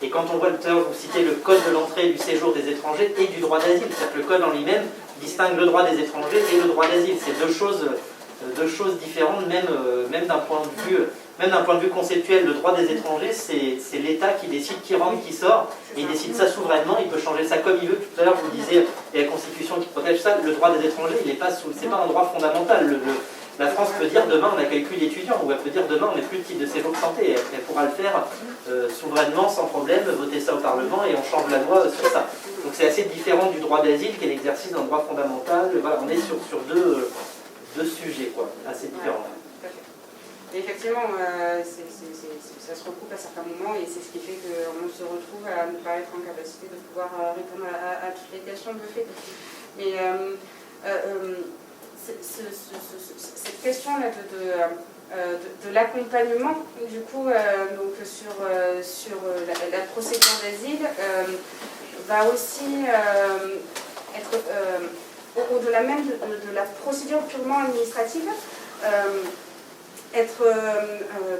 Et quand on voit tout à l'heure, vous citez le code de l'entrée et du séjour des étrangers et du droit d'asile, c'est-à-dire que le code en lui-même distingue le droit des étrangers et le droit d'asile. C'est deux choses différentes, même d'un point de vue. Même d'un point de vue conceptuel, le droit des étrangers, c'est l'État qui décide qui rentre, qui sort, et il décide ça souverainement, il peut changer ça comme il veut. Tout à l'heure, vous disiez, il y a la Constitution qui protège ça, le droit des étrangers, c'est pas un droit fondamental. La France peut dire demain, on n'accueille plus d'étudiants, ou elle peut dire demain, on n'est plus de titre de séjour santé, elle pourra le faire souverainement, sans problème, voter ça au Parlement, et on change la loi sur ça. Donc c'est assez différent du droit d'asile, qui est l'exercice d'un droit fondamental. Voilà, on est sur deux sujets, quoi, assez différents. Et effectivement, ça se recoupe à certains moments et c'est ce qui fait qu'on se retrouve à ne pas être en capacité de pouvoir répondre à toutes les questions de fait. Mais cette question-là de l'accompagnement, du coup, donc sur la procédure d'asile, va aussi être, au-delà même de la procédure purement administrative, être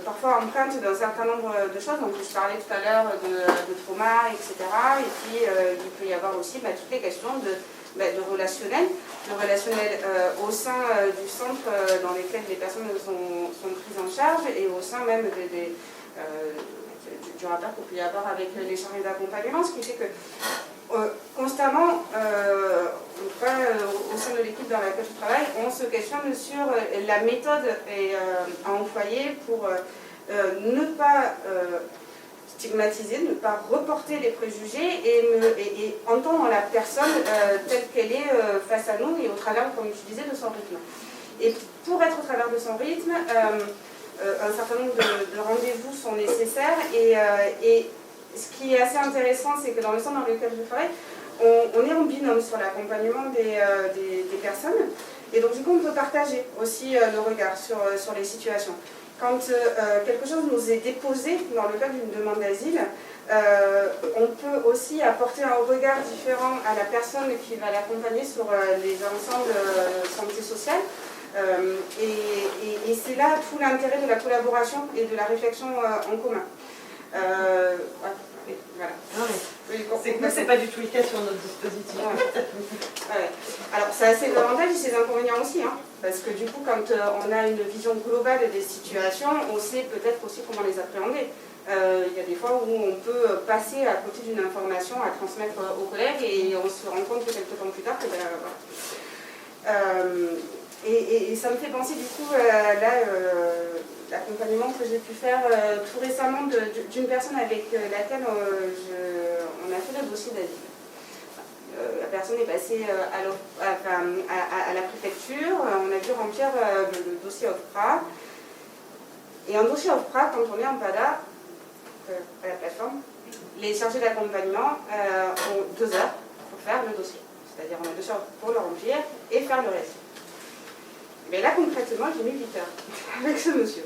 parfois empreinte d'un certain nombre de choses. Donc je parlais tout à l'heure de trauma, etc. Et puis il peut y avoir aussi toutes les questions de relationnel, au sein du centre dans lequel les personnes sont prises en charge et au sein même du rapport qu'il peut y avoir avec les chargés d'accompagnement, ce qui fait que constamment, au sein de l'équipe dans laquelle je travaille, on se questionne sur la méthode à employer pour ne pas stigmatiser, ne pas reporter les préjugés et entendre la personne telle qu'elle est face à nous et au travers, comme je disais, de son rythme. Et pour être au travers de son rythme, un certain nombre de rendez-vous sont nécessaires et ce qui est assez intéressant, c'est que dans le centre dans lequel je travaille, on est en binôme sur l'accompagnement des personnes. Et donc du coup, on peut partager aussi le regard sur les situations. Quand quelque chose nous est déposé dans le cadre d'une demande d'asile, on peut aussi apporter un regard différent à la personne qui va l'accompagner sur les ensembles santé sociale. Et c'est là tout l'intérêt de la collaboration et de la réflexion en commun. Voilà. C'est que c'est pas du tout le cas sur notre dispositif. Ouais. Alors ça a ses avantages et ses inconvénients aussi, hein, parce que du coup quand on a une vision globale des situations, on sait peut-être aussi comment les appréhender. Il y a des fois où on peut passer à côté d'une information à transmettre aux collègues et on se rend compte que quelques temps plus tard que et ça me fait penser du coup l'accompagnement que j'ai pu faire tout récemment d'une personne avec laquelle on a fait le dossier d'asile. La personne est passée à la préfecture, on a dû remplir le dossier OFPRA. Et un dossier OFPRA, quand on est en PADA, à la plateforme, les chargés d'accompagnement ont 2 heures pour faire le dossier. C'est-à-dire on a 2 heures pour le remplir et faire le reste. Mais là, concrètement, j'ai mis 8 heures avec ce monsieur.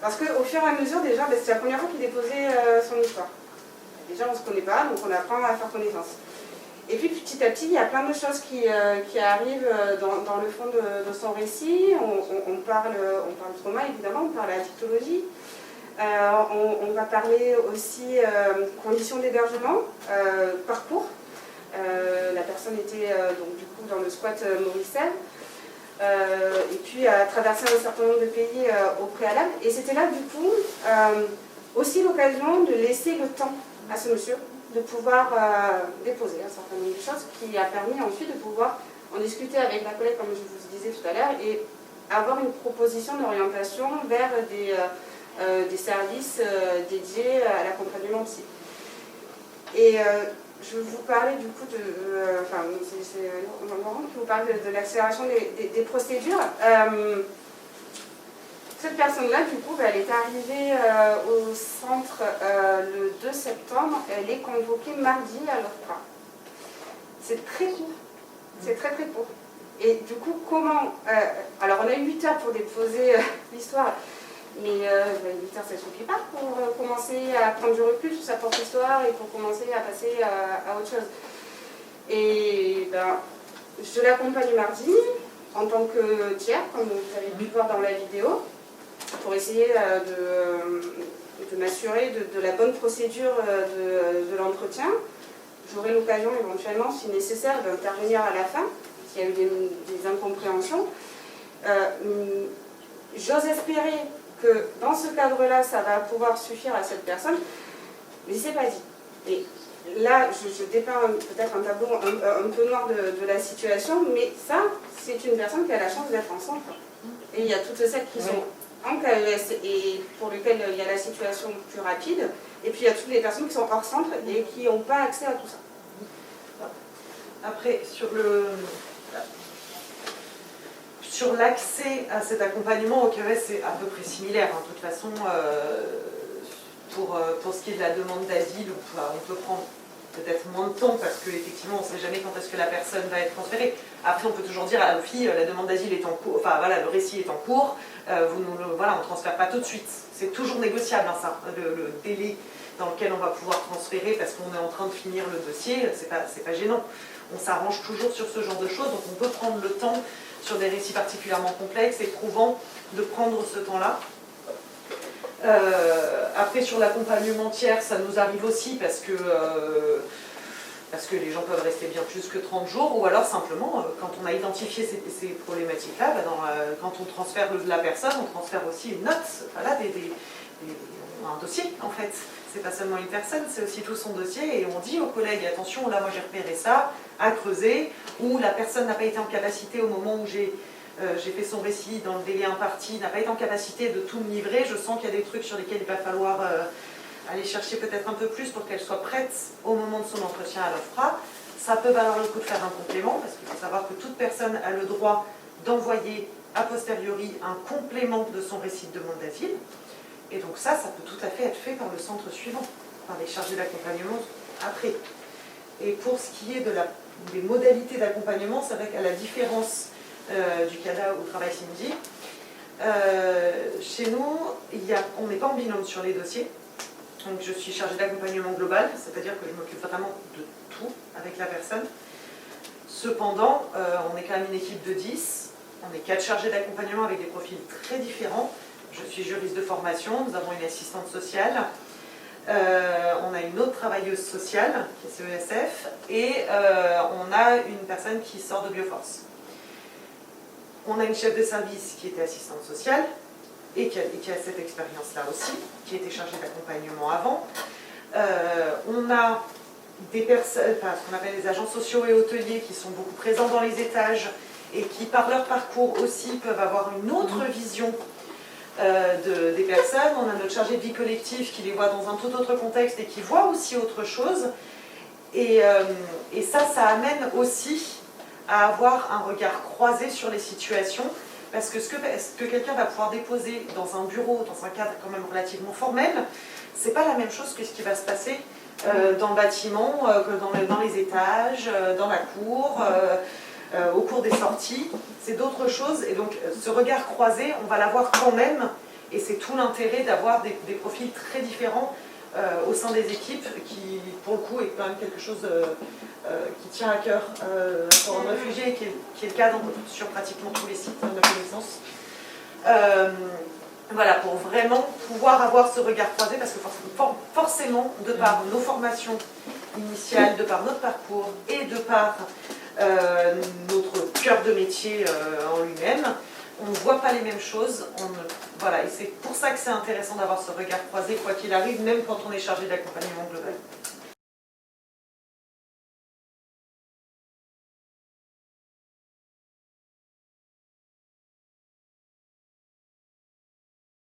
Parce qu'au fur et à mesure, déjà, c'est la première fois qu'il déposait son histoire. Déjà, on ne se connaît pas, donc on apprend à faire connaissance. Et puis, petit à petit, il y a plein de choses qui arrivent dans le fond de son récit. On parle trauma, évidemment, on parle addictologie. On va parler aussi conditions d'hébergement, parcours. La personne était donc, du coup, dans le squat Mauricel. Et puis à traverser un certain nombre de pays au préalable. Et c'était là, du coup, aussi l'occasion de laisser le temps à ce monsieur de pouvoir déposer un certain nombre de choses qui a permis ensuite de pouvoir en discuter avec la collègue, comme je vous disais tout à l'heure, et avoir une proposition d'orientation vers des services dédiés à l'accompagnement psy. Et je vais vous parler du coup c'est Laurent qui vous parle de l'accélération des procédures. Cette personne-là, du coup, elle est arrivée au centre le 2 septembre. Elle est convoquée mardi à l'OFPRA. C'est très court. C'est très très court. Et du coup, comment... alors, on a eu 8 heures pour déposer l'histoire, mais 8 heures, ça ne suffit pas pour commencer à prendre du recul sur sa propre histoire et pour commencer à passer à autre chose. Et je l'accompagne mardi en tant que tiers, comme vous avez pu voir dans la vidéo, pour essayer de m'assurer de la bonne procédure de l'entretien. J'aurai l'occasion éventuellement, si nécessaire, d'intervenir à la fin, s'il y a eu des incompréhensions. J'ose espérer que dans ce cadre-là, ça va pouvoir suffire à cette personne, mais c'est pas dit. Et là, je dépeins peut-être un tableau un peu noir de la situation, mais ça, c'est une personne qui a la chance d'être en centre. Et il y a toutes celles qui sont en KES et pour lesquelles il y a la situation plus rapide, et puis il y a toutes les personnes qui sont hors centre et qui n'ont pas accès à tout ça. Après, sur l'accès à cet accompagnement au KES, c'est à peu près similaire. De toute façon, pour ce qui est de la demande d'asile, on peut prendre peut-être moins de temps parce qu'effectivement, on ne sait jamais quand est-ce que la personne va être transférée. Après, on peut toujours dire à l'OFI, la demande d'asile est en cours, enfin voilà, le récit est en cours, voilà, on ne transfère pas tout de suite. C'est toujours négociable, hein, ça, le délai dans lequel on va pouvoir transférer parce qu'on est en train de finir le dossier, c'est pas gênant. On s'arrange toujours sur ce genre de choses, donc on peut prendre le temps sur des récits particulièrement complexes, éprouvants, de prendre ce temps-là. Après, sur l'accompagnement tiers, ça nous arrive aussi parce que les gens peuvent rester bien plus que 30 jours, ou alors simplement, quand on a identifié ces problématiques-là, quand on transfère la personne, on transfère aussi une note, voilà, un dossier en fait. C'est pas seulement une personne, c'est aussi tout son dossier, et on dit aux collègues, attention, là moi j'ai repéré ça, à creuser, ou la personne n'a pas été en capacité au moment où j'ai fait son récit dans le délai imparti, n'a pas été en capacité de tout me livrer, je sens qu'il y a des trucs sur lesquels il va falloir aller chercher peut-être un peu plus pour qu'elle soit prête au moment de son entretien à l'OFPRA. Ça peut valoir le coup de faire un complément, parce qu'il faut savoir que toute personne a le droit d'envoyer a posteriori un complément de son récit de demande d'asile. Et donc ça peut tout à fait être fait par le centre suivant, par les chargés d'accompagnement après. Et pour ce qui est des modalités d'accompagnement, c'est vrai qu'à la différence du CADA ou Travail Cindy, chez nous, on n'est pas en binôme sur les dossiers. Donc je suis chargée d'accompagnement global, c'est-à-dire que je m'occupe vraiment de tout avec la personne. Cependant, on est quand même une équipe de 10, on est 4 chargés d'accompagnement avec des profils très différents. Je suis juriste de formation, nous avons une assistante sociale, on a une autre travailleuse sociale, qui est CESF, et on a une personne qui sort de Bioforce. On a une chef de service qui était assistante sociale, et qui a cette expérience-là aussi, qui était chargée d'accompagnement avant. On a des personnes, ce qu'on appelle les agents sociaux et hôteliers, qui sont beaucoup présents dans les étages, et qui, par leur parcours aussi, peuvent avoir une autre vision des personnes. On a notre chargé de vie collective qui les voit dans un tout autre contexte et qui voit aussi autre chose. Et ça amène aussi à avoir un regard croisé sur les situations, parce que ce que quelqu'un va pouvoir déposer dans un bureau, dans un cadre quand même relativement formel, c'est pas la même chose que ce qui va se passer dans le bâtiment, que dans les étages, dans la cour, au cours des sorties, c'est d'autres choses, et donc ce regard croisé, on va l'avoir quand même, et c'est tout l'intérêt d'avoir des profils très différents au sein des équipes, qui pour le coup est quand même quelque chose qui tient à cœur pour un réfugié, qui est le cas sur pratiquement tous les sites de ma connaissance. Voilà, pour vraiment pouvoir avoir ce regard croisé, parce que forcément, de par nos formations initiales, de par notre parcours et de par notre cœur de métier en lui-même, on ne voit pas les mêmes choses. Voilà, et c'est pour ça que c'est intéressant d'avoir ce regard croisé, quoi qu'il arrive, même quand on est chargé d'accompagnement global.